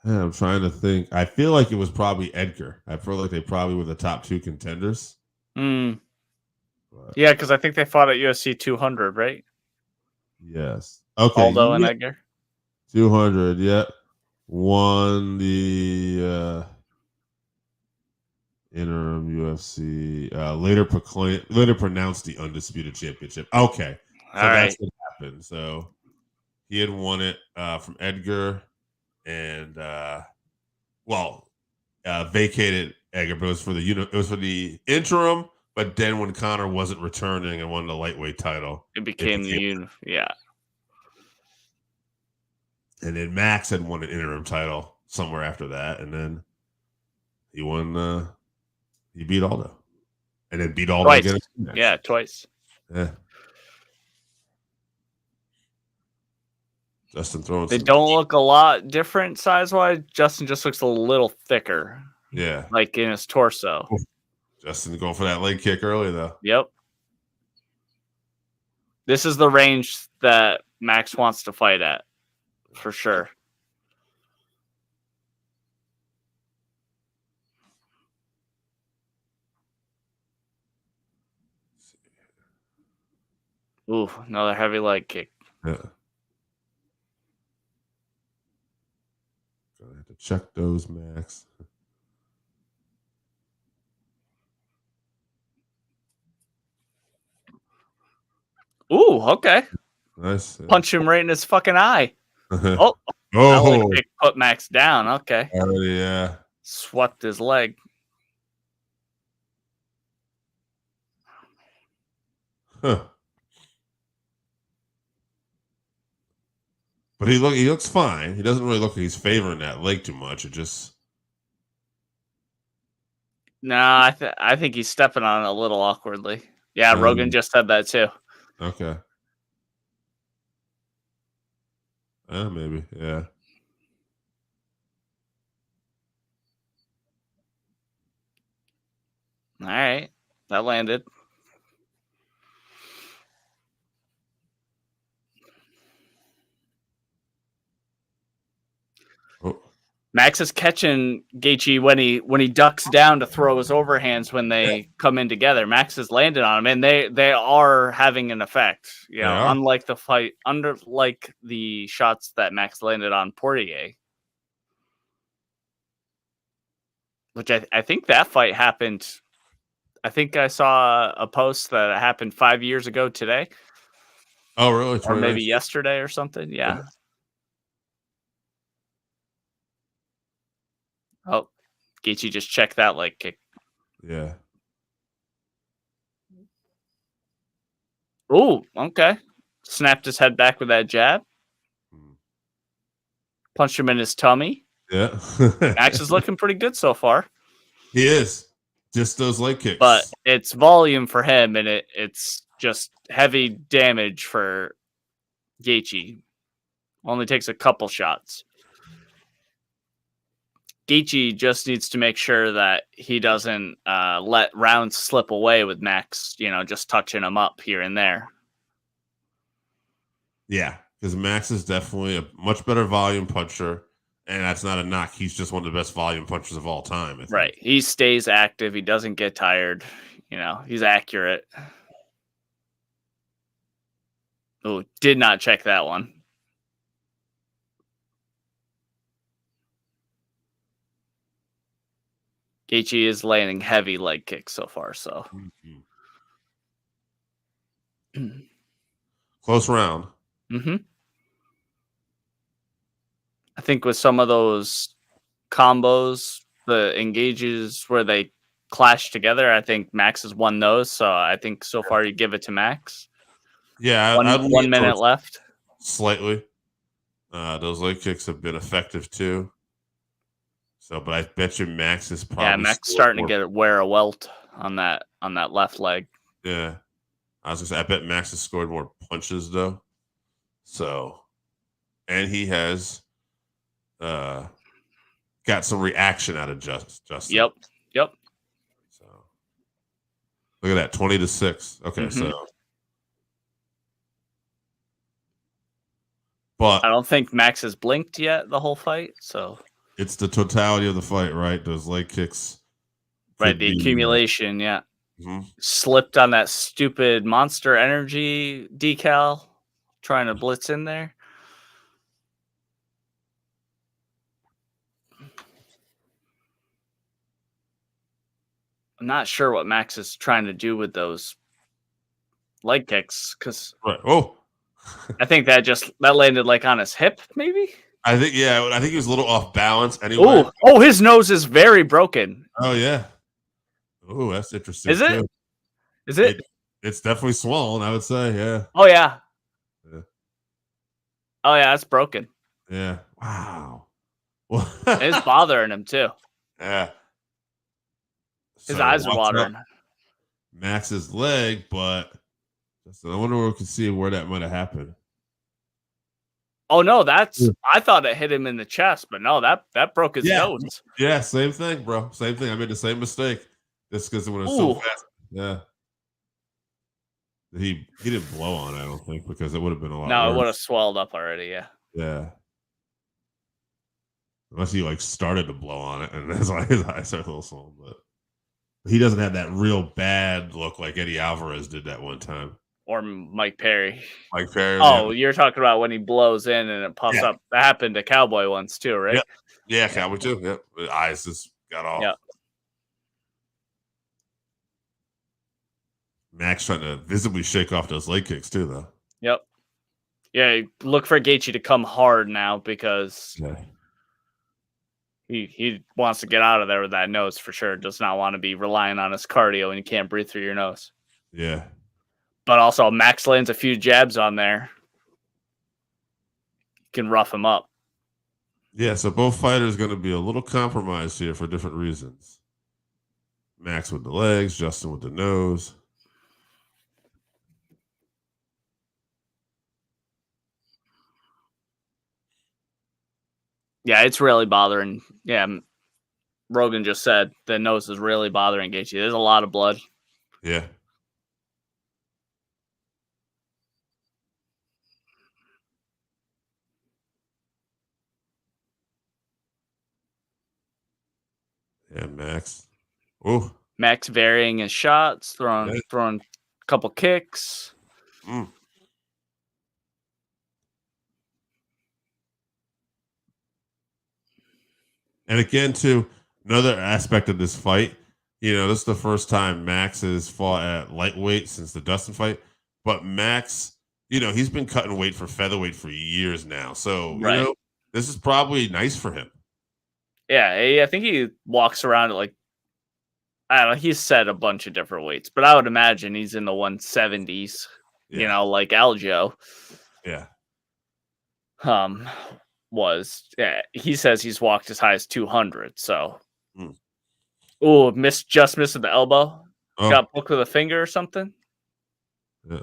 I'm trying to think. I feel like it was probably Edgar. I feel like they probably were the top two contenders. Yeah, because I think they fought at UFC 200, right? Yes. Okay. Aldo and Edgar. 200, yeah. Won the interim UFC. Later pronounced the undisputed championship. Okay. So that's what happened. So he had won it from Edgar and vacated Edgar, but it was for the interim. But then when Conor wasn't returning and won the lightweight title, it became the yeah. And then Max had won an interim title somewhere after that, and then he won. He beat Aldo, and then beat Aldo twice. Again. Yeah, twice. Yeah. Justin throwing. They don't look a lot different size wise. Justin just looks a little thicker. Yeah, like in his torso. Justin going for that leg kick early though. Yep. This is the range that Max wants to fight at, for sure. Ooh, another heavy leg kick. Yeah. Gonna have to check those, Max. Ooh, okay. Nice. Punch him right in his fucking eye. Oh, put Max down. Okay. Yeah. Swept his leg. Huh. But he looks fine. He doesn't really look like he's favoring that leg too much. It just No, I think he's stepping on it a little awkwardly. Yeah, Rogan just said that too. Okay. Maybe. Yeah. All right, that landed. Oh. Max is catching Gaethje when he ducks down to throw his overhands when they come in together. Max has landed on him, and they are having an effect. You know, unlike the shots that Max landed on Poirier, which I think that fight happened. I think I saw a post that happened 5 years ago today. Oh, really? Or maybe yesterday or something. Yeah. Oh, Gaethje just checked that leg kick. Yeah. Oh, okay. Snapped his head back with that jab. Punched him in his tummy. Yeah. Max is looking pretty good so far. He is. Just those leg kicks. But it's volume for him, and it's just heavy damage for Gaethje. Only takes a couple shots. Gaethje just needs to make sure that he doesn't let rounds slip away with Max, just touching him up here and there. Yeah, because Max is definitely a much better volume puncher, and that's not a knock. He's just one of the best volume punchers of all time. I think. Right. He stays active. He doesn't get tired. He's accurate. Oh, did not check that one. Gaethje is landing heavy leg kicks so far, so. Close round. Mm-hmm. I think with some of those combos, the engages where they clash together, I think Max has won those, so I think so far you give it to Max. Yeah. One minute left. Slightly. Those leg kicks have been effective too. So, but I bet you Max is probably Max starting to wear a welt on that left leg. Yeah, I was gonna say I bet Max has scored more punches though. So, and he has got some reaction out of Justin. Yep. So, look at that, 20-6. Okay, so. But I don't think Max has blinked yet the whole fight, so. It's the totality of the fight, right? Those leg kicks. Right, the accumulation, yeah. Mm-hmm. Slipped on that stupid Monster Energy decal, trying to blitz in there. I'm not sure what Max is trying to do with those leg kicks, because I think that landed like on his hip, maybe? I think he was a little off balance anyway. Oh, his nose is very broken. Oh, yeah. Oh, that's interesting. Is it? Is it? It's definitely swollen, I would say, yeah. Oh, yeah. Oh, yeah, it's broken. Yeah. Wow. It's bothering him, too. Yeah. His eyes are watering. Max's leg, but I wonder where we can see where that might have happened. Oh no, I thought it hit him in the chest, but no, that broke his nose. Yeah, same thing, bro. Same thing. I made the same mistake. Just because it went so fast. Yeah. He didn't blow on it, I don't think, because it would have been a lot. No, it would have swelled up already, yeah. Yeah. Unless he started to blow on it, and that's why his eyes started a little swollen, but he doesn't have that real bad look like Eddie Alvarez did that one time. Or Mike Perry. Mike Perry. Oh, you're talking about when he blows in and it puffs up. That happened to Cowboy once too, right? Yep. Yeah, Cowboy too. Yep. The eyes just got off. Yep. Max trying to visibly shake off those leg kicks too, though. Yep. Yeah, look for Gaethje to come hard now because he wants to get out of there with that nose for sure. Does not want to be relying on his cardio and you can't breathe through your nose. Yeah. But also, Max lands a few jabs on there. Can rough him up. Yeah, so both fighters going to be a little compromised here for different reasons. Max with the legs, Justin with the nose. Yeah, it's really bothering. Yeah, Rogan just said the nose is really bothering Gaethje. There's a lot of blood. Yeah. Yeah, Max. Oh. Max varying his shots, throwing a couple kicks. Mm. And again, too, another aspect of this fight, this is the first time Max has fought at lightweight since the Dustin fight. But Max, he's been cutting weight for featherweight for years now. So, this is probably nice for him. Yeah, I think he walks around at like, I don't know, he's set a bunch of different weights, but I would imagine he's in the 170s, like Aljo. Yeah. He says he's walked as high as 200. So, just missed at the elbow. Oh. Got poked with a finger or something. Yeah.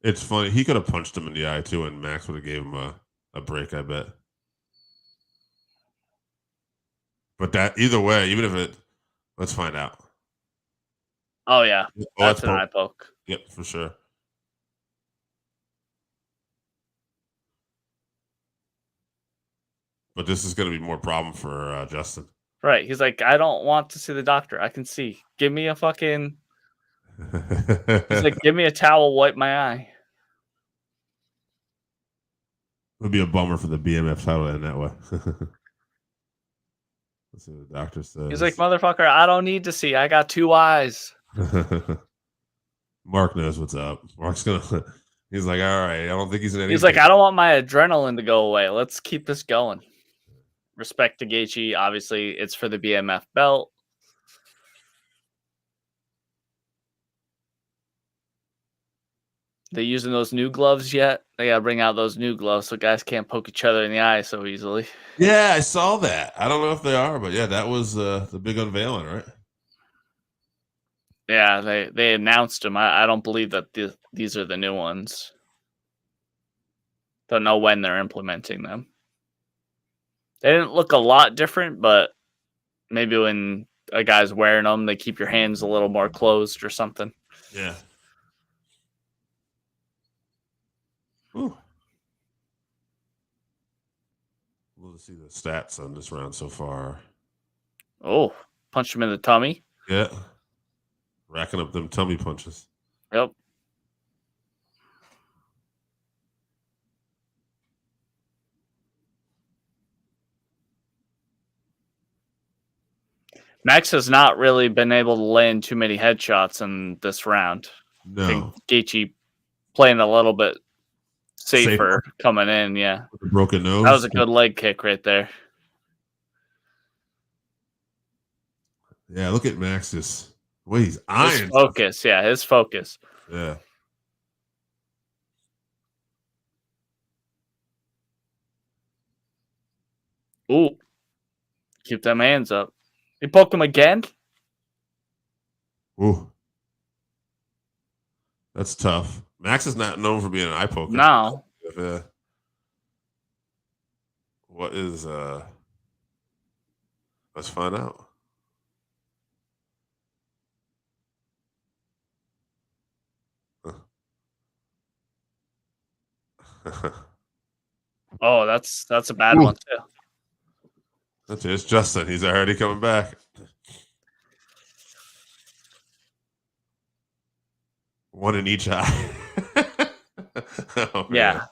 It's funny. He could have punched him in the eye too, and Max would have gave him a break, I bet. But that either way, even if let's find out. Oh yeah, that's an eye poke. Yep, for sure. But this is going to be more problem for Justin. Right. He's like, I don't want to see the doctor. I can see. Give me a fucking... He's like, give me a towel, wipe my eye. It would be a bummer for the BMF title in that way. Let's see what the doctor says. He's like, motherfucker, I don't need to see. I got 2 eyes. Mark knows what's up. Mark's going to... He's like, all right, I don't think he's in any... He's like, I don't want my adrenaline to go away. Let's keep this going. Respect to Gaethje. Obviously, it's for the BMF belt. They using those new gloves yet? They got to bring out those new gloves so guys can't poke each other in the eye so easily. Yeah, I saw that. I don't know if they are, but yeah, that was the big unveiling, right? Yeah, they announced them. I don't believe that these are the new ones. Don't know when they're implementing them. They didn't look a lot different, but maybe when a guy's wearing them, they keep your hands a little more closed or something. Yeah. Ooh. We'll see the stats on this round so far. Oh, punched him in the tummy. Yeah. Racking up them tummy punches. Yep. Max has not really been able to land too many headshots in this round. No. I think Gaethje playing a little bit safer coming in, yeah. With a broken nose. That was a good leg kick right there. Yeah, look at Max's way he's iron. His focus, yeah, his focus. Yeah. Ooh. Keep them hands up. He poked him again? Ooh. That's tough. Max is not known for being an eye poker. No. What is let's find out. Oh, that's a bad one too. That's it. It's Justin. He's already coming back. One in each eye. Oh, yeah.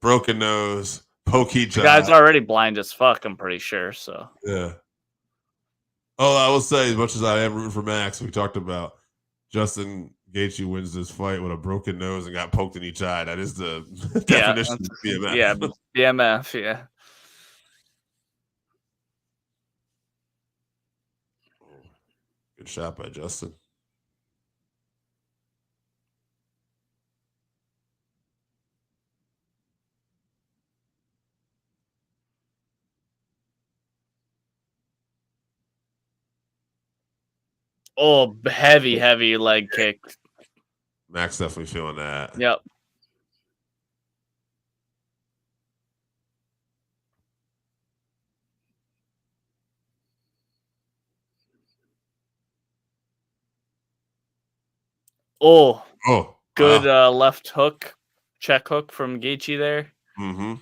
Broken nose, poke each eye. The guy's already blind as fuck, I'm pretty sure. So yeah. Oh, I will say, as much as I am rooting for Max, we talked about Justin Gaethje wins this fight with a broken nose and got poked in each eye. That is the definition of BMF. Yeah, BMF, yeah. Good shot by Justin. Oh, heavy leg kick. Max definitely feeling that. Yep. Oh, good left hook, check hook from Gaethje there. Mm-hmm.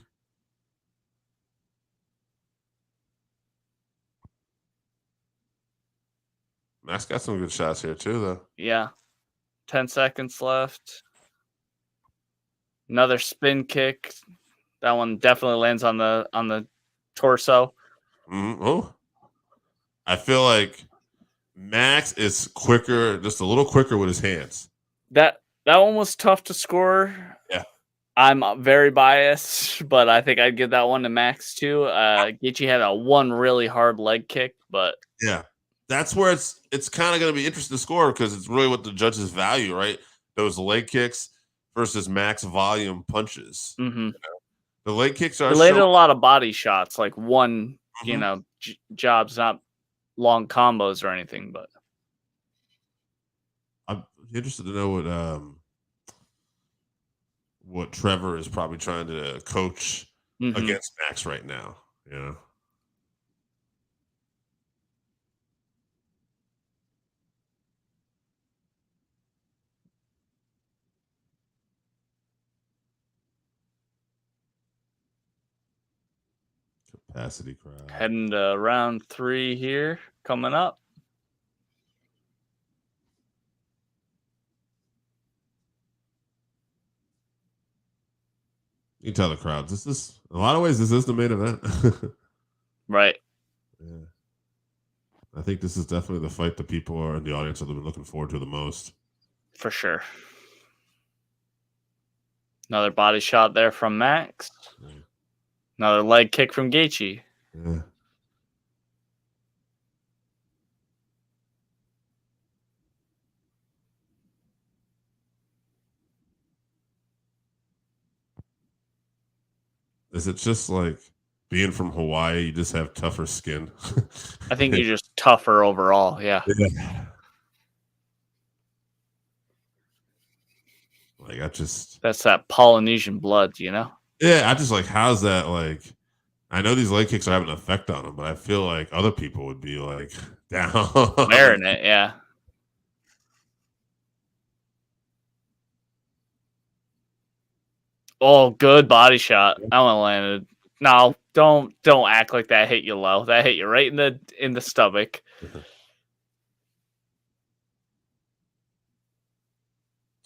Max got some good shots here too, though. Yeah. 10 seconds left. Another spin kick. That one definitely lands on the torso. Mm-hmm. Oh, I feel like Max is quicker, just a little quicker with his hands. That one was tough to score. Yeah. I'm very biased, but I think I'd give that one to Max too. Gaethje had one really hard leg kick, but yeah, that's where it's kind of going to be interesting to score because it's really what the judges value, right? Those leg kicks versus Max volume punches. Mm-hmm. You know? The leg kicks are related a lot of body shots, like one, jobs, not long combos or anything. But I'm interested to know what Trevor is probably trying to coach against Max right now. You know. Capacity crowd. Heading to round 3 here, coming up. You can tell the crowd. This is in a lot of ways. This is the main event. Right. Yeah. I think this is definitely the fight that people are in the audience have been looking forward to the most. For sure. Another body shot there from Max. Yeah. Another leg kick from Gaethje. Yeah. Is it just like being from Hawaii, you just have tougher skin? I think you're just tougher overall. Yeah. Like that's that Polynesian blood, you know? Yeah, I just like, how's that like? I know these leg kicks are having an effect on them, but I feel like other people would be like down. Wearing it, yeah. Oh, good body shot. That one landed. No, don't act like that hit you low. That hit you right in the stomach.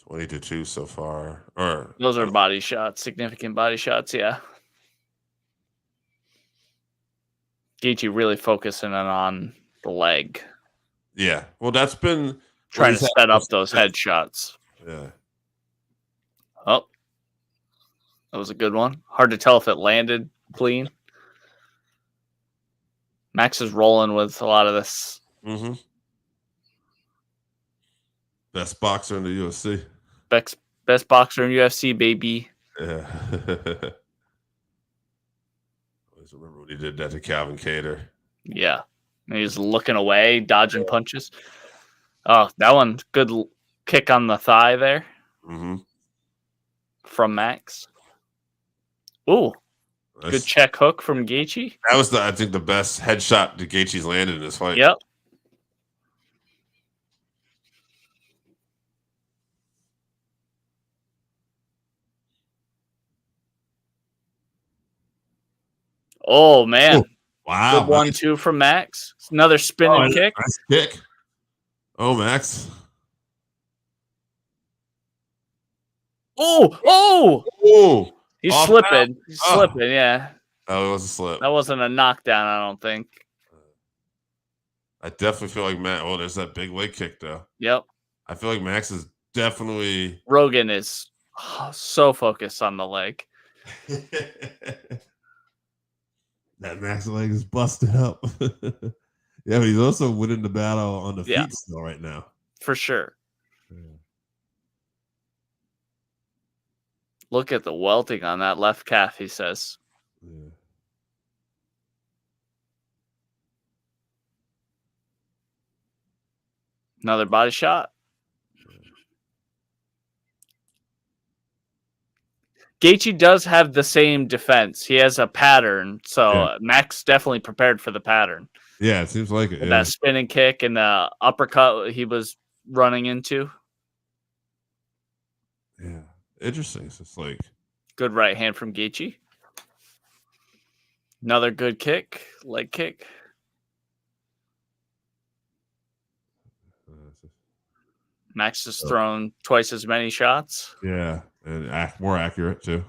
20-2 so far. Or those are body shots, significant body shots, yeah. Gaethje really focusing on the leg. Yeah. Well, that's been trying to set up those headshots. Yeah. Oh. That was a good one. Hard to tell if it landed clean. Max is rolling with a lot of this. Mm-hmm. Best boxer in the UFC. Best boxer in UFC, baby. Yeah. Always remember when he did that to Calvin Kattar. Yeah. And he's looking away, dodging punches. Oh, that one, good kick on the thigh there. Mm-hmm. From Max. Ooh. Good check hook from Gaethje. That was, I think, the best headshot that Gaethje's landed in this fight. Yep. Oh, man. Ooh, wow. Good 1-2 from Max. Another spinning kick. Nice kick. Oh, Max. Oh. He's slipping. He's slipping, yeah. Oh, it was a slip. That wasn't a knockdown, I don't think. I definitely feel like Max. Oh, there's that big leg kick, though. Yep. I feel like Max is definitely. Rogan is so focused on the leg. That Max leg is busted up. Yeah, but he's also winning the battle on the feet still right now. For sure. Yeah. Look at the welting on that left calf, he says. Yeah. Another body shot. Gaethje does have the same defense. He has a pattern, so Max definitely prepared for the pattern. Yeah, it seems like it. With that spinning kick and the uppercut he was running into. Yeah, interesting. It's just like good right hand from Gaethje. Another good kick, leg kick. Max has thrown twice as many shots. Yeah, and more accurate too.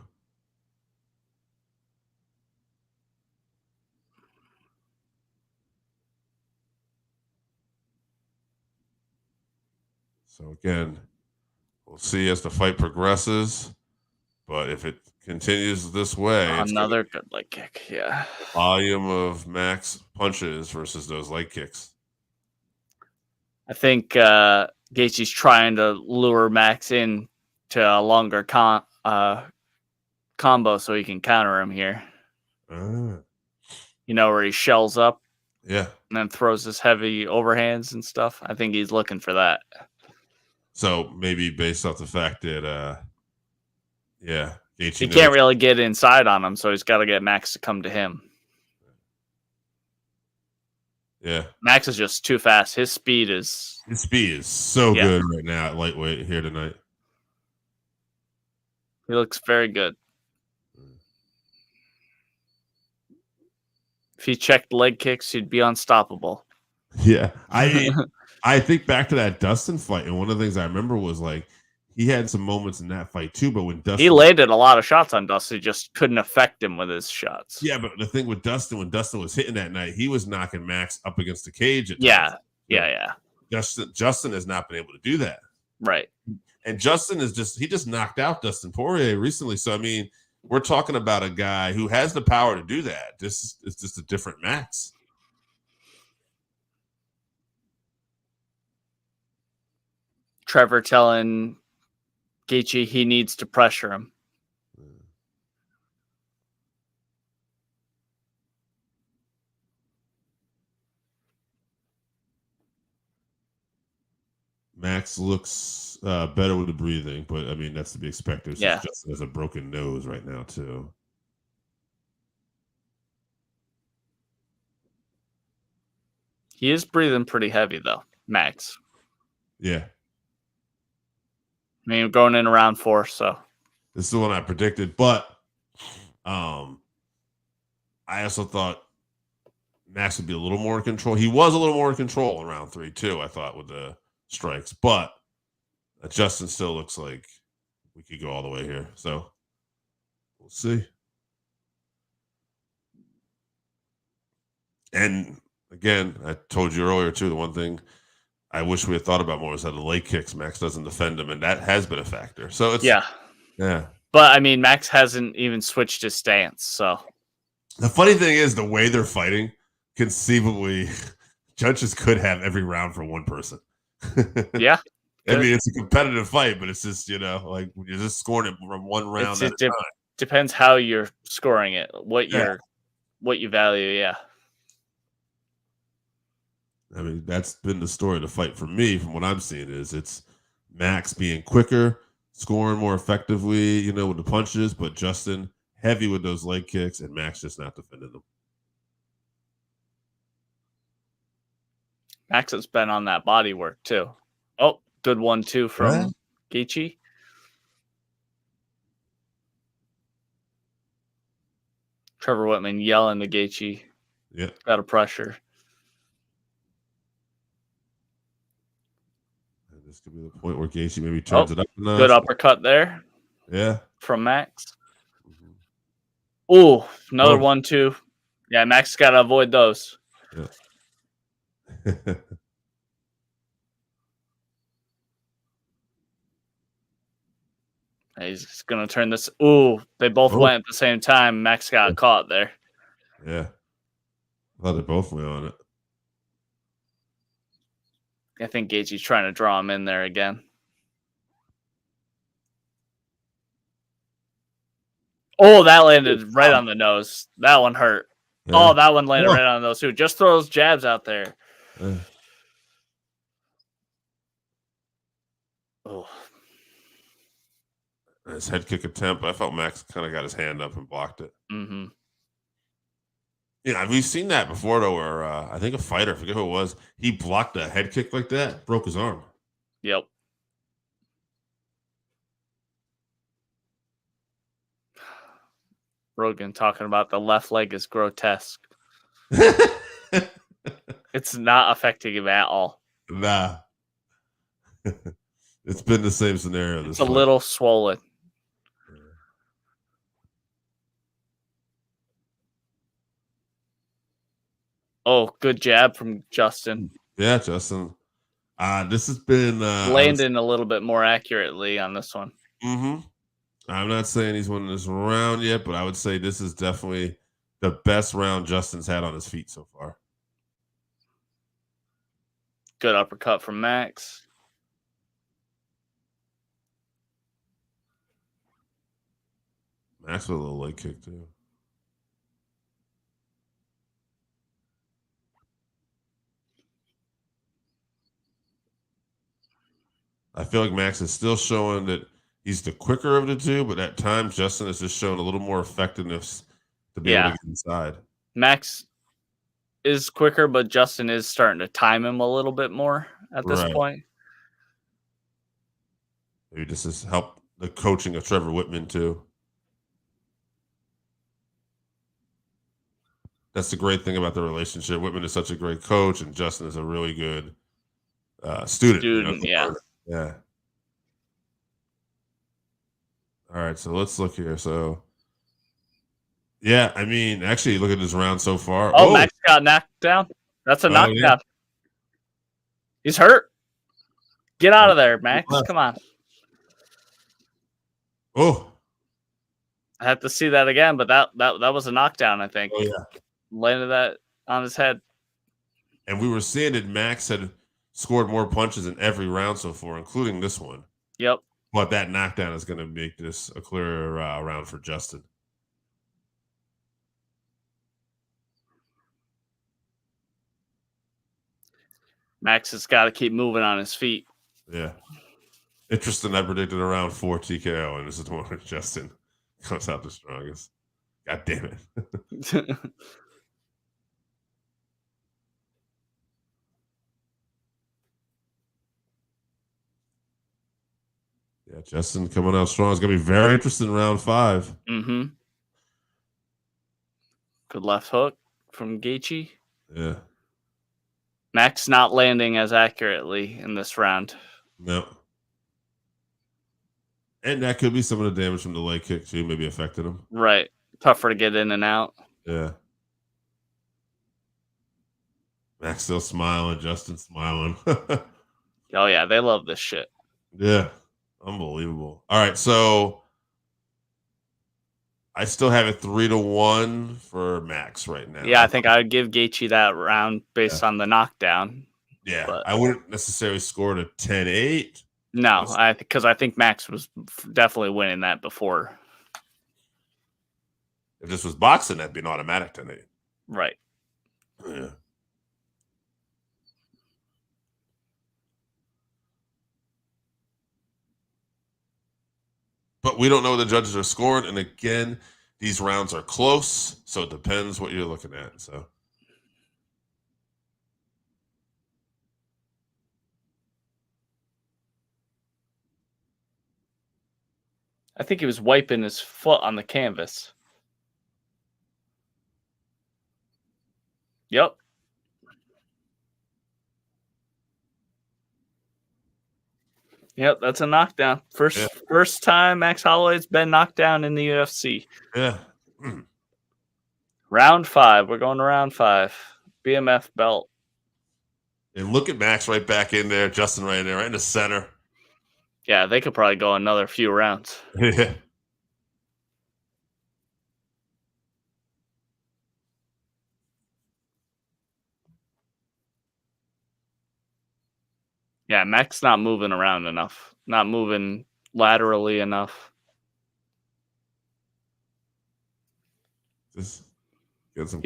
So again, we'll see as the fight progresses. But if it continues this way, another good leg kick. Yeah. Volume of Max punches versus those leg kicks. I think Gaethje's trying to lure Max in to a longer combo so he can counter him here. You know, where he shells up. Yeah. And then throws his heavy overhands and stuff. I think he's looking for that. So maybe based off the fact that, Gaethje he can't really get inside on him, so he's got to get Max to come to him. Yeah. Max is just too fast. His speed is so good right now at lightweight here tonight. He looks very good. If he checked leg kicks, he'd be unstoppable. Yeah. I think back to that Dustin fight, and one of the things I remember was like he had some moments in that fight too, but when Dustin... He landed a lot of shots on Dustin, he just couldn't affect him with his shots. Yeah, but the thing with Dustin, when Dustin was hitting that night, he was knocking Max up against the cage. Yeah. Justin has not been able to do that. Right. And Justin he just knocked out Dustin Poirier recently. So, I mean, we're talking about a guy who has the power to do that. This is just a different Max. Trevor telling Gaethje he needs to pressure him. Max looks better with the breathing, but I mean that's to be expected. Yeah, Justin has a broken nose right now too. He is breathing pretty heavy though, Max. Yeah. I mean, we're going in round 4, so this is the one I predicted, but I also thought Max would be a little more in control. He was a little more in control in round 3 too, I thought, with the strikes, but Justin still looks like we could go all the way here. So we'll see. And again, I told you earlier too, the one thing I wish we had thought about more is that the leg kicks, Max doesn't defend them, and that has been a factor. So it's yeah. But I mean, Max hasn't even switched his stance. So the funny thing is, the way they're fighting, conceivably, judges could have every round for one person. Yeah, I mean, it's a competitive fight, but it's just like you're just scoring it from one round at a time. Depends how you're scoring it, what you value. Yeah. I mean, that's been the story of the fight for me. From what I'm seeing, is it's Max being quicker, scoring more effectively, with the punches, but Justin heavy with those leg kicks, and Max just not defending them. Max has been on that body work too. Oh, good 1-2 from Gaethje. Trevor Whitman yelling to Gaethje. Yeah, got a pressure. This could be the point where Gaethje maybe turns it up a notch. Good uppercut there. Yeah. From Max. Oh, another 1-2. Yeah, Max got to avoid those. Yeah. He's going to turn this. Ooh, they both went at the same time. Max got caught there. Yeah. I thought they both went on it. I think Gaethje's trying to draw him in there again. Oh, that landed right on the nose. That one hurt. Yeah. Oh, that one landed right on the nose too. Just throw those jabs out there. Oh, His head kick attempt, I felt Max kind of got his hand up and blocked it. mm-hmm. Yeah, we've seen that before, though, where I think a fighter, I forget who it was, he blocked a head kick like that, broke his arm. Yep. Rogan talking about the left leg is grotesque. It's not affecting him at all. Nah. It's been the same scenario. It's a little swollen. Oh, good jab from Justin. Yeah, Justin. This has been Landon a little bit more accurately on this one. Mm-hmm. I'm not saying he's won this round yet, but I would say this is definitely the best round Justin's had on his feet so far. Good uppercut from Max. Max with a little leg kick too. I feel like Max is still showing that he's the quicker of the two, but at times Justin has just shown a little more effectiveness to be able to get inside. Max is quicker, but Justin is starting to time him a little bit more at this point. Maybe this has helped the coaching of Trevor Whitman too. That's the great thing about the relationship. Whitman is such a great coach, and Justin is a really good student. Yeah. Yeah. All right, so let's look here. So, yeah, I mean, actually, look at this round so far. Oh, Max got knocked down. That's a knockdown. Yeah. He's hurt. Get out of there, Max. Come on. Oh. I have to see that again, but that was a knockdown, I think. Oh, yeah. Landed that on his head. And we were seeing that Max had scored more punches in every round so far, including this one. Yep. But that knockdown is going to make this a clearer round for Justin. Max has got to keep moving on his feet. Yeah. Interesting. I predicted around 4 TKO, and this is the one where Justin comes out the strongest. God damn it. Yeah, Justin coming out strong. It's going to be very interesting in round 5. Mm-hmm. Good left hook from Gaethje. Yeah. Max not landing as accurately in this round. No. And that could be some of the damage from the leg kick, too, maybe affected him. Right. Tougher to get in and out. Yeah. Max still smiling. Justin smiling. Oh, yeah. They love this shit. Yeah. Unbelievable. All right. So I still have it 3-1 for Max right now. Yeah, I think I would give Gaethje that round based on the knockdown. Yeah. But I wouldn't necessarily score it a 10-8. No, because I think Max was definitely winning that before. If this was boxing, that'd be an automatic 10-8. Right. Yeah. But we don't know what the judges are scoring. And again, these rounds are close. So it depends what you're looking at. So. I think he was wiping his foot on the canvas. Yep. Yep, that's a knockdown. First time Max Holloway's been knocked down in the UFC. Yeah. Round 5. We're going to round 5. BMF belt. And look at Max right back in there. Justin right in there, right in the center. Yeah, they could probably go another few rounds. Yeah. Yeah, Max not moving around enough. Not moving laterally enough. He's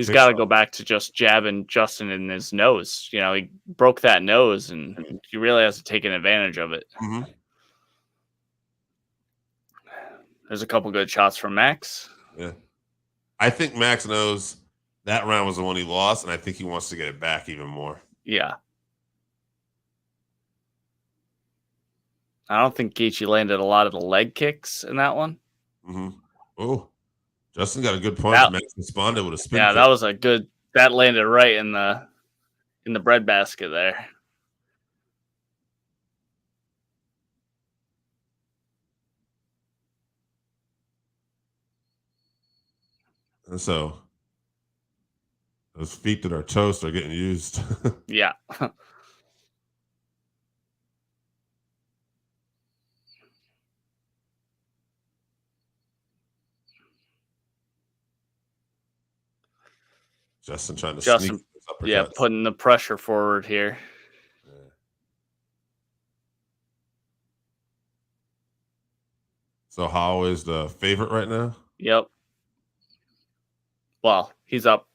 got to go back to just jabbing Justin in his nose. You know, he broke that nose, and he really hasn't taken advantage of it. Mm-hmm. There's a couple good shots from Max. Yeah. I think Max knows that round was the one he lost, and I think he wants to get it back even more. Yeah. I don't think Gaethje landed a lot of the leg kicks in that one. Mm-hmm. Oh, Justin got a good punch. Max responded with a spin. Yeah, kick. that was a good. That landed right in the breadbasket there. And so those feet that are toast are getting used. Yeah. Justin trying to Justin, sneak those uppercuts. yeah, putting the pressure forward here. Yeah. So Halloway is the favorite right now? Yep. Well, he's up,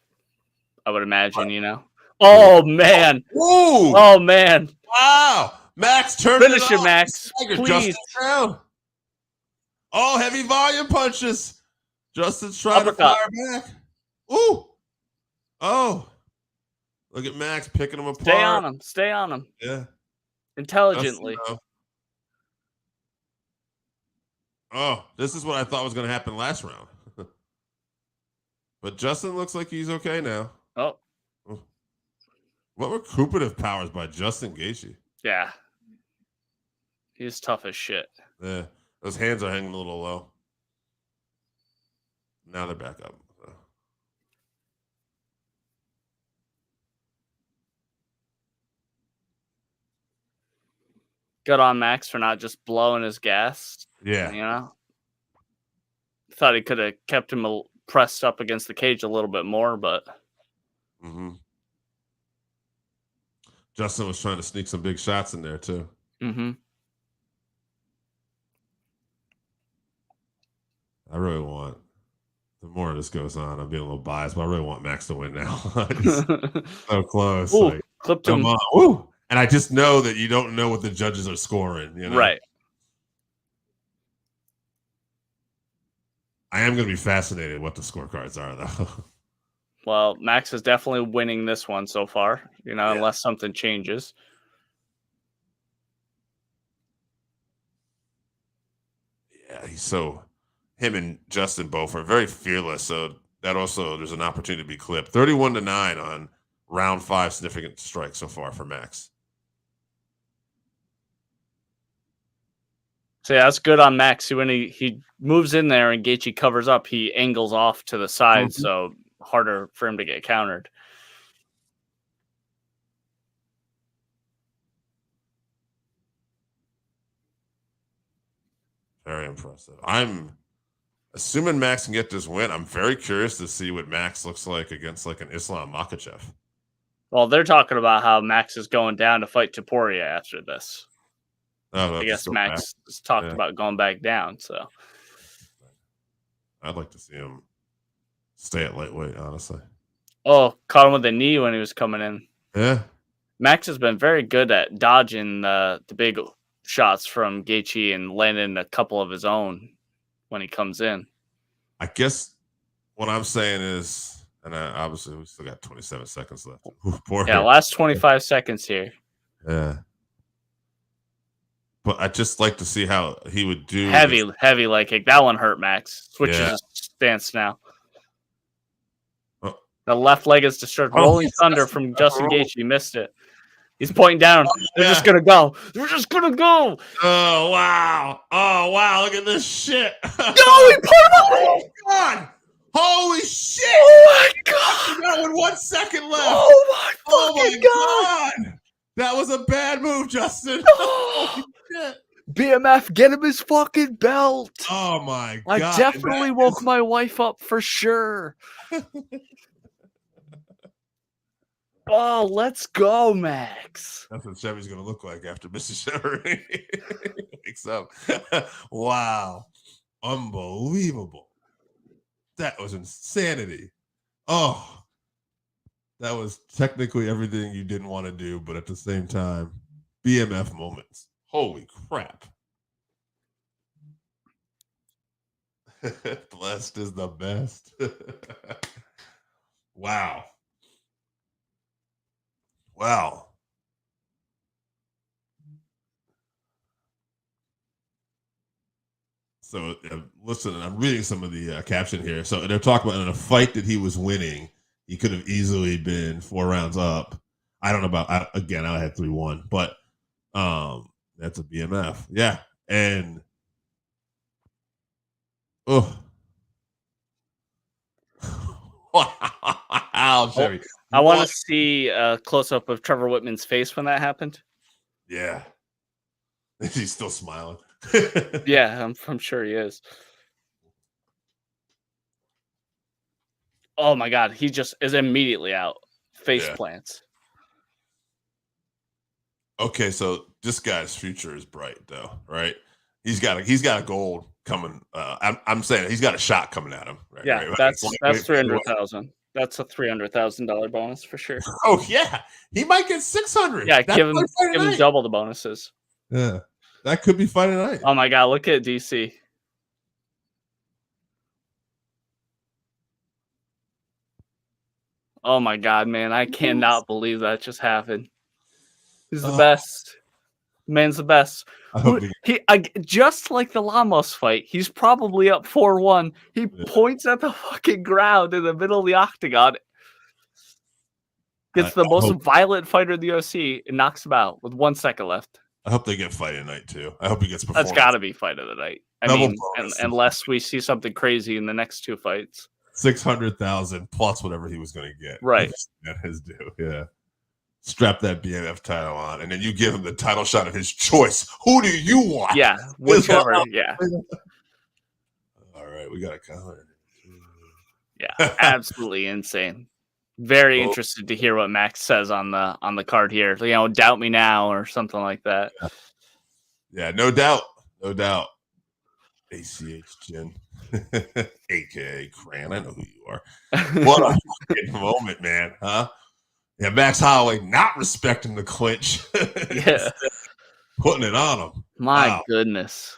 I would imagine, you know. Oh, man. Ooh! Oh, man. Wow! Max turned Finish it it, off. Max. Staggered Please. Justin down. Oh, heavy volume punches. Justin's trying Uppercut. to fire back. Ooh! Oh! Look at Max picking him apart. Stay on him. Stay on him. Yeah. Intelligently. Justin, oh, this is what I thought was going to happen last round. But Justin looks like he's okay now. Oh. What recuperative powers by Justin Gaethje. Yeah. He's tough as shit. Yeah. Those hands are hanging a little low. Now they're back up. Good on Max for not just blowing his gas. Yeah. You know? Thought he could have kept him pressed up against the cage a little bit more, but. Mm-hmm. Justin was trying to sneak some big shots in there, too. Mm-hmm. I really want, the more this goes on, I'm being a little biased, but I really want Max to win now. So close. Ooh, like, clipped him. come on. Woo! And I just know that you don't know what the judges are scoring. You know? Right. I am going to be fascinated what the scorecards are, though. Well, Max is definitely winning this one so far, you know, Yeah. unless something changes. Yeah, him and Justin both are very fearless. So that also, there's an opportunity to be clipped. 31-9 on round 5 significant strikes so far for Max. So yeah, that's good on Max. When he moves in there and Gaethje covers up, he angles off to the side, so harder for him to get countered. Very impressive. I'm assuming Max can get this win. I'm very curious to see what Max looks like against like an Islam Makhachev. Well, they're talking about how Max is going down to fight Topuria after this. Oh, I guess Max has talked about going back down. So I'd like to see him stay at lightweight, honestly. Oh, caught him with a knee when he was coming in. Yeah. Max has been very good at dodging the big shots from Gaethje and landing a couple of his own when he comes in. I guess what I'm saying is, and obviously we still got 27 seconds left. Yeah, last 25 seconds here. Yeah. But I'd just like to see how he would do. Heavy leg kick. That one hurt Max. Switches his stance now. The left leg is disturbed. Rolling Thunder from Justin Gaethje. He missed it. He's pointing down. They're just going to go. They're just going to go. Oh, wow. Oh, wow. Look at this shit. No, he put him up. Oh, God. Holy shit. Oh, my God. That with 1 second left. Oh, my fucking God. That was a bad move, Justin. Oh, shit. BMF, get him his fucking belt. Oh, my God. I definitely woke my wife up for sure. Oh, let's go, Max. That's what Chevy's going to look like after Mrs. Chevy wakes up. Wow. Unbelievable. That was insanity. Oh, that was technically everything you didn't want to do, but at the same time, BMF moments. Holy crap. Blessed is the best. Wow. Wow. So listen, I'm reading some of the caption here. So they're talking about in a fight that he was winning, he could have easily been 4 rounds up. I don't know about I had 3-1, but that's a BMF. Yeah. And oh wow, Chevy. I want to see a close up of Trevor Whitman's face when that happened. Yeah. He's still smiling. Yeah, I'm sure he is. Oh my God, he just is immediately out. Face plants. Okay, so this guy's future is bright, though, right? He's got a gold coming. I'm saying he's got a shot coming at him. Right, yeah, right? that's $300,000. That's a $300,000 bonus for sure. Oh yeah, he might get 600. Yeah, give him double the bonuses. Yeah, that could be fight tonight. Oh my God, look at DC. Oh my God, man, I cannot believe that just happened. He's the best. Man's the best. Just like the Lamos fight, he's probably up 4-1. He points at the fucking ground in the middle of the octagon. Gets the most violent fighter in the UFC and knocks him out with 1 second left. I hope they get fight tonight too. I hope he gets performance. That's got to be fight of the night. I mean, unless we see something crazy in the next 2 fights. 600,000 plus whatever he was going to get. Right. His due. Yeah. Strap that BMF title on, and then you give him the title shot of his choice. Who do you want? Yeah, whichever. Yeah. All right, we got a comment. Yeah, absolutely insane. Very interested to hear what Max says on the card here. You know, doubt me now or something like that. Yeah, no doubt, no doubt. ACH Jin, aka Cran. I know who you are. What a fucking moment, man, huh? Yeah, Max Halloway not respecting the clinch. Yeah. Putting it on him. My goodness.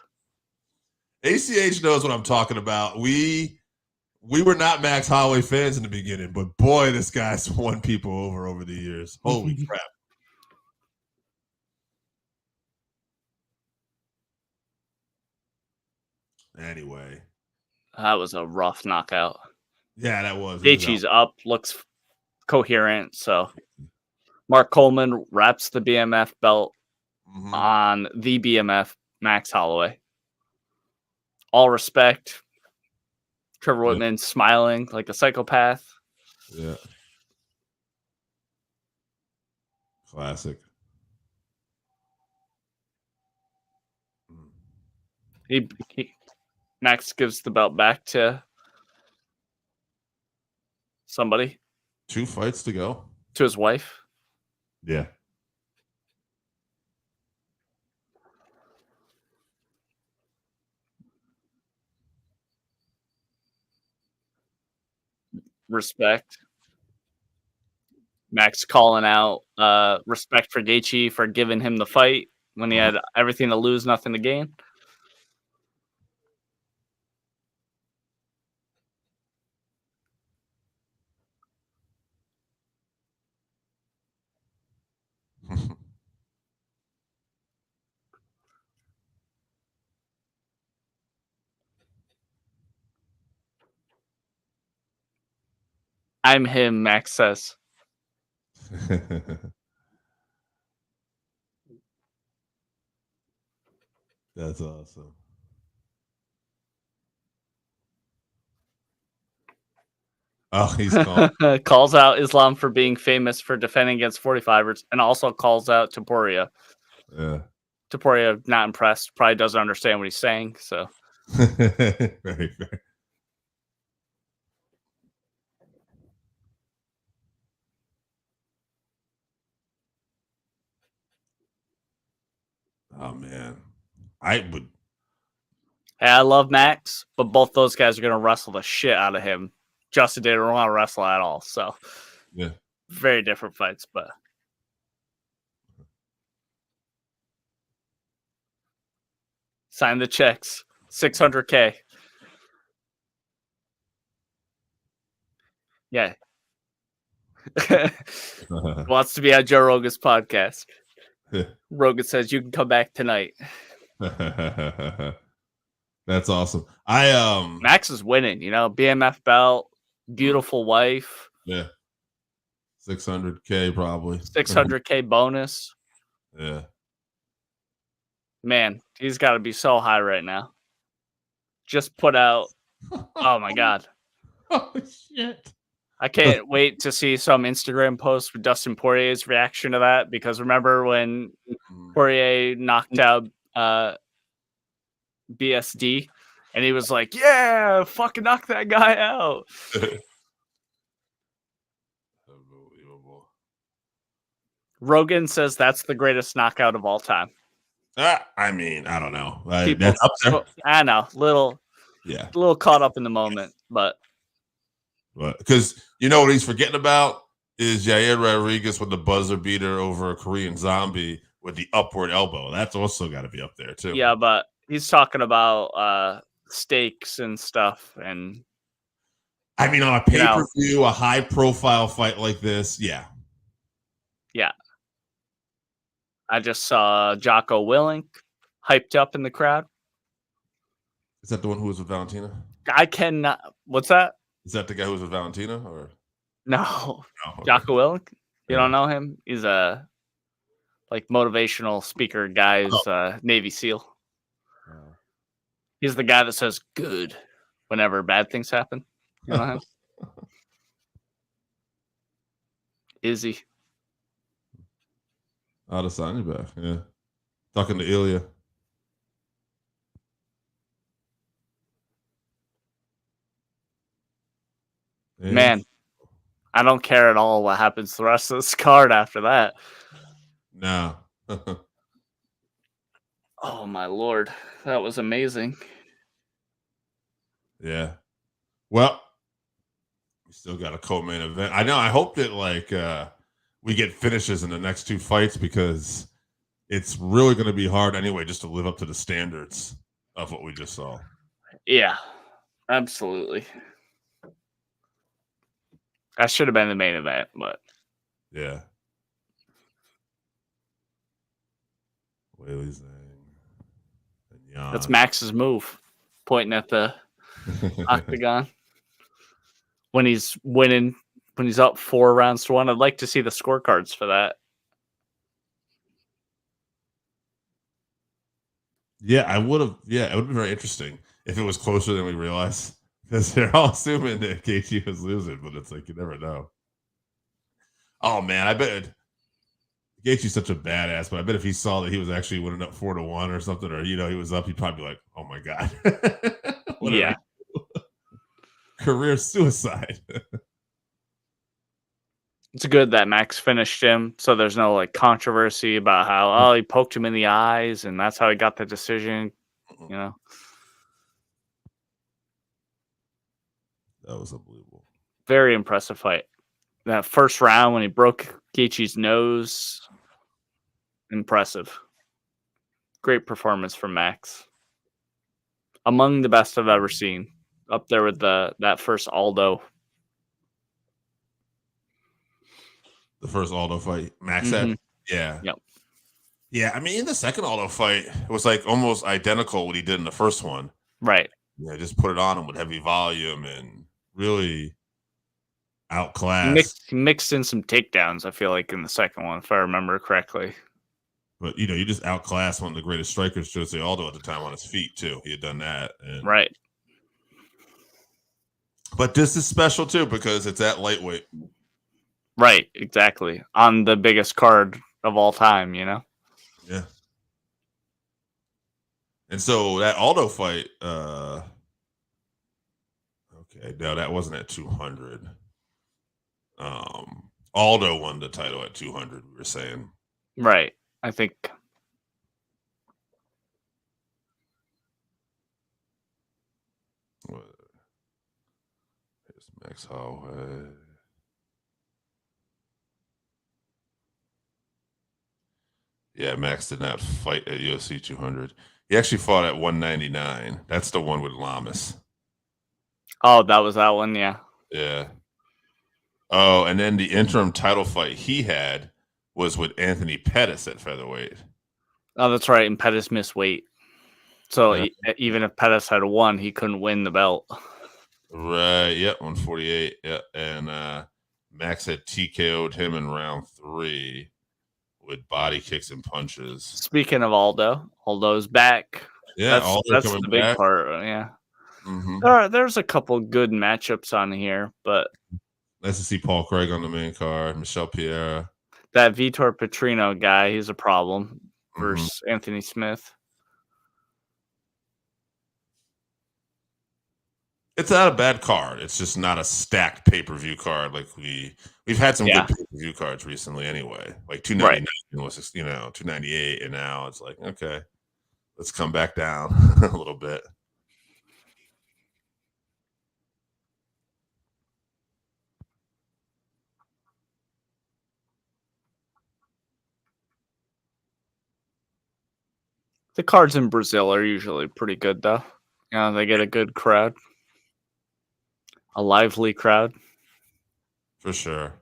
ACH knows what I'm talking about. We were not Max Halloway fans in the beginning, but boy, this guy's won people over the years. Holy crap. Anyway. That was a rough knockout. Yeah, that was. Gaethje's up, looks coherent. So Mark Coleman wraps the BMF belt on the BMF Max Holloway. All respect. Trevor Whitman smiling like a psychopath. Yeah. Classic. Max gives the belt back to somebody. 2 fights to go. To his wife. Yeah. Respect. Max calling out respect for Gaethje for giving him the fight when he had everything to lose, nothing to gain. I'm him, Max says. That's awesome. Oh, he's calls out Islam for being famous for defending against 45ers and also calls out Topuria. Yeah. Topuria not impressed, probably doesn't understand what he's saying, so. Very fair. Oh man. I love Max, but both those guys are going to wrestle the shit out of him. Justin didn't want to wrestle at all, so yeah, very different fights. But sign the checks, $600K. Yeah. Wants to be on Joe Rogan's podcast. Rogan says you can come back tonight. That's awesome. Max is winning, BMF belt, beautiful wife. Yeah. 600K probably. 600K bonus. Yeah. Man, he's got to be so high right now. Just put out. Oh my God. Oh shit. I can't wait to see some Instagram posts with Dustin Poirier's reaction to that, because remember when Poirier knocked out BSD and he was like, yeah, fucking knock that guy out. Unbelievable. Rogan says that's the greatest knockout of all time. I mean, I don't know. That's up there. I know, a little caught up in the moment, but because what he's forgetting about is Yair Rodriguez with the buzzer beater over a Korean zombie with the upward elbow. That's also got to be up there too. Yeah, but he's talking about stakes and stuff, and I mean, on a pay-per-view, a high-profile fight like this, yeah. I just saw Jocko Willink hyped up in the crowd. Is that the one who was with Valentina? I cannot. What's that? Is that the guy who was with Valentina, or no? Okay. Jocko Willink. You don't know him? He's a motivational speaker guy. He's a Navy SEAL. He's the guy that says "good" whenever bad things happen. You know him? Izzy. Adesanya back, yeah. Talking to Ilya. Yeah. Man, I don't care at all what happens to the rest of this card after that. No. Oh my Lord, that was amazing. Yeah. Well, we still got a co-main event. I know. I hope that we get finishes in the next two fights, because it's really going to be hard anyway just to live up to the standards of what we just saw. Yeah, absolutely. That should have been the main event, but yeah. Weili Zhang and Yan. That's Max's move, pointing at the octagon when he's winning. When he's up 4-1, I'd like to see the scorecards for that. Yeah, I would have. Yeah, it would be very interesting if it was closer than we realized, because they're all assuming that Gaethje was losing, but it's like you never know. Oh man, I bet Gaethje's such a badass, but I bet if he saw that he was actually winning up 4-1 or something, or he was up, he'd probably be like, "Oh my god, yeah, career suicide." It's good that Max finished him, so there's no controversy about how he poked him in the eyes and that's how he got the decision. That was unbelievable. Very impressive fight. That first round when he broke Gaethje's nose, impressive. Great performance from Max. Among the best I've ever seen. Up there with that first Aldo. The first Aldo fight, Max had, yeah. Yep. Yeah, I mean, in the second Aldo fight, it was almost identical what he did in the first one. Right. Yeah, just put it on him with heavy volume and really outclassed. Mixed in some takedowns, I feel like, in the second one, if I remember correctly. But, you just outclassed one of the greatest strikers, Jose Aldo, at the time on his feet, too. He had done that. Right. But this is special, too, because it's at lightweight. Right, exactly. On the biggest card of all time, Yeah. And so that Aldo fight, okay, no, that wasn't at 200. Aldo won the title at 200, we were saying. Right, I think. Here's Max Hallway. Yeah, Max did not fight at UFC 200. He actually fought at 199. That's the one with Lamas. Oh, that was that one, yeah. Yeah. Oh, and then the interim title fight he had was with Anthony Pettis at featherweight. Oh, that's right. And Pettis missed weight. So Yeah. even if Pettis had won, he couldn't win the belt. Right. Yep. 148. Yeah. And Max had TKO'd him in round 3 with body kicks and punches. Speaking of Aldo's back. Yeah. That's the big part. Yeah. Mm-hmm. There's a couple good matchups on here, but nice to see Paul Craig on the main card. Michelle Pereira. That Vitor Petrino guy, he's a problem versus Anthony Smith. It's not a bad card. It's just not a stacked pay-per-view card like we've had some good pay-per-view cards recently anyway. Like 299 was 298, and now it's like, okay, let's come back down a little bit. The cards in Brazil are usually pretty good, though. They get a good crowd, a lively crowd. For sure.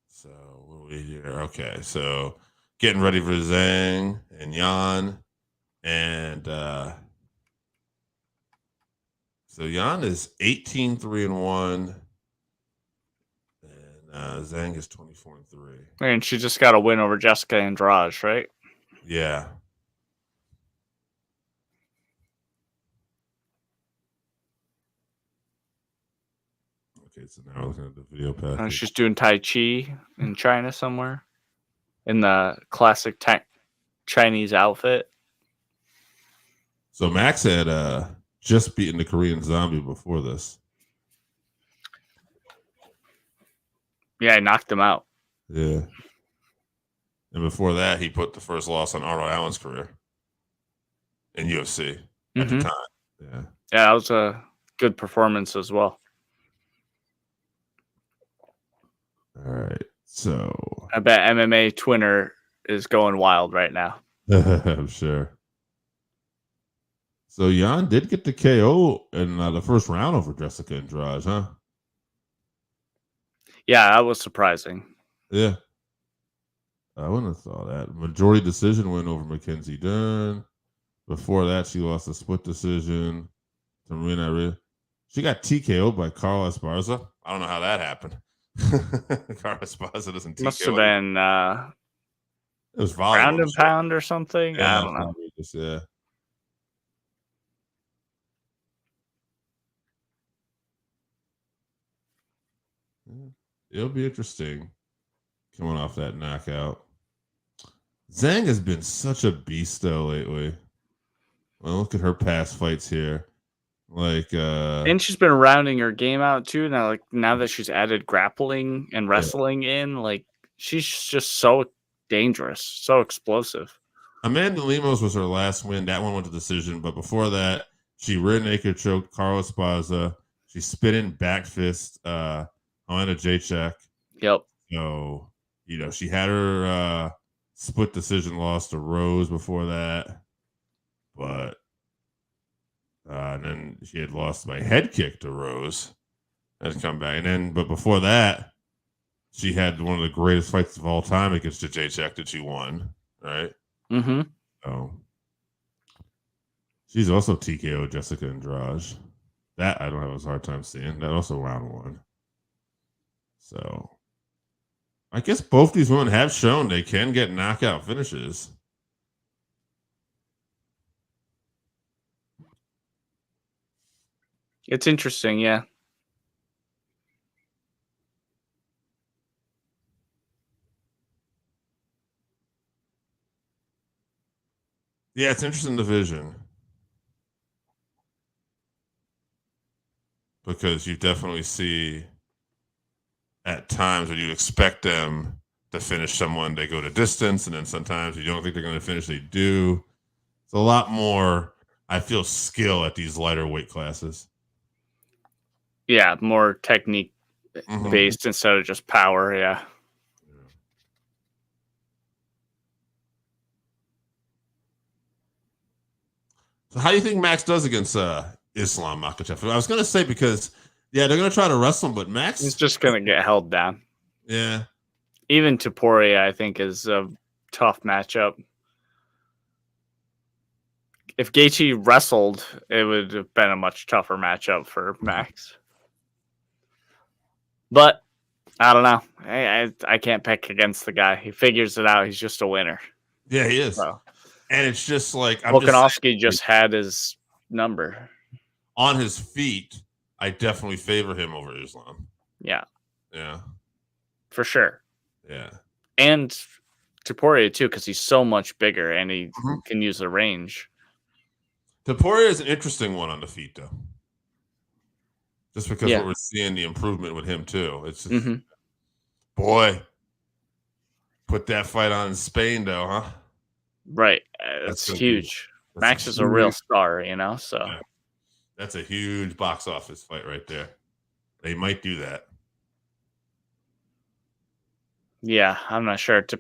So what are we here? Okay, so getting ready for Zhang and Yan, and so Yan is 18-3-1. Zhang is 24-3. And she just got a win over Jessica Andrade, right? Yeah. Okay, so now looking at the video package. She's doing Tai Chi in China somewhere in the classic Chinese outfit. So Max had just beaten the Korean Zombie before this. Yeah, he knocked him out. Yeah. And before that, he put the first loss on Arnold Allen's career in UFC at the time. Yeah. Yeah, that was a good performance as well. All right. So I bet MMA Twitter is going wild right now. I'm sure. So Yan did get the KO in the first round over Jessica Andrade, huh? Yeah, that was surprising. Yeah. I wouldn't have thought that. Majority decision win over Mackenzie Dern. Before that, she lost a split decision to Marina. She got TKO'd by Carla Esparza. I don't know how that happened. Carla Esparza doesn't TKO. Must have been it was round and pound or something. Yeah, I don't know. Yeah. It'll be interesting coming off that knockout. Zhang has been such a beast though lately. Well, look at her past fights here. And she's been rounding her game out too. Now that she's added grappling and wrestling in, she's just so dangerous, so explosive. Amanda Lemos was her last win. That one went to decision, but before that, she rear naked choked Carla Esparza. She spit in back fist Helena Jacek. Yep. So, she had her split decision loss to Rose before that. But and then she had lost by head kick to Rose. Had come back. But before that, she had one of the greatest fights of all time against Jacek that she won. Right? Mm-hmm. So she's also TKO Jessica Andrade. That I don't have a hard time seeing. That also round 1. So I guess both these women have shown they can get knockout finishes. It's interesting, yeah. Yeah, it's an interesting division. Because you definitely see at times when you expect them to finish someone, they go to distance, and then sometimes you don't think they're going to finish, they do. It's a lot more, I feel, skill at these lighter weight classes. Yeah, more technique based instead of just power, yeah. So how do you think Max does against Islam Makhachev. I was gonna say because they're gonna try to wrestle him, but Max He's just gonna get held down. Yeah. Even Topuria, I think, is a tough matchup. If Gaethje wrestled, it would have been a much tougher matchup for Max. But I don't know. I can't pick against the guy. He figures it out. He's just a winner. Yeah, he is. So, and it's just like Volkanovski just had his number. On his feet, I definitely favor him over Islam. Yeah. Yeah. For sure. Yeah. And Topuria too, because he's so much bigger and he can use the range. Topuria is an interesting one on the feet, though. Just because we're seeing the improvement with him too. It's just, boy, put that fight on in Spain, though, huh? Right. That's huge. Max is a real star, so. Yeah. That's a huge box office fight right there. They might do that. Yeah, I'm not sure. It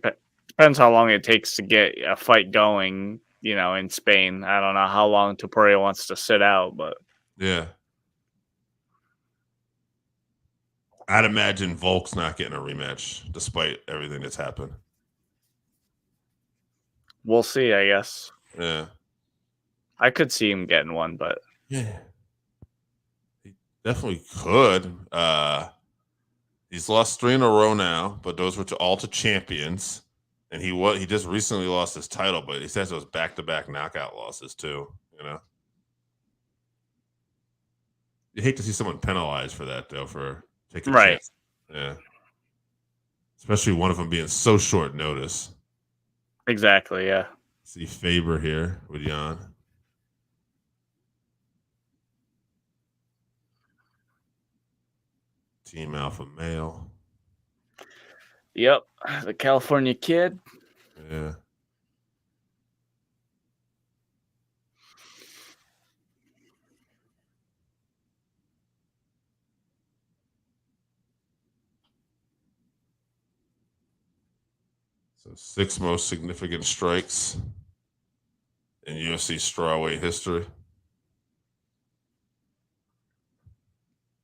depends how long it takes to get a fight going, in Spain. I don't know how long Topuria wants to sit out, but. Yeah. I'd imagine Volk's not getting a rematch despite everything that's happened. We'll see, I guess. Yeah. I could see him getting one, but. Yeah. He definitely could. He's lost 3 in a row now, but those were all to champions. And he just recently lost his title, but he says those back-to-back knockout losses too, You hate to see someone penalized for that, though, for taking a chance. Yeah. Especially one of them being so short notice. Exactly, yeah. See Faber here with Yan. Team Alpha Male. Yep, the California kid. Yeah. So 6 most significant strikes in UFC strawweight history.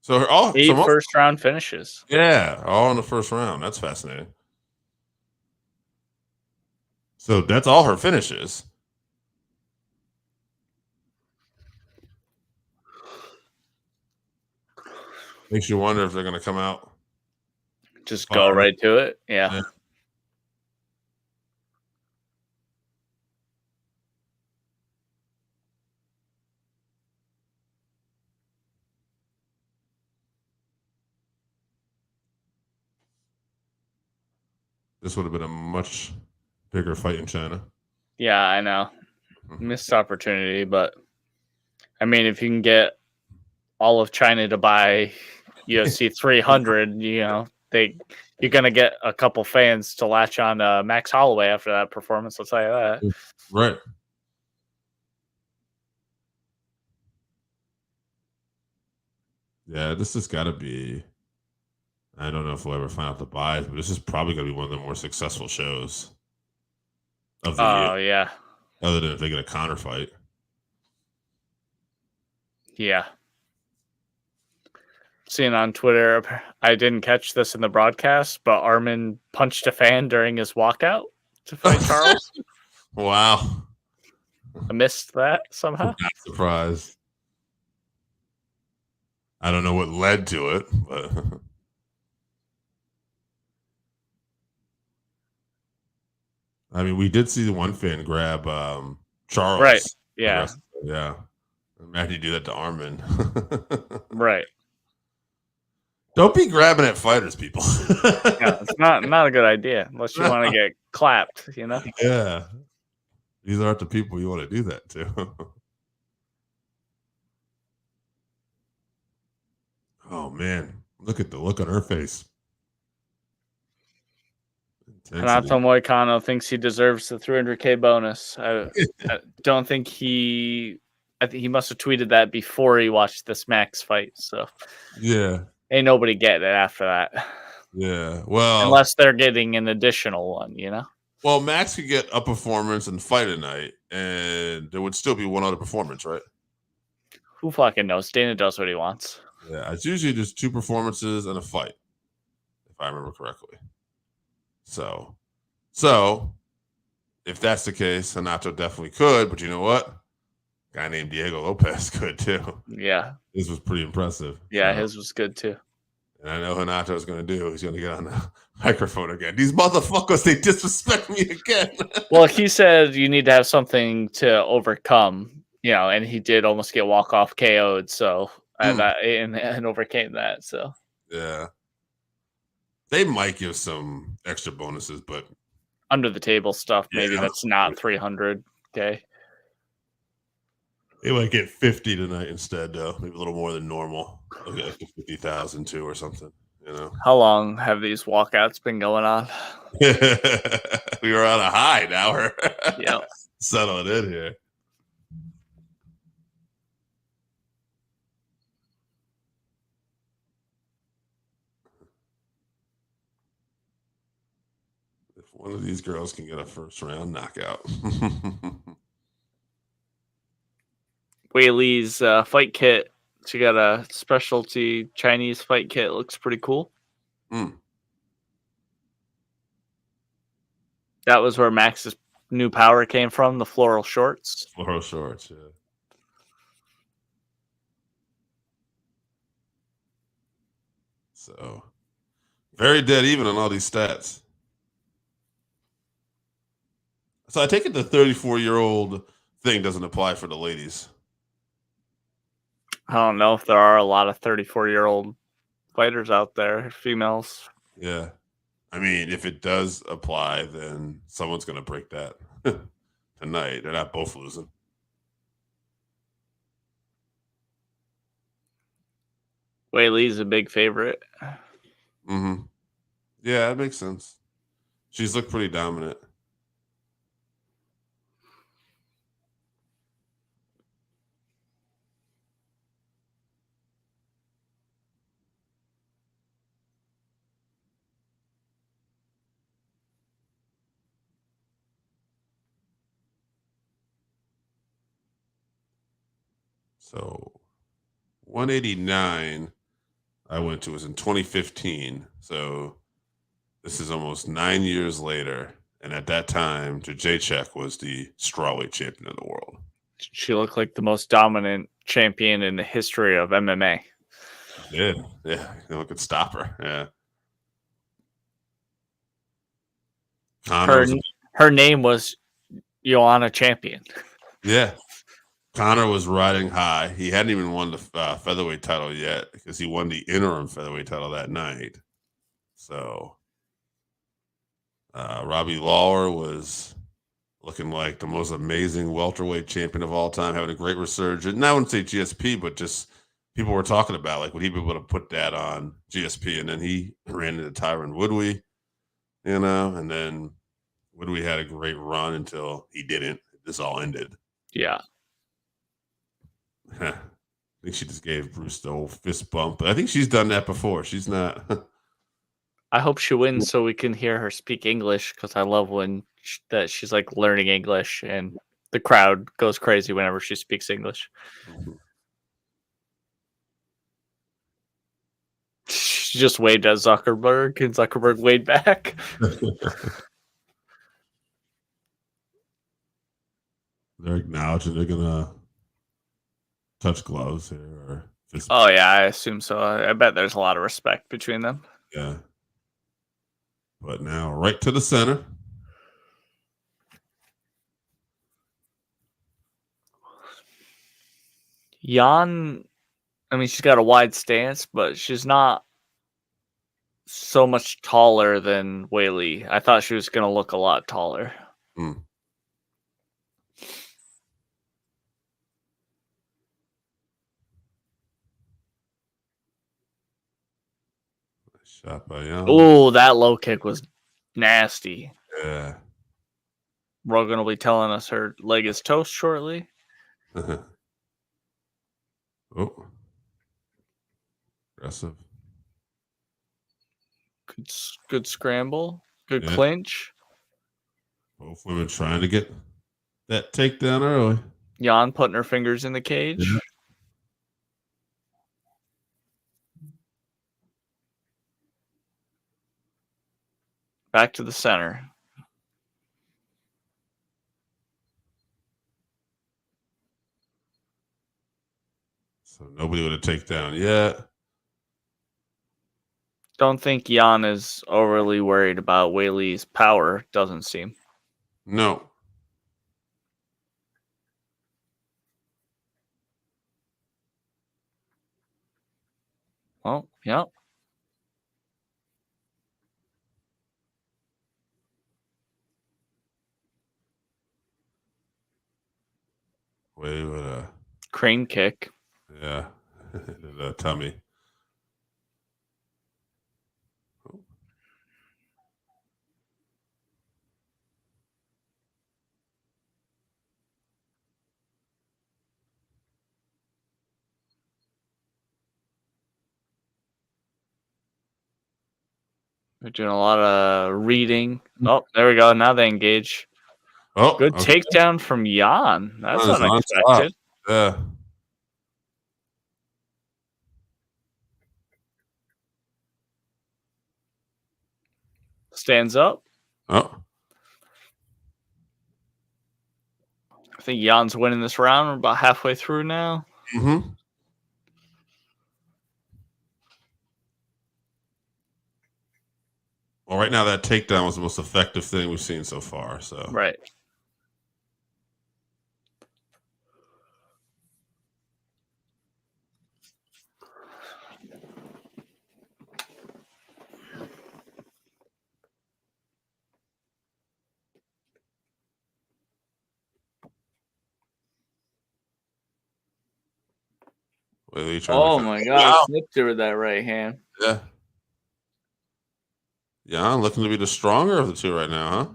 So all 8 first round finishes. Yeah, all in the first round. That's fascinating. So that's all her finishes. Makes you wonder if they're going to come out. Just go right to it. Yeah. This would have been a much bigger fight in China. Yeah, I know. Missed opportunity, but I mean, if you can get all of China to buy UFC 300, you're gonna get a couple fans to latch on Max Holloway after that performance. I'll tell you that. Right. Yeah, this has got to be. I don't know if we'll ever find out the buys, but this is probably going to be one of the more successful shows of the year. Oh, yeah. Other than if they get a counter fight. Yeah. Seeing on Twitter, I didn't catch this in the broadcast, but Arman punched a fan during his walkout to fight Charles. Wow. I missed that somehow. Not surprised. I don't know what led to it, but... I mean, we did see the one fan grab Charles. Right. Yeah. Yeah. Imagine you do that to Arman. Right. Don't be grabbing at fighters, people. Yeah, it's not a good idea unless you want to get clapped, Yeah. These aren't the people you want to do that to. Oh, man. Look at the look on her face. Renato Moicano thinks he deserves the 300K bonus. I don't think I think he must have tweeted that before he watched this Max fight. So yeah, ain't nobody getting it after that. Yeah, well, unless they're getting an additional one, Well, Max could get a performance and fight a night, and there would still be one other performance, right? Who fucking knows? Dana does what he wants. Yeah, it's usually just 2 performances and a fight, if I remember correctly. So if that's the case, Hanato definitely could. But you know what? A guy named Diego Lopez could too. Yeah. This was pretty impressive. Yeah, so. his was good too. And I know Hanato's going to do. He's going to get on the microphone again. These motherfuckers, they disrespect me again. Well, he said you need to have something to overcome, and he did almost get walk-off KO'd, so and overcame that. So yeah, they might give some extra bonuses, but under the table stuff, maybe that's not 300K. They might get 50 tonight instead, though. Maybe a little more than normal. Okay, 50,000 too, or something. How long have these walkouts been going on? We were on a high. Now we're settling in here. If one of these girls can get a first round knockout. Weili's fight kit. She got a specialty Chinese fight kit. Looks pretty cool. That was where Max's new power came from, the floral shorts. Floral shorts, yeah. So, very dead even on all these stats. So I take it the 34-year-old thing doesn't apply for the ladies. I don't know if there are a lot of 34-year-old fighters out there, females. Yeah. I mean, if it does apply, then someone's going to break that tonight. They're not both losing. Weili's a big favorite. Mm-hmm. Yeah, that makes sense. She's looked pretty dominant. So 189 I went to was in 2015. So this is almost 9 years later. And at that time, Jacek was the strawweight champion of the world. She looked like the most dominant champion in the history of MMA. Yeah. No one could stop her. Yeah. Her name was Joanna Champion. Yeah. Conor was riding high. He hadn't even won the featherweight title yet because he won the interim featherweight title that night. So Robbie Lawler was looking like the most amazing welterweight champion of all time, having a great resurgence. And I wouldn't say GSP, but just people were talking about, like, would he be able to put that on GSP? And then he ran into Tyron Woodley, and then Woodley had a great run until he didn't. This all ended. Yeah. I think she just gave Bruce the old fist bump. But I think she's done that before. She's not. I hope she wins so we can hear her speak English, because I love when she's like learning English and the crowd goes crazy whenever she speaks English. Mm-hmm. She just waved at Zuckerberg and Zuckerberg waved back. They're acknowledging they're going to touch gloves here. Or oh, yeah, I assume so. I bet there's a lot of respect between them. Yeah. But now right to the center. Yan, I mean, she's got a wide stance, but she's not so much taller than Weili. I thought she was going to look a lot taller. Shot by Yan. Oh, that low kick was nasty. Yeah. Rogan will be telling us her leg is toast shortly. Oh. Aggressive. Good scramble. Good clinch. Both women trying to get that takedown early. Yan putting her fingers in the cage. Yeah. back to the center. So nobody with a takedown yet. Don't think Yan is overly worried about Weili's power. Doesn't seem. No. Oh, yeah. Wait with a crane kick. Yeah. The tummy. They're doing a lot of reading. Oh, there we go. Now they engage. Oh, good takedown from Yan. That's unexpected. Yeah. Stands up. Oh. I think Jan's winning this round. We're about halfway through now. Mm-hmm. Well, right now that takedown was the most effective thing we've seen so far. So right. Oh my God! Snipped her with that right hand. Yeah. Yeah, looking to be the stronger of the two right now, huh?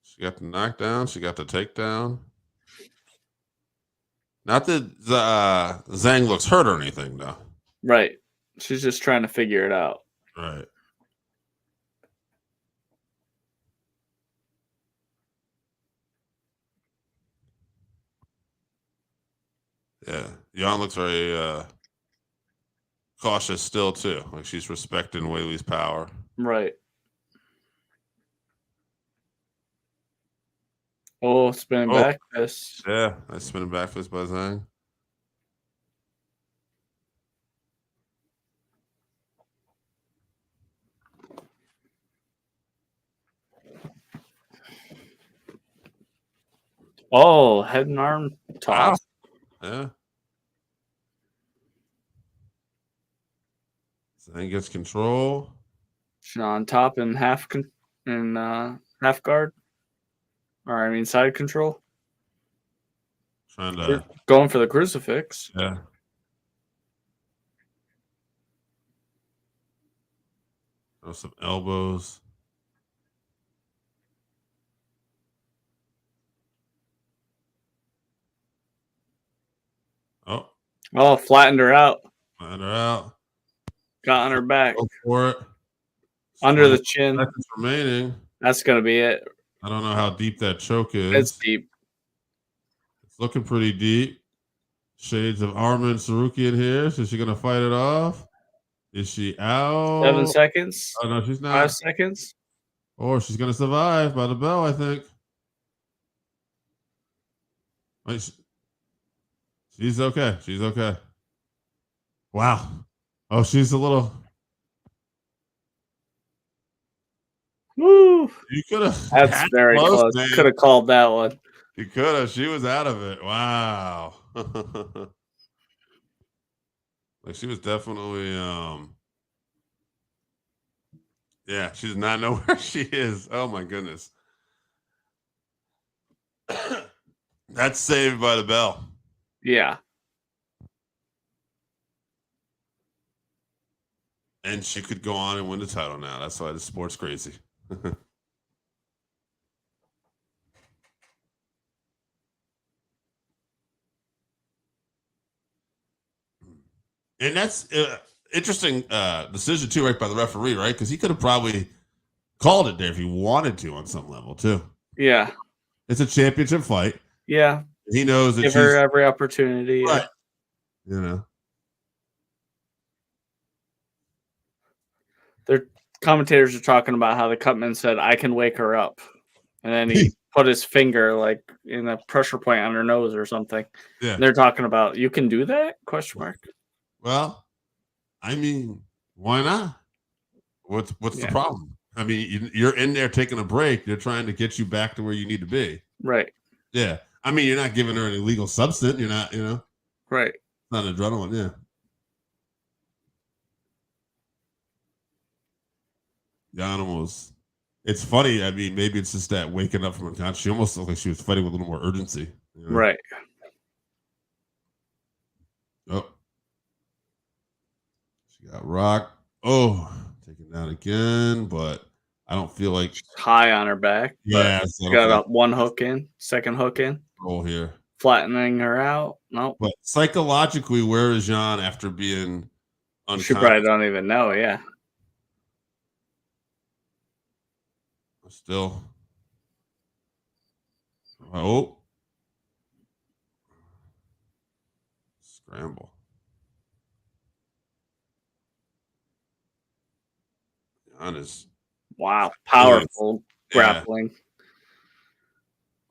She got the knockdown. She got the takedown. Not that Zhang looks hurt or anything, though. Right. She's just trying to figure it out. Right. Yeah. Yan looks very cautious still, too. Like she's respecting Weili's power. Right. Oh, spinning back fist. Yeah, nice spinning back fist by Zhang. Oh, head and arm toss. Yeah. Zhang gets control. She's on top and half guard. Or I mean side control. Trying to going for the crucifix. Yeah. Throw some elbows. Oh, flattened her out. Flattened her out. Got on her back. Go for it. Under the chin. Seconds remaining. That's going to be it. I don't know how deep that choke is. It's deep. It's looking pretty deep. Shades of Arman Tsarukyan here. So is she going to fight it off? Is she out? 7 seconds. Oh, no, she's not. 5 seconds. Or she's going to survive by the bell, I think. Wait, she's okay. She's okay. Wow. Oh, she's a little. Woo. You could have. That's very close. Could have called that one. You could have. She was out of it. Wow. Like she was definitely. Yeah, she does not know where she is. Oh my goodness. That's saved by the bell. Yeah. And she could go on and win the title now. That's why the sport's crazy. And that's interesting decision too, right, by the referee, right? Because he could have probably called it there if he wanted to on some level too. Yeah. It's a championship fight. Yeah. He knows that give her every opportunity. Right. you know. Their commentators are talking about how the Cutman said, "I can wake her up," and then he put his finger like in a pressure point on her nose or something. Yeah. And they're talking about, you can do that? Question mark. Well, I mean, why not? What's the problem? I mean, you're in there taking a break. They're trying to get you back to where you need to be. Right. Yeah. I mean, you're not giving her an illegal substance. You're not, Right. It's not adrenaline. Yeah. Yana was. It's funny. I mean, maybe it's just that waking up from unconscious. She almost looked like she was fighting with a little more urgency. Right. Oh. She got rocked. Oh, taken down again, but I don't feel like high on her back. Yeah, got one hook in, second hook in. Roll here, flattening her out. Nope. But psychologically, where is Yan after being unconscious? She probably don't even know. Yeah. Still. Oh. Scramble. Yan is powerful grappling.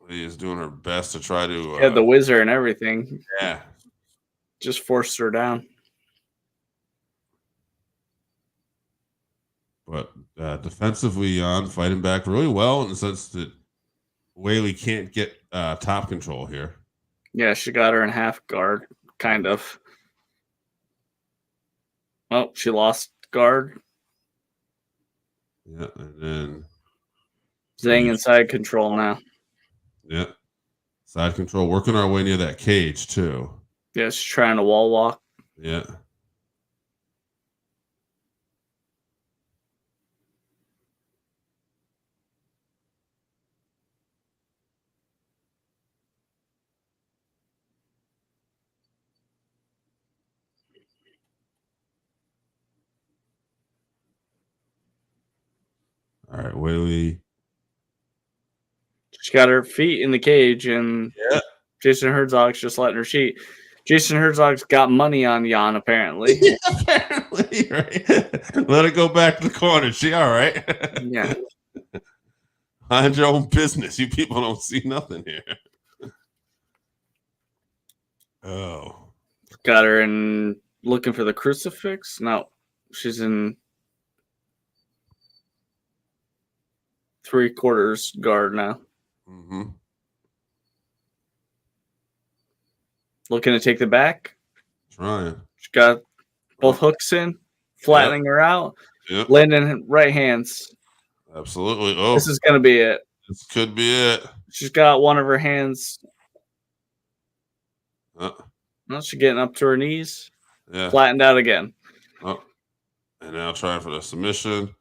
He is doing her best to try to had the whizzer and everything. Yeah. Just forced her down. But defensively, Yan fighting back really well in the sense that Weili can't get top control here. Yeah, she got her in half guard, kind of. Oh, she lost guard. Yeah, and then Zhang inside control now. Yeah. Side control. Working our way near that cage, too. Yeah, she's trying to wall walk. Yeah. All right, Weili. She got her feet in the cage, and Jason Herzog's just letting her cheat. Jason Herzog's got money on Yan, apparently. Yeah, apparently, right? Let her go back to the corner. She all right? Yeah. Mind your own business. You people don't see nothing here. Oh. Got her in looking for the crucifix. No, she's in 3/4 guard now. Mm-hmm. Looking to take the back. Trying. She got both hooks in, flattening her out. Yep. Landing right hands. Absolutely. Oh, this is going to be it. This could be it. She's got one of her hands. Well, she's getting up to her knees. Yeah. Flattened out again. Oh. And now trying for the submission.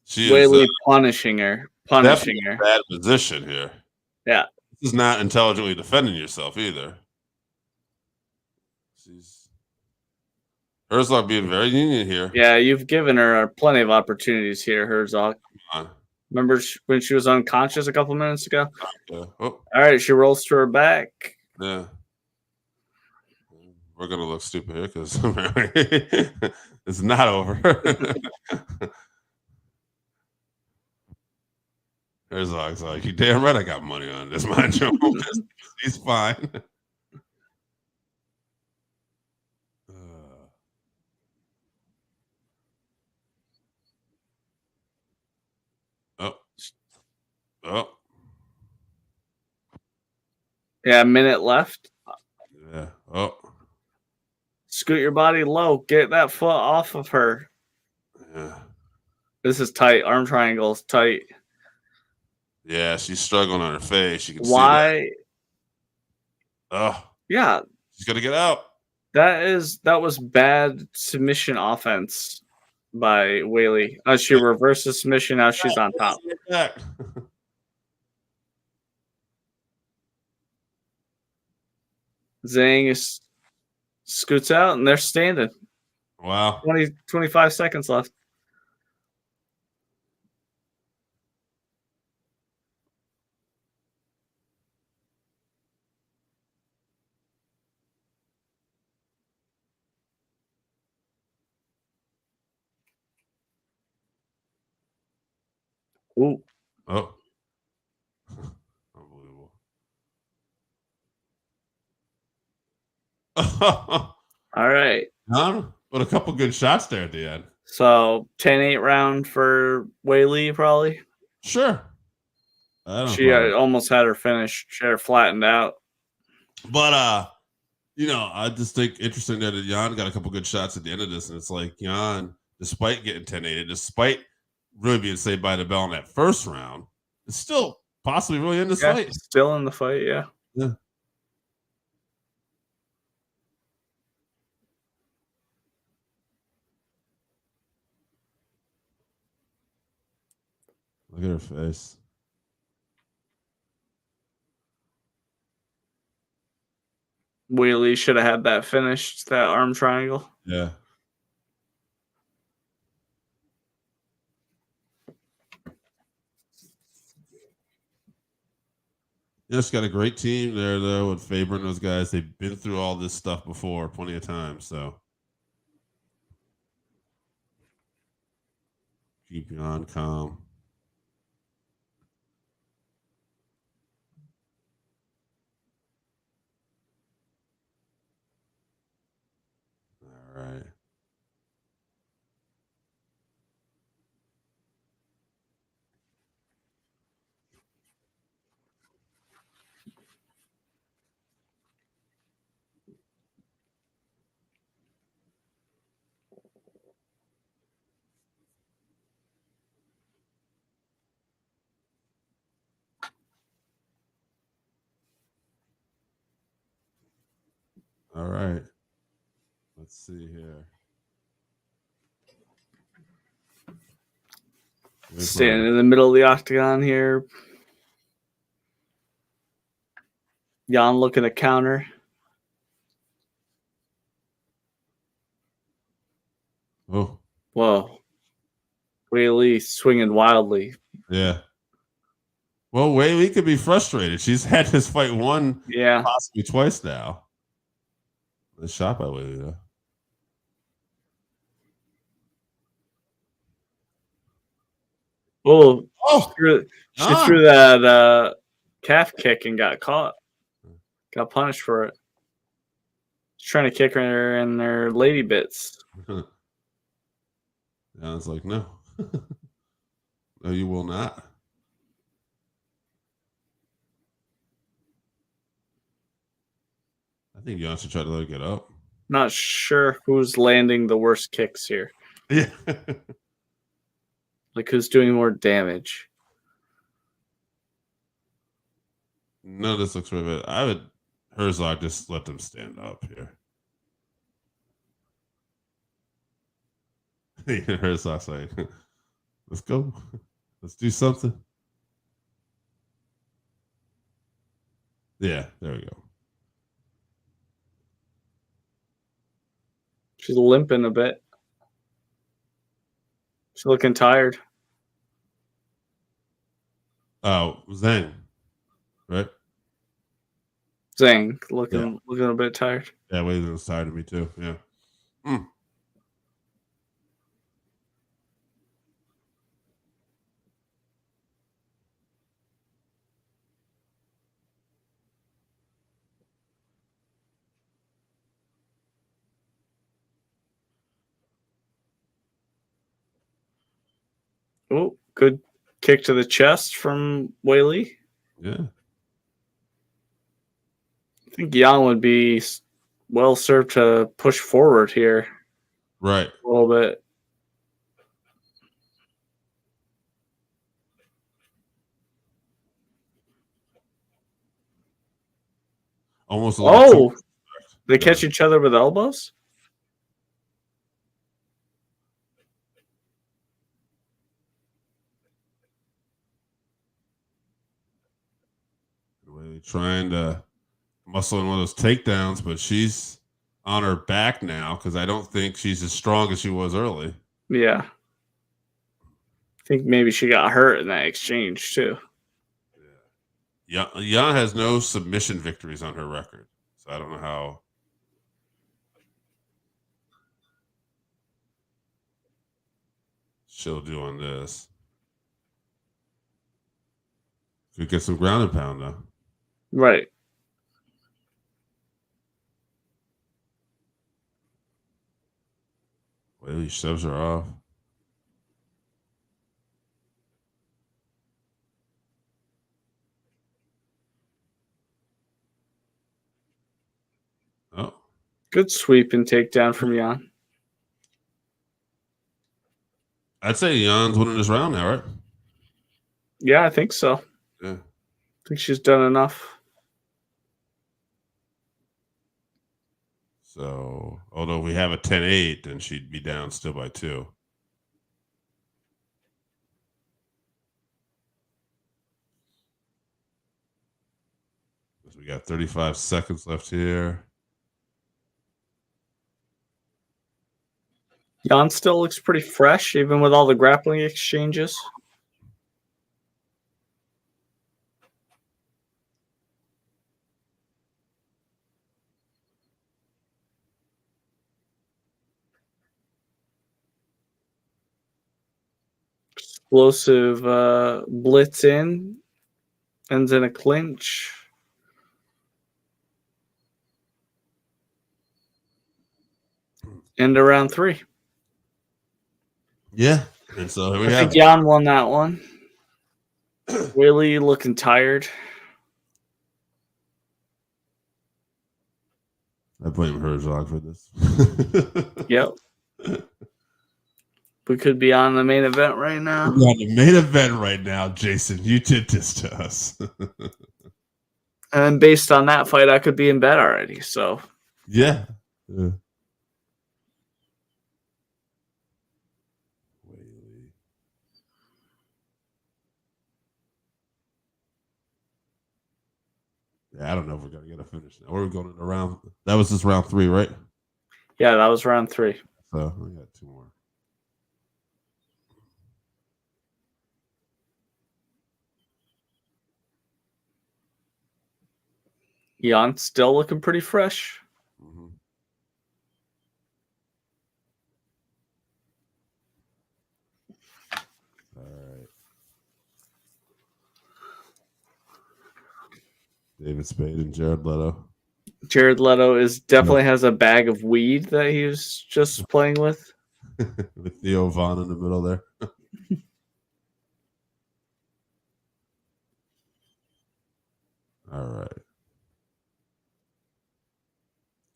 She Weili is punishing her. Punishing her. Bad position here. Yeah. This is not intelligently defending yourself either. Herzog being very lenient here. Yeah, you've given her plenty of opportunities here, Herzog. Remember when she was unconscious a couple minutes ago? Yeah. Oh. All right, she rolls to her back. Yeah. We're going to look stupid here because it's not over. Herzog's like, you damn right I got money on this. Mind your own business. He's fine. Oh. Yeah, a minute left. Yeah. Oh. Scoot your body low. Get that foot off of her. Yeah. This is tight. Arm triangle is tight. Yeah, she's struggling on her face. You can see that. Oh. Yeah. She's gonna get out. That was bad submission offense by Weili. She reversed the submission. Now she's on top. Zhang scoots out, and they're standing. Wow. 25 seconds left. Ooh. Oh. Unbelievable. All right. But a couple good shots there at the end. So 10-8 round for Weili, probably. Sure. I don't She know. almost had her finished. She had her flattened out. But I just think interesting that Yan got a couple good shots at the end of this, and it's like Yan, despite getting 10-8, despite really being saved by the bell in that first round, is still possibly really in this fight. Still in the fight, yeah. Yeah. Look at her face. Weili should have had that finished, that arm triangle. Yeah. Just got a great team there, though, with Faber and those guys. They've been through all this stuff before plenty of times, so keep Yan calm. All right. All right. Let's see here. Standing in the middle of the octagon here. Yan looking to counter. Oh. Whoa. Weili swinging wildly. Yeah. Well, Weili could be frustrated. She's had this fight won possibly twice now. The shot by Weili, though. Oh, she threw that calf kick and got caught. Got punished for it. She's trying to kick her in their lady bits. Yeah, I was like, no. No, you will not. I think Yan should try to let her get up. Not sure who's landing the worst kicks here. Yeah. Like, who's doing more damage? None of this looks right, but I would Herzog just let them stand up here. Herzog's like, let's go. Let's do something. Yeah, there we go. She's limping a bit. She's looking tired. Oh, Zhang, right? Zhang looking a bit tired. Yeah, Weili was tired of me too. Yeah. Oh, good kick to the chest from Weili. Yeah. I think Yan would be well served to push forward here. Right. A little bit. Almost a little they catch each other with elbows? Weili trying to muscle in one of those takedowns, but she's on her back now because I don't think she's as strong as she was early. Yeah. I think maybe she got hurt in that exchange too. Yeah. Yan has no submission victories on her record, so I don't know how. She'll do on this. Could get some ground and pound though. Right. Weili shoves her off. Oh. Good sweep and takedown from Yan. I'd say Jan's winning this round now, right? Yeah, I think so. Yeah. I think she's done enough. So, although we have a 10-8, then she'd be down still by 2. So we got 35 seconds left here. Yan still looks pretty fresh, even with all the grappling exchanges. Explosive blitz in. Ends in a clinch. End of round 3. Yeah. And so here we I have think it. Yan won that one. Weili looking tired. I blame Herzog for this. Yep. We could be on the main event right now. We're on the main event right now, Jason. You did this to us. And then based on that fight, I could be in bed already. So Yeah. Yeah, I don't know if we're gonna get a finish now. Where are we going in the round? That was just round 3, right? yeah, that was round 3. So we got 2 more. Yan still looking pretty fresh. Mm-hmm. All right. David Spade and Jared Leto. Jared Leto definitely has a bag of weed that he was just playing with. With Theo Vaughn in the middle there. All right.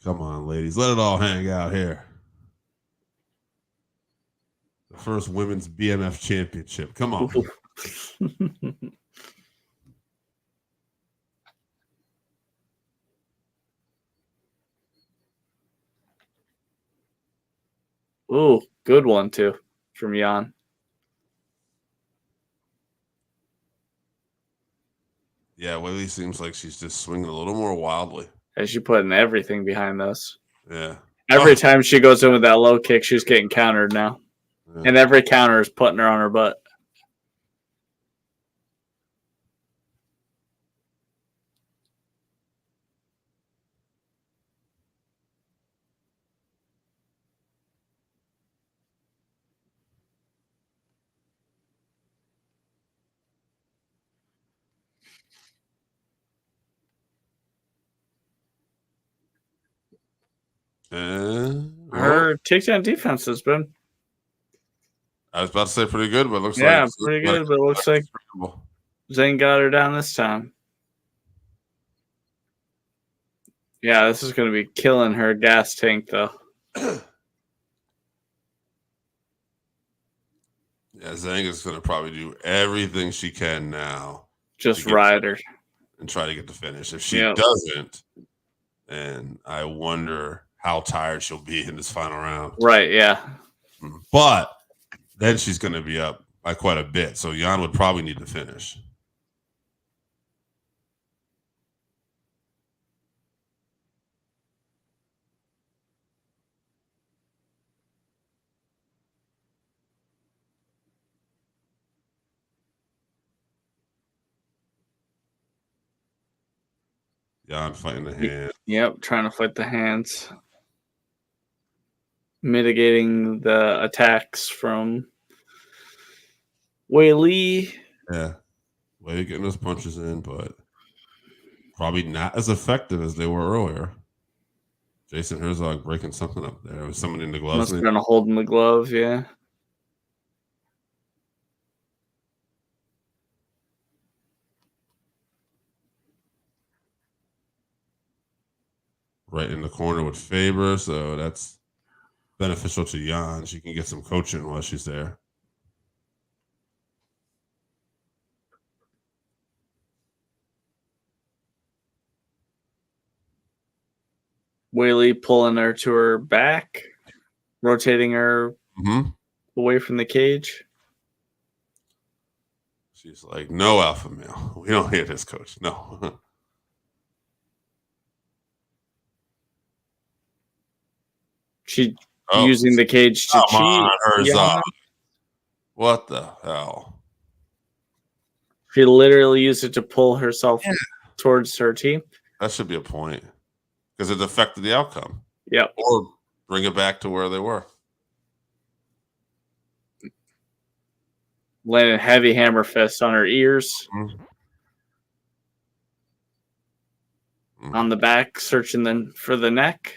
Come on, ladies. Let it all hang out here. The first women's BMF championship. Come on. Ooh, good one too from Yan. Yeah, Weili seems like she's just swinging a little more wildly. As she putting everything behind this. Yeah. Every time she goes in with that low kick, she's getting countered now. Yeah. And every counter is putting her on her butt. Her takedown defense has been. I was about to say pretty good, but it looks Yeah, like pretty good, but it looks like Zhang got her down this time. Yeah, this is going to be killing her gas tank, though. Yeah, Zhang is going to probably do everything she can now. Just ride her. And try to get the finish. If she doesn't, then I wonder how tired she'll be in this final round. Right, yeah. But then she's going to be up by quite a bit. So Yan would probably need to finish. Yan fighting the hand. Yep, trying to fight the hands. Mitigating the attacks from Weili. Yeah. Weili getting those punches in, but probably not as effective as they were earlier. Jason Herzog breaking something up there. Was someone in the gloves? Must have been a hold in the glove, yeah. Right in the corner with Faber, so that's beneficial to Yan. She can get some coaching while she's there. Weili pulling her to her back, rotating her Mm-hmm. away from the cage. She's like, no alpha male. We don't hear this, coach. No. She using the cage to cheat. On, Yeah. What the hell? She literally used it to pull herself towards her team. That should be a point because it affected the outcome. Yep. Or bring it back to where they were. Landing heavy hammer fists on her ears. Mm-hmm. On the back, searching for the neck.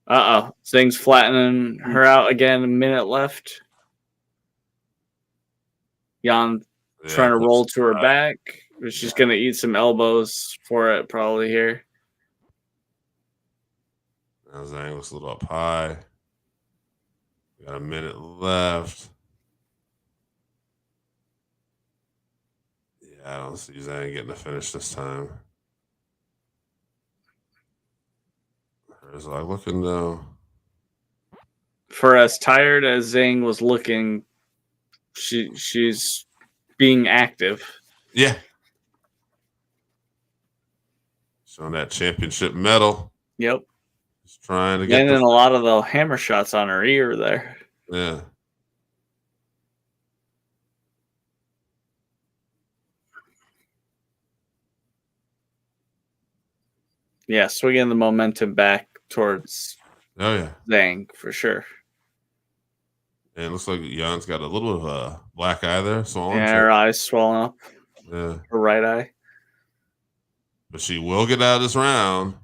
Uh-oh. Zhang's flattening her out again. A minute left. Yan trying to roll to her back. She's going to eat some elbows for it probably here. Now Zhang looks a little up high. We got a minute left. Yeah, I don't see Zhang getting the finish this time. There's like looking though. For as tired as Zhang was looking, she's being active. Yeah. Showing that championship medal. Yep. Just trying to get and then a lot of the hammer shots on her ear there. Yeah. Yeah, swinging the momentum back towards Zhang for sure. And it looks like Yan's got a little bit of a black eye there. Swollen. Yeah, her eye's swollen up. Yeah. Her right eye. But she will get out of this round.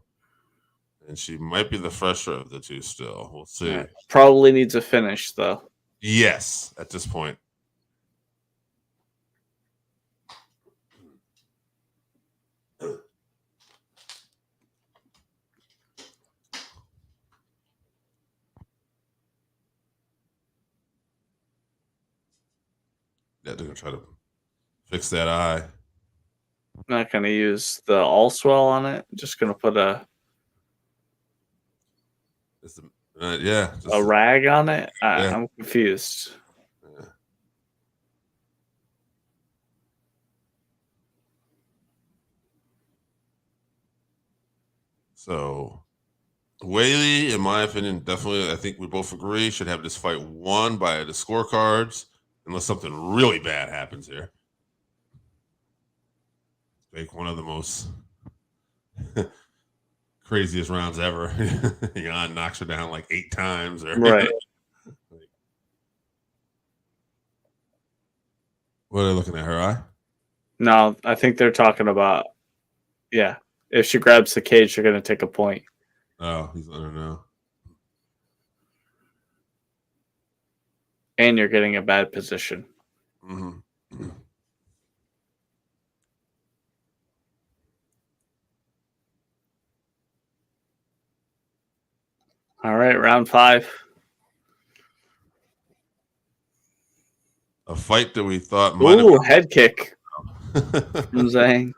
And she might be the fresher of the two still. We'll see. Yeah. Probably needs a finish, though. Yes, at this point. Yeah, they're going to try to fix that eye. Not going to use the all swell on it. Just going to put a rag on it. I'm confused. Yeah. So, Weili, in my opinion, definitely, I think we both agree, should have this fight won by the scorecards, unless something really bad happens here. Make one of the most craziest rounds ever. Yan knocks her down like 8 times. Right. What are they looking at, her eye? No, I think they're talking about, if she grabs the cage, they're going to take a point. Oh, he's letting her know. And you're getting a bad position. Mm-hmm. All right, round 5. A fight that we thought might have been head kick from Zhang.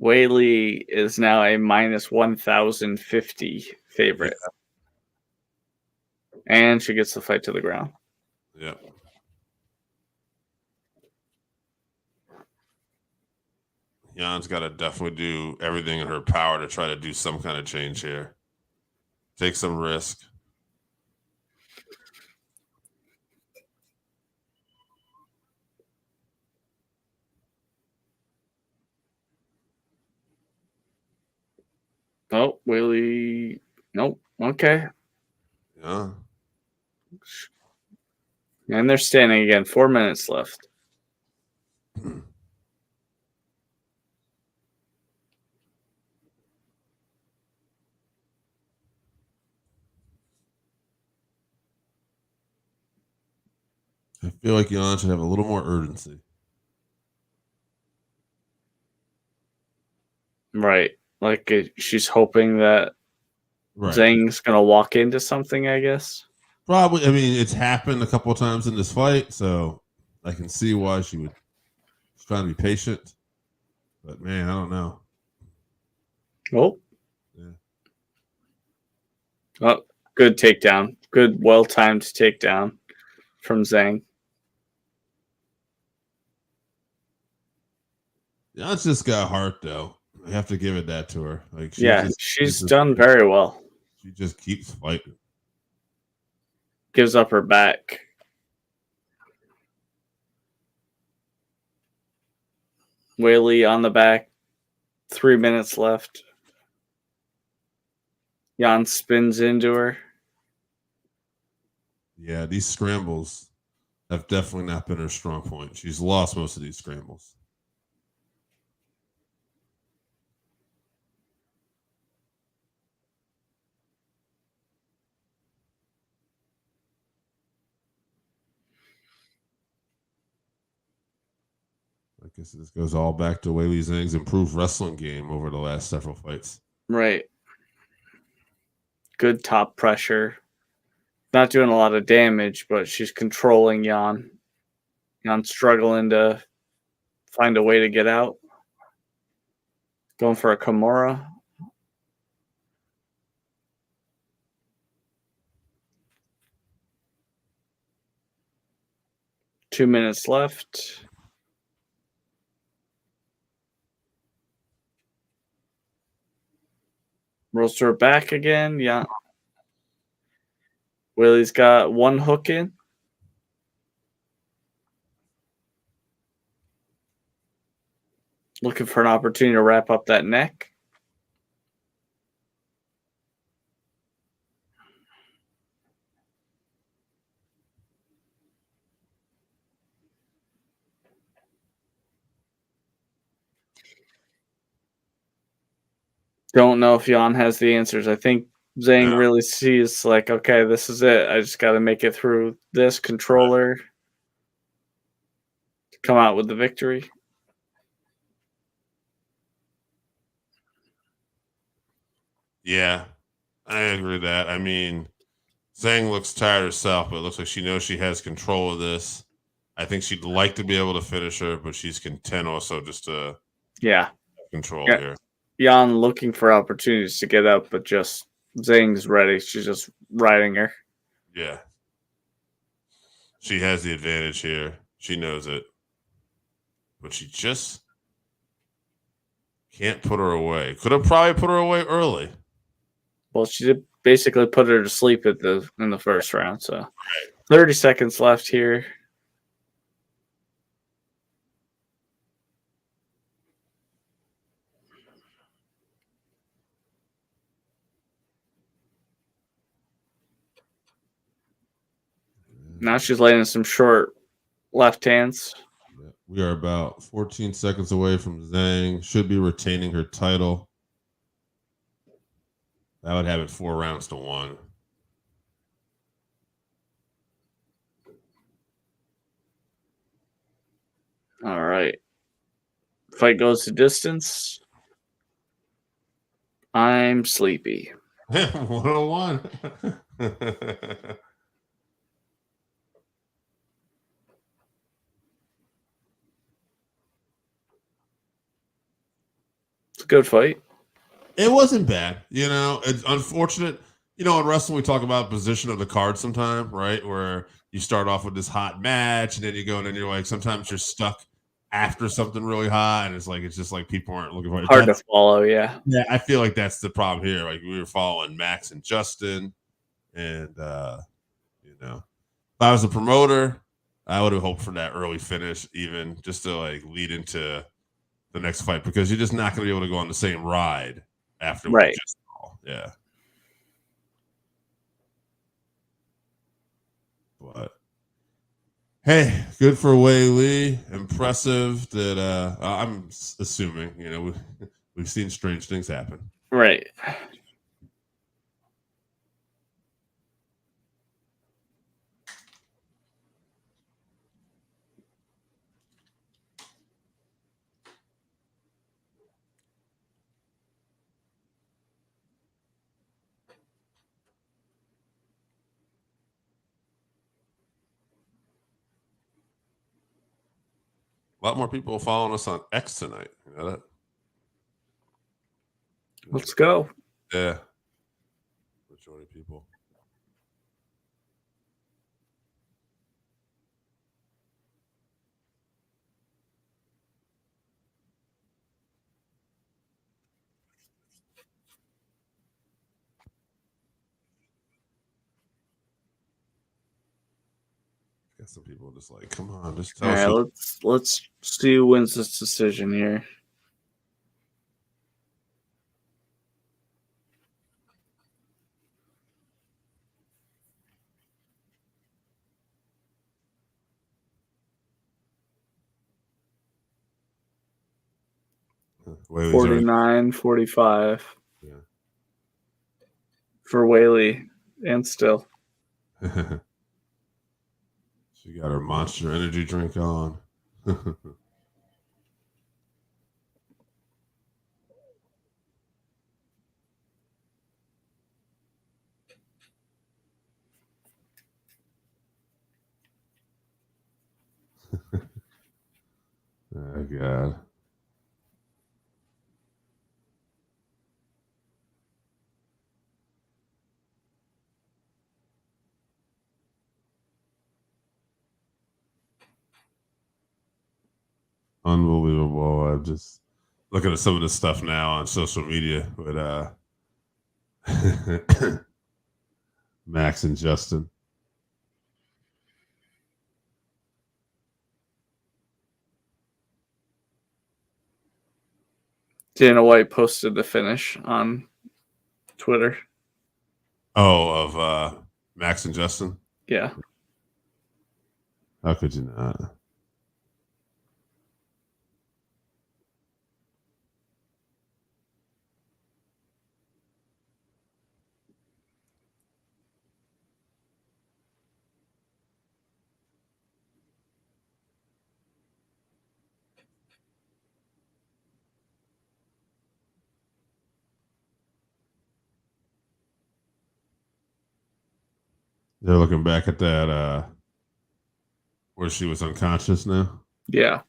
Weili is now a minus 1,050 favorite. Yeah. And she gets the fight to the ground. Yeah. Yan's got to definitely do everything in her power to try to do some kind of change here. Take some risk. Oh, Weili. Nope. Okay. Yeah. And they're standing again. 4 minutes left. I feel like Yan should have a little more urgency. Right. Like she's hoping that Zhang's going to walk into something, I guess. Probably. I mean, it's happened a couple of times in this fight, so I can see why she's trying to be patient. But, man, I don't know. Oh. Yeah. Oh, good takedown. Good, well-timed takedown from Zhang. Yan's just got heart, though. I have to give it that to her. Like, she's done very well. She just keeps fighting. Gives up her back. Weili on the back. 3 minutes left. Yan spins into her. Yeah, these scrambles have definitely not been her strong point. She's lost most of these scrambles. I guess this goes all back to Weili Zhang's improved wrestling game over the last several fights. Right. Good top pressure. Not doing a lot of damage, but she's controlling Yan. Yan struggling to find a way to get out. Going for a Kimura. Two minutes left. Rolls to her back again. Yeah. Weili's got one hook in. Looking for an opportunity to wrap up that neck. Don't know if Yan has the answers. I think Zhang really sees like, okay, this is it. I just got to make it through this controller to come out with the victory. Yeah, I agree with that. I mean, Zhang looks tired herself, but it looks like she knows she has control of this. I think she'd like to be able to finish her, but she's content also just to control here. Yan looking for opportunities to get up, but just Zhang's ready. She's just riding her. Yeah. She has the advantage here. She knows it. But she just can't put her away. Could have probably put her away early. Well, she did basically put her to sleep in the first round. So 30 seconds left here. Now she's laying some short left hands. We are about 14 seconds away from Zhang. Should be retaining her title. That would have it 4 rounds to 1. All right. Fight goes to distance. I'm sleepy. 101. It's a good fight. It wasn't bad. You know, it's unfortunate. You know, in wrestling, we talk about position of the card sometime, right? Where you start off with this hot match and then you go and then you're like, sometimes you're stuck after something really hot. And it's just like people aren't looking for it. Hard to follow. Yeah. Yeah. I feel like that's the problem here. Like we were following Max and Justin and, you know, if I was a promoter, I would have hoped for that early finish, even just to like lead into the next fight, because you're just not going to be able to go on the same ride after what you just saw. Yeah. But Hey, good for Weili. Impressive that I'm assuming, we've seen strange things happen. Right. A lot more people following us on X tonight. You know that? Let's go. Yeah. Majority of people. Got some people just like, come on, just tell us. All right, let's see who wins this decision here. Weili's 49, 45 for Weili, and still. She got her Monster Energy drink on. Oh, God. Unbelievable. I'm just looking at some of the stuff now on social media with Max and Justin. Dana White posted the finish on Twitter. Oh, of Max and Justin? Yeah. How could you not? They're looking back at that where she was unconscious now. Yeah.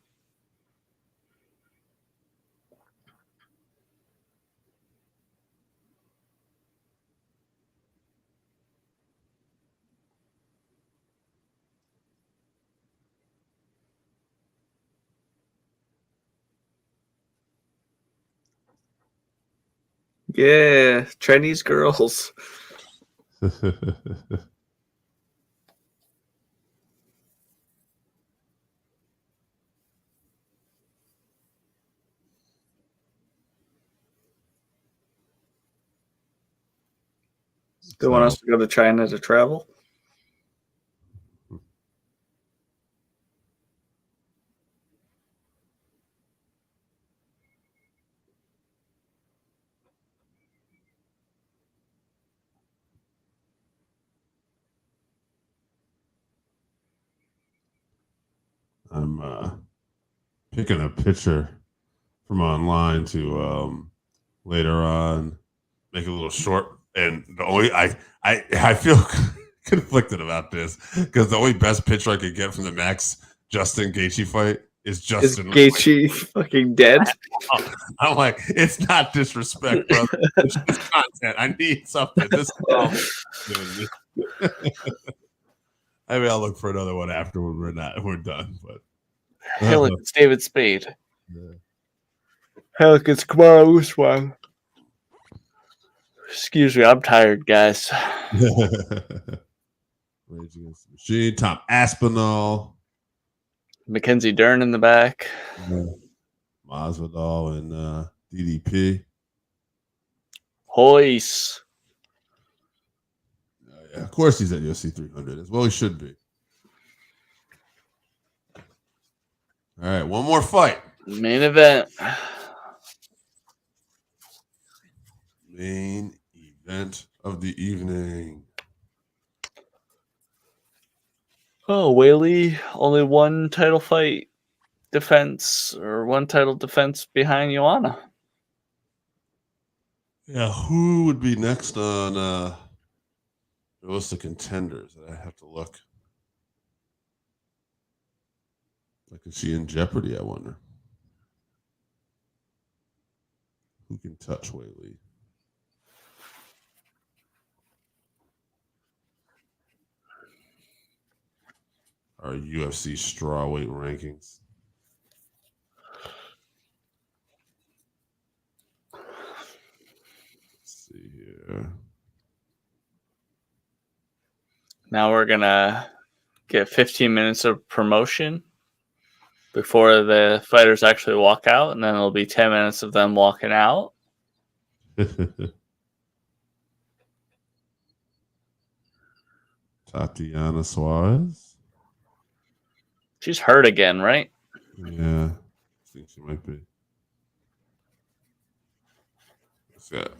Yeah, Chinese girls. They want us to go to China to travel? I'm picking a picture from online to later on make a little short. And the only I feel conflicted about this because the only best picture I could get from the Max Justin Gaethje fight is Justin. Is Gaethje fucking dead? I'm like, it's not disrespect, brother. It's just content. I need something. This is maybe I'll look for another one after we're done. But Hey, look, it's David Spade. Yeah. Hey, look, it's Kamaru Usman. Excuse me, I'm tired, guys. Rage Against the Machine, Tom Aspinall, Mackenzie Dern in the back. Masvidal, and DDP. Hoist. Yeah, of course, he's at UFC 300 as well. He should be. All right, one more fight. Main event. Main event of the evening. Oh, Weili, only one title fight defense or one title defense behind Joanna. Yeah, who would be next on the list of contenders? I have to look. Like, is she in jeopardy, I wonder? Who can touch Weili? Our UFC Strawweight rankings. Let's see here. Now we're going to get 15 minutes of promotion before the fighters actually walk out, and then it'll be 10 minutes of them walking out. Tatiana Suarez. She's hurt again, right? Yeah, I think she might be. What's that?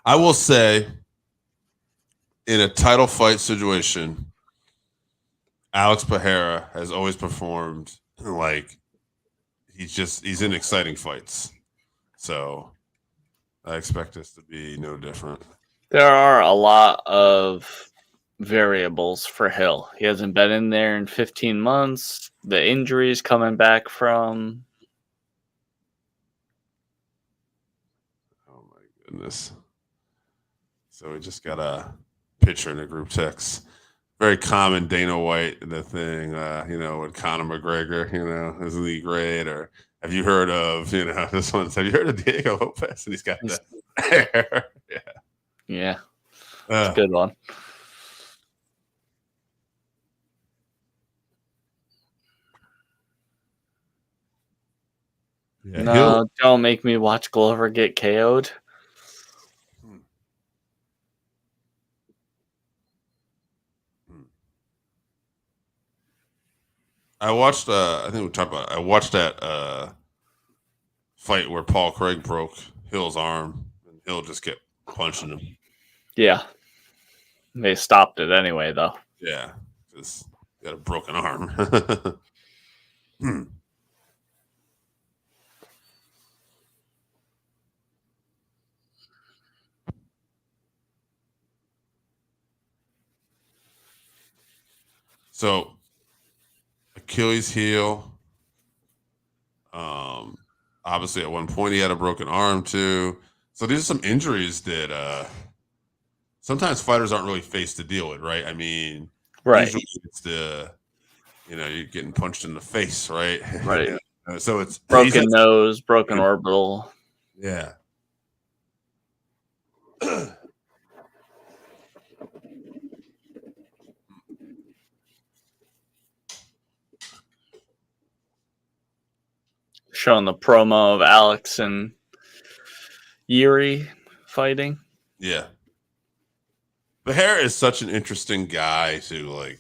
I will say, in a title fight situation, Alex Pereira has always performed like he's in exciting fights. So I expect this to be no different. There are a lot of variables for Hill. He hasn't been in there in 15 months. The injuries coming back from. Oh my goodness. So we just got a picture in the group text. Very common Dana White, the thing, with Conor McGregor, isn't he great? Or have you heard of, this one? Have you heard of Diego Lopez? And he's got the hair. Yeah. Yeah. That's a good one. Yeah, no, don't make me watch Glover get KO'd. I watched, I think we talked about it. I watched that fight where Paul Craig broke Hill's arm, and Hill just kept punching him. Yeah. They stopped it anyway, though. Yeah, because he got a broken arm. So, Achilles heel. Obviously, at one point he had a broken arm too. So these are some injuries that sometimes fighters aren't really faced to deal with, right? I mean, right. Usually it's you're getting punched in the face, right? Right. So it's broken nose, broken orbital. Yeah. Showing the promo of Alex and Yuri fighting. Yeah. Pereira is such an interesting guy to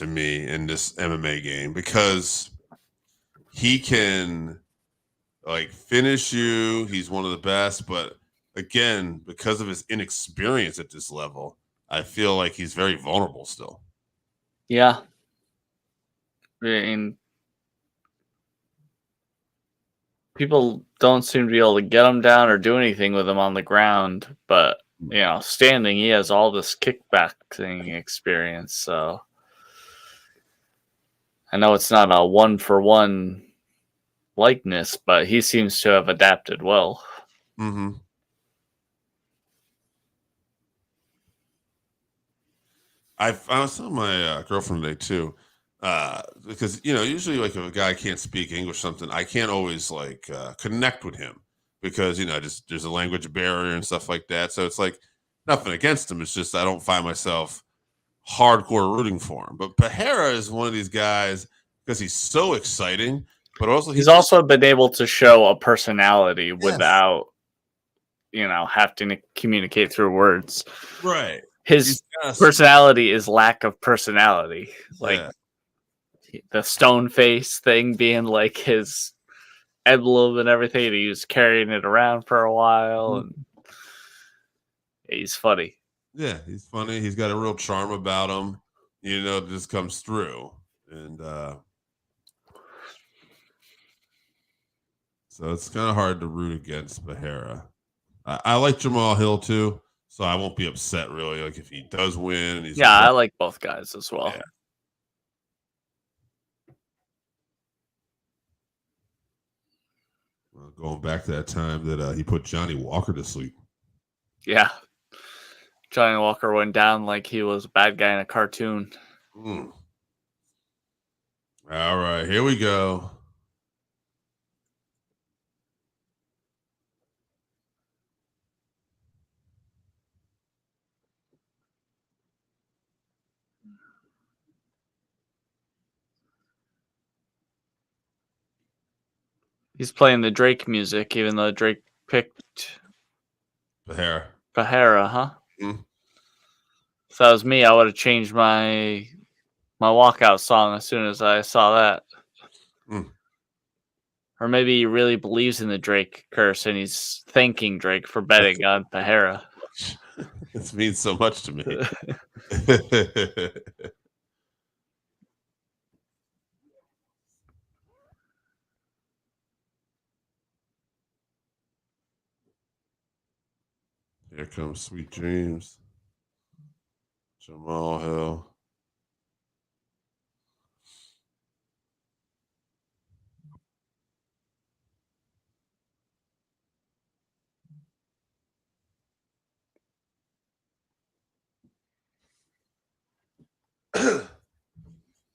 me in this MMA game because he can finish you. He's one of the best, but again, because of his inexperience at this level, I feel like he's very vulnerable still. Yeah. And people don't seem to be able to get him down or do anything with him on the ground, but standing, he has all this kickboxing experience. So I know it's not a 1-for-1 likeness, but he seems to have adapted well. Mm-hmm. I was telling my girlfriend today too, because usually if a guy can't speak English, something I can't always connect with him because just there's a language barrier and stuff like that. So it's nothing against him. It's just I don't find myself hardcore rooting for him. But Pereira is one of these guys because he's so exciting, but also he's also been able to show a personality without having to communicate through words. Right. his personality is lack of personality. Like the stone face thing being like his emblem and everything. And he was carrying it around for a while, and he's funny. Yeah, he's funny. He's got a real charm about him. It just comes through. And so it's kind of hard to root against Pereira. I like Jamahal Hill too, so I won't be upset really. Like if he does win, and he's I like both guys as well. Yeah. Well, going back to that time that he put Johnny Walker to sleep. Yeah, Johnny Walker went down like he was a bad guy in a cartoon. All right, here we go. He's playing the Drake music, even though Drake picked Pereira, huh? Mm-hmm. If that was me, I would have changed my walkout song as soon as I saw that. Or maybe he really believes in the Drake curse and he's thanking Drake for betting on Pereira. This means so much to me. Here comes Sweet Dreams. Jamahal Hill.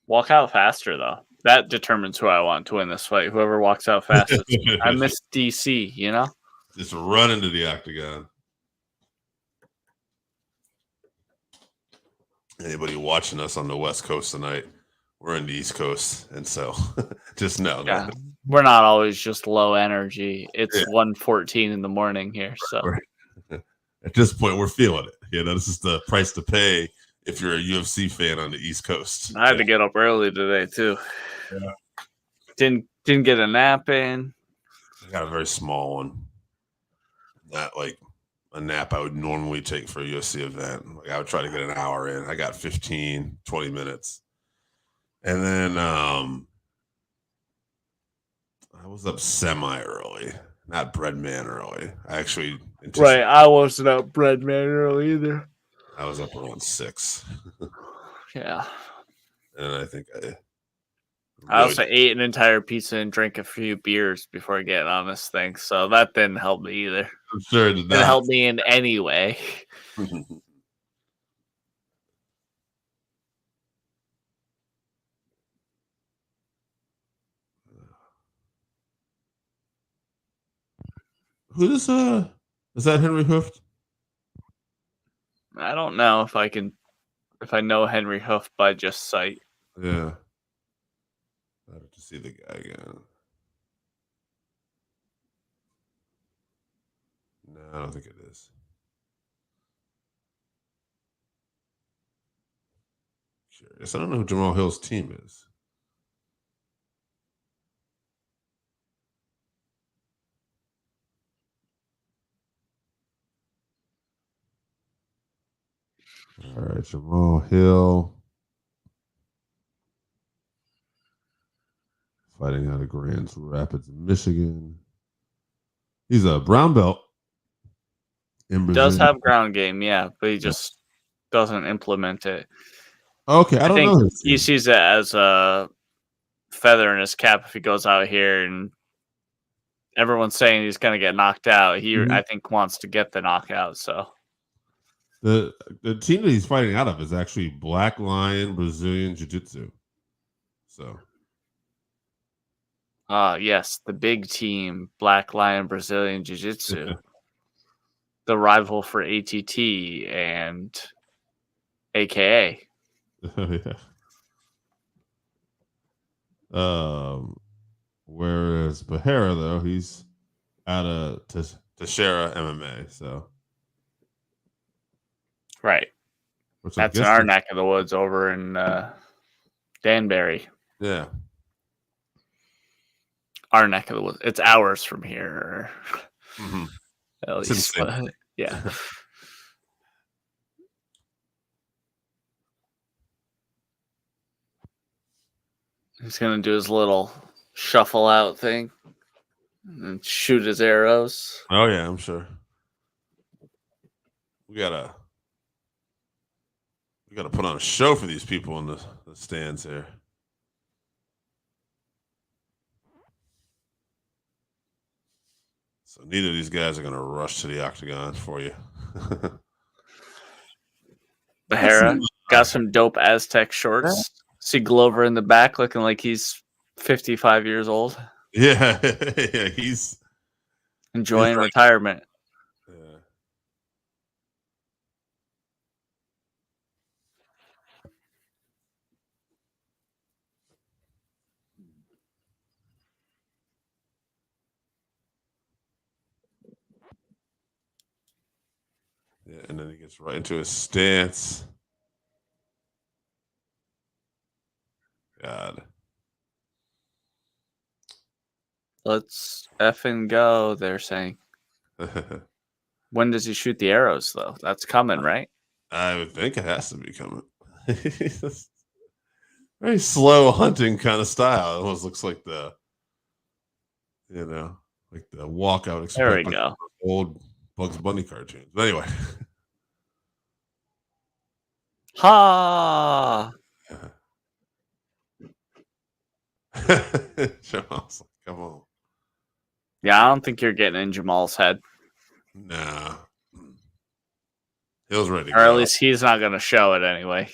Walk out faster, though. That determines who I want to win this fight. Whoever walks out fastest. I miss DC, Just run into the octagon. Anybody watching us on the West Coast tonight, we're in the East Coast. And so just know that. We're not always just low energy. It's 1:14 in the morning here. So at this point, we're feeling it. This is the price to pay if you're a UFC fan on the East Coast. I had to get up early today too. Yeah. Didn't get a nap in. I got a very small one. Not like a nap I would normally take for a UFC event. Like I would try to get an hour in. I got 15, 20 minutes. And then I was up semi-early, not bread man early. I actually I wasn't up bread man early either. I was up around 6. Yeah. And I think I also ate an entire pizza and drank a few beers before getting on this thing, so that didn't help me either. I'm sure it did not. It helped me in any way. Who is that Henry Hooft? I don't know if I know Henry Hooft by just sight. Yeah. I have to see the guy again. No, I don't think it is. Curious. I don't know who Jamahal Hill's team is. All right, Jamahal Hill. Fighting out of Grand Rapids, Michigan. He's a brown belt. Does have ground game, yeah, but he just doesn't implement it. Okay, I don't know. He sees it as a feather in his cap if he goes out here and everyone's saying he's going to get knocked out. He, I think, wants to get the knockout. So the team that he's fighting out of is actually Black Lion Brazilian Jiu-Jitsu. So, yes, the big team, Black Lion Brazilian Jiu-Jitsu, the rival for ATT and AKA. Whereas Pereira, though, he's out of Teixeira MMA. So, right. That's in our neck of the woods over in Danbury. Yeah. Our neck of the woods. It's hours from here. Mm-hmm. At least. Yeah. He's going to do his little shuffle out thing and shoot his arrows. Oh, yeah, I'm sure. We gotta put on a show for these people in the stands here. So neither of these guys are going to rush to the octagon for you. Pereira got some dope Aztec shorts. See Glover in the back looking like he's 55 years old. Yeah, yeah, he's enjoying retirement. Yeah. Yeah, and then he gets right into his stance. God. Let's effing go, they're saying. When does he shoot the arrows, though? That's coming, right? I would think it has to be coming. Very slow hunting kind of style. It almost looks like the walk I would expect. There we go. Old Bugs Bunny cartoons. But anyway. Ha! Jamal's like, come on. Yeah, I don't think you're getting in Jamal's head. Nah. Hill's ready to or go. at least he's not going to show it anyway.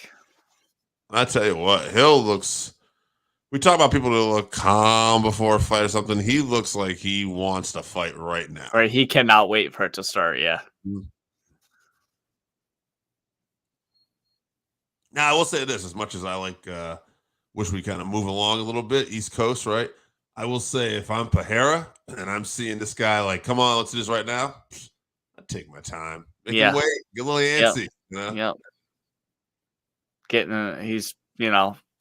I tell you what, Hill looks. We talk about people that look calm before a fight or something. He looks like he wants to fight right now. Right, he cannot wait for it to start. Yeah. Now I will say this: as much as I wish we kind of move along a little bit, East Coast, right? I will say if I'm Pereira and I'm seeing this guy like, come on, let's do this right now. I'd take my time. Make him wait. Get a little antsy. Yep. He's,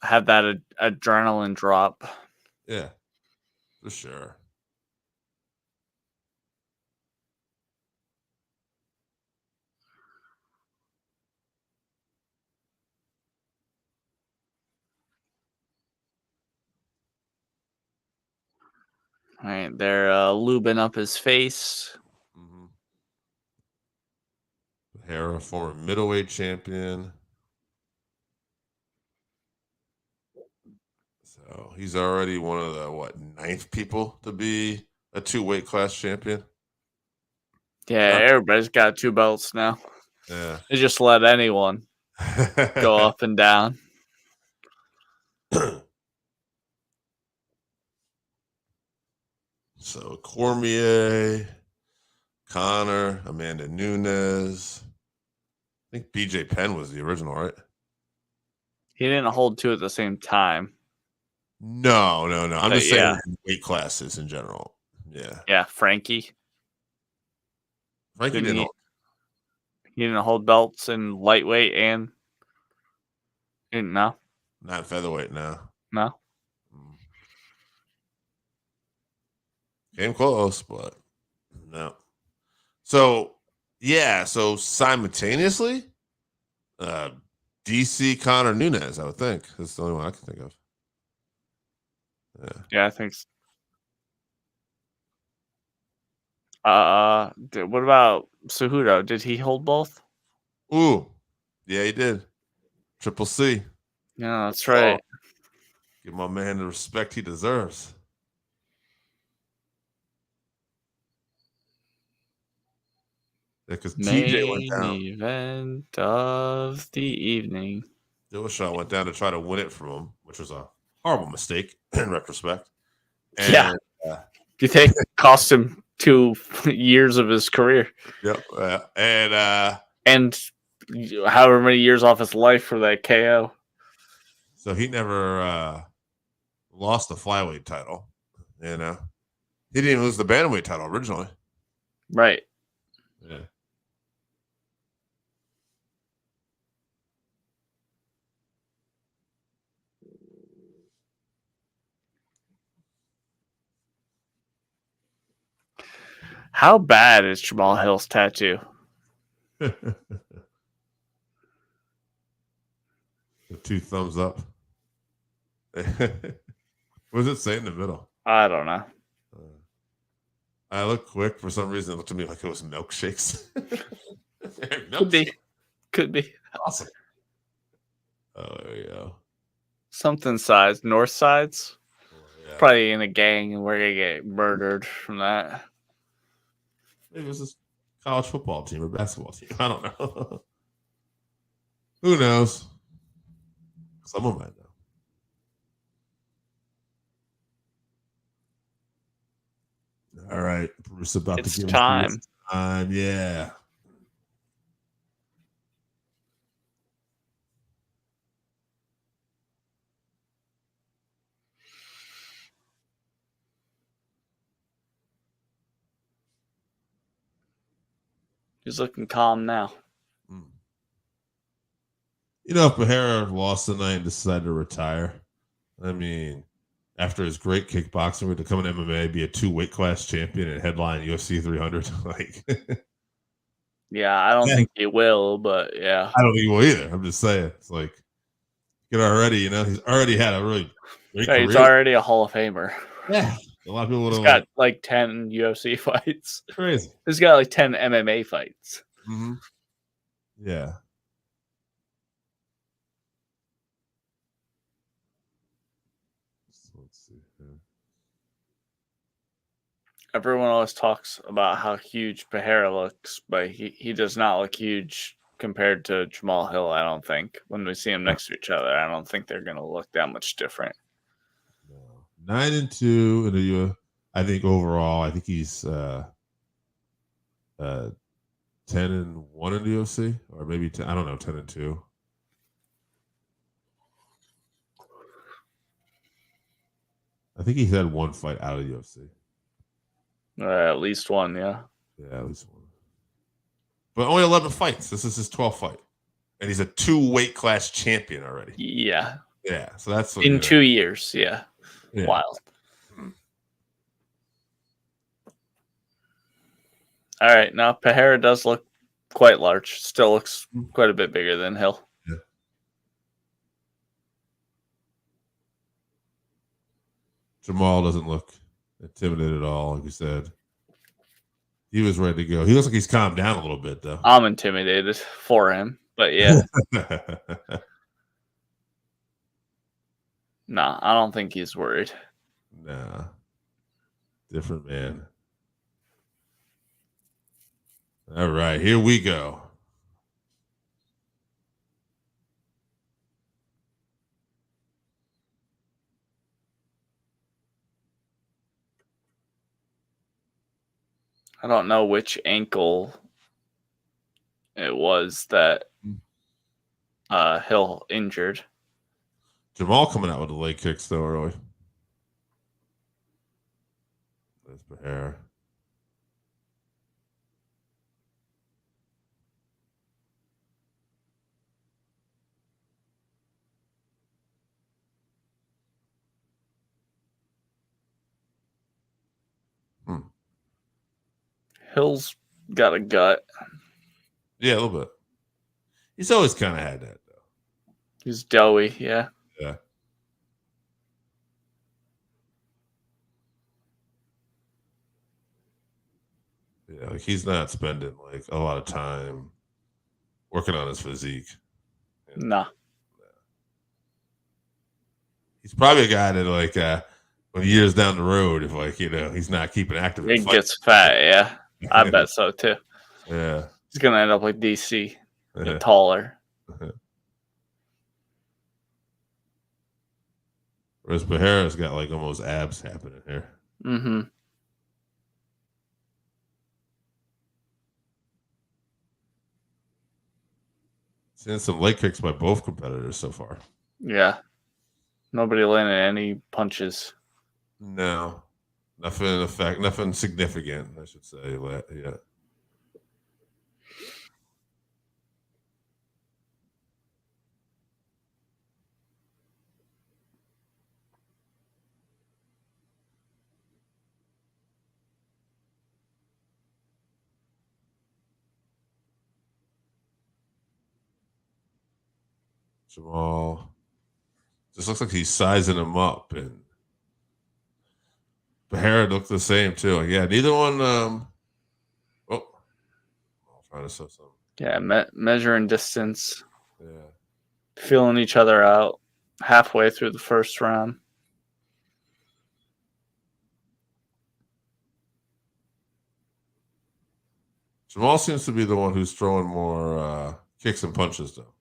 have that adrenaline drop. Yeah, for sure. All right, they're lubing up his face. Mm-hmm. Pereira, former middleweight champion. So he's already one of the ninth people to be a 2 weight class champion. Yeah, everybody's got 2 belts now. Yeah, they just let anyone go up and down. So Cormier, Connor, Amanda Nunes. I think BJ Penn was the original, right? He didn't hold 2 at the same time. No. I'm just saying weight classes in general. Yeah. Yeah, Frankie. Frankie didn't. He didn't hold belts in lightweight and no. Not featherweight, no. No. Came close, but no. So simultaneously, DC Connor Nunes, I would think. That's the only one I can think of. Yeah, I think so. What about Cejudo? Did he hold both? Ooh. Yeah, he did. Triple C. Yeah, that's right. Give my man the respect he deserves. Because TJ went down. Main event of the evening. Dillashaw went down to try to win it from him, which was a horrible mistake in retrospect. And, you think it cost him 2 years of his career? Yep. And however many years off his life for that KO. So he never lost the flyweight title. He didn't even lose the bantamweight title originally. Right. Yeah. How bad is Jamahal Hill's tattoo? The 2 thumbs up. What does it say in the middle? I don't know. I looked quick. For some reason, it looked to me like it was milkshakes. Could be. Awesome. Oh, there you go. Something sides. North sides? Yeah. Probably in a gang and we're going to get murdered from that. Maybe it was this college football team or basketball team. I don't know. Who knows? Someone might know. All right. Bruce about It's to give time. us time. Yeah. He's looking calm now. You know, if Pereira lost tonight and decided to retire, I mean, after his great kickboxing, to come in MMA, be a 2 weight class champion and headline UFC 300, like, Yeah, I don't think he will, but yeah. I don't think he will either. I'm just saying, it's like, he's already had a really great career. He's already a Hall of Famer. Yeah, a lot of people. He's got like 10 UFC fights. Crazy. He's got like 10 MMA fights. Mm-hmm. Yeah. Let's see here. Everyone always talks about how huge Pereira looks, but he does not look huge compared to Jamahal Hill, I don't think. When we see them next to each other, I don't think they're going to look that much different. No. 9-2 in the U. I think overall, I think he's 10-1 in the UFC, or maybe 10, I don't know, 10-2. I think he's had 1 fight out of the UFC. At least one, yeah. Yeah, at least 1. But only 11 fights. This is his 12th fight. And he's a 2 weight class champion already. Yeah. Yeah, so that's what, in 2 years, yeah. Wild. All right, now Pereira does look quite large. Still looks quite a bit bigger than Hill. Yeah. Jamahal doesn't look intimidated at all, like you said. He was ready to go. He looks like he's calmed down a little bit, though. I'm intimidated for him, but yeah. Nah, I don't think he's worried. Nah. Different man. All right, here we go. I don't know which ankle it was that Hill injured. Jamahal coming out with the leg kicks, though, early. There's Pereira. Hill's got a gut. Yeah, a little bit. He's always kind of had that, though. He's doughy, yeah. Yeah. Yeah, like he's not spending like a lot of time working on his physique. Nah. He's probably a guy that like when years down the road, if like he's not keeping active. He gets fat, yeah. I bet so too. Yeah. He's gonna end up like DC. Get taller. Whereas Pereira's got like almost abs happening here. Mm-hmm. Seeing some leg kicks by both competitors so far. Yeah. Nobody landed any punches. No. Nothing significant, I should say. Yeah. Jamahal just looks like he's sizing him up, and Pereira looked the same too. Yeah, neither one. I'll try to say something. Yeah, measuring distance. Yeah. Feeling each other out halfway through the first round. Jamahal seems to be the one who's throwing more kicks and punches, though.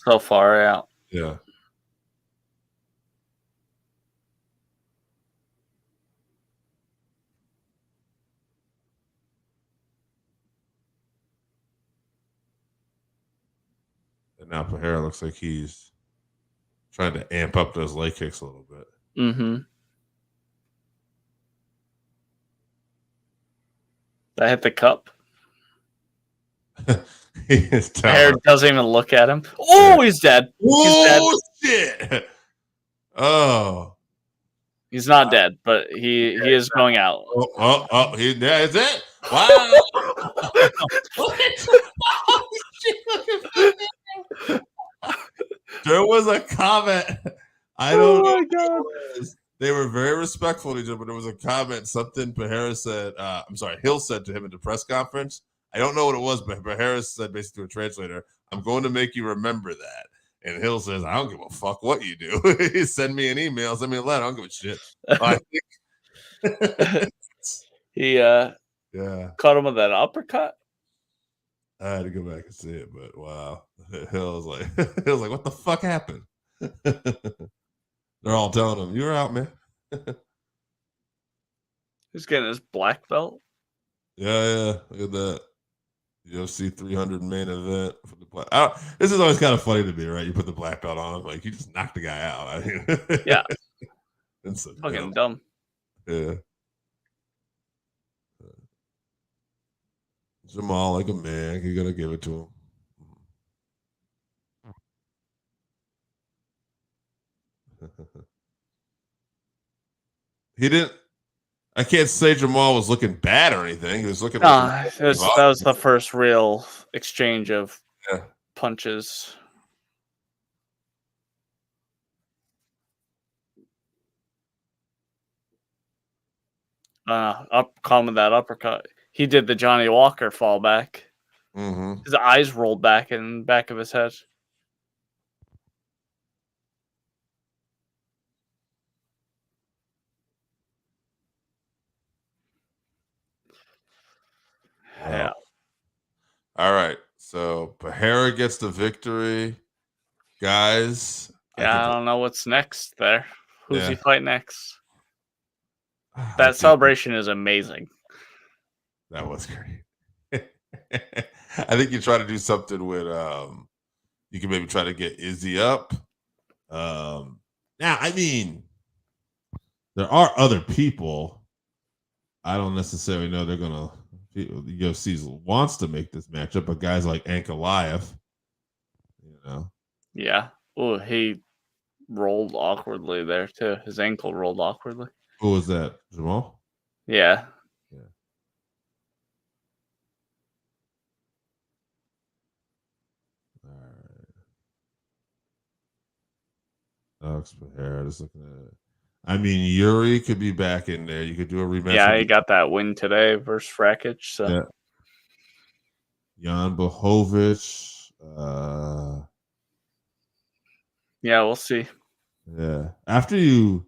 So far out. Yeah. And now Pereira looks like he's trying to amp up those leg kicks a little bit. Mm-hmm. I hit the cup. Pereira doesn't even look at him. Oh, he's dead. Oh, shit. Oh. He's not dead, but he is going out. That is it. Wow. There was a comment. I don't know. God. They were very respectful to each other, but there was a comment, something Pereira said, Hill said to him at the press conference. I don't know what it was, but Pereira said basically to a translator, I'm going to make you remember that. And Hill says, I don't give a fuck what you do. Send me an email, send me a letter. I don't give a shit. I think he caught him with that uppercut. I had to go back and see it, but wow. Hill was like, what the fuck happened? They're all telling him, you're out, man. He's getting his black belt. Yeah. Look at that. UFC 300 main event for the black. This is always kind of funny to me, right? You put the black belt on him, like you just knocked the guy out. I mean, yeah, it's so fucking dumb. Yeah, Jamahal like a man. You're gonna give it to him. He didn't. I can't say Jamahal was looking bad or anything. He was looking. That was the first real exchange of punches. Calm with that uppercut. He did the Johnny Walker fallback. Mm-hmm. His eyes rolled back in the back of his head. Yeah. All right. So Pereira gets the victory. Guys. Yeah, I don't know what's next there. Who's he fight next? That celebration is amazing. That was great. I think you try to do something with you can maybe try to get Izzy up. Now, I mean, there are other people. I don't necessarily know they're gonna the UFC wants to make this matchup, but guys like Ankalaev, Yeah. Oh, he rolled awkwardly there too. His ankle rolled awkwardly. Who was that? Jamahal? Yeah. All right. Alex Pereira, just looking at it. I mean, Yuri could be back in there. You could do a rematch. Yeah, he got that win today versus Rakic. So. Yeah. Jan Blachowicz. Yeah, we'll see. Yeah. After you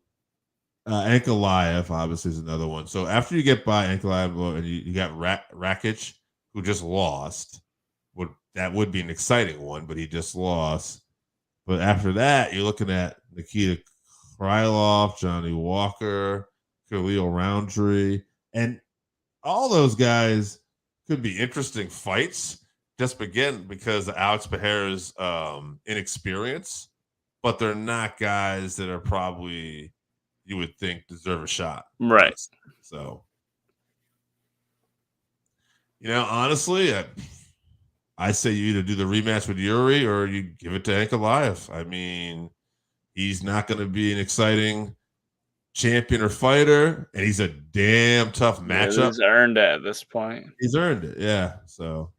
Ankalaev obviously is another one. So after you get by Ankalaev and you got Rakic, who just lost, that would be an exciting one, but he just lost. But after that, you're looking at Nikita Krylov, Johnny Walker, Khalil Roundtree, and all those guys could be interesting fights. Just begin because of Alex Pereira's inexperience, but they're not guys that are probably you would think deserve a shot. Right. So, honestly, I say you either do the rematch with Yuri or you give it to Ankalaev. I mean, he's not going to be an exciting champion or fighter, and he's a damn tough matchup. He's earned it at this point. He's earned it, yeah. So,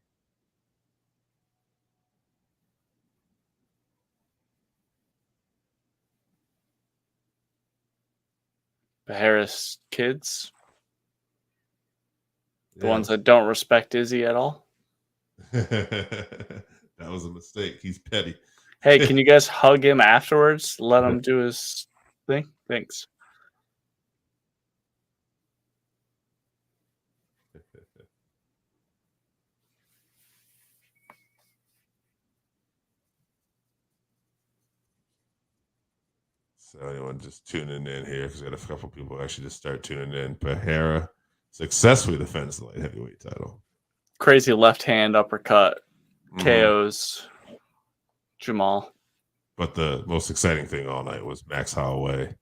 Harris kids. The Yeah. ones that don't respect Izzy at all. That was a mistake. He's petty. Hey, can you guys hug him afterwards? Let him do his thing? Thanks. So anyone just tuning in here, because we had a couple people actually just start tuning in. Pereira successfully defends the light heavyweight title. Crazy left hand uppercut. KOs Jamahal. But the most exciting thing all night was Max Halloway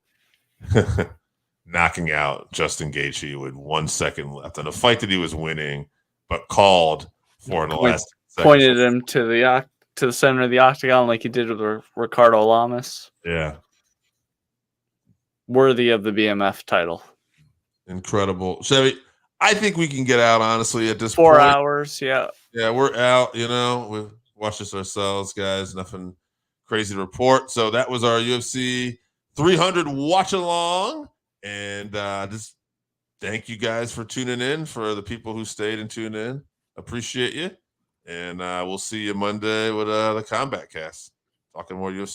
knocking out Justin Gaethje with 1 second left in a fight that he was winning, but called for in the last second. Pointed him to the center of the octagon like he did with Ricardo Lamas. Yeah. Worthy of the BMF title. Incredible. Chevy, I think we can get out, honestly, at this 4 point. hours, yeah. Yeah, we're out, we've watched this ourselves, guys. Nothing crazy to report. So that was our UFC 300 watch along. And just thank you guys for tuning in, for the people who stayed and tuned in. Appreciate you. And we'll see you Monday with the Combat Cast. Talking more UFC.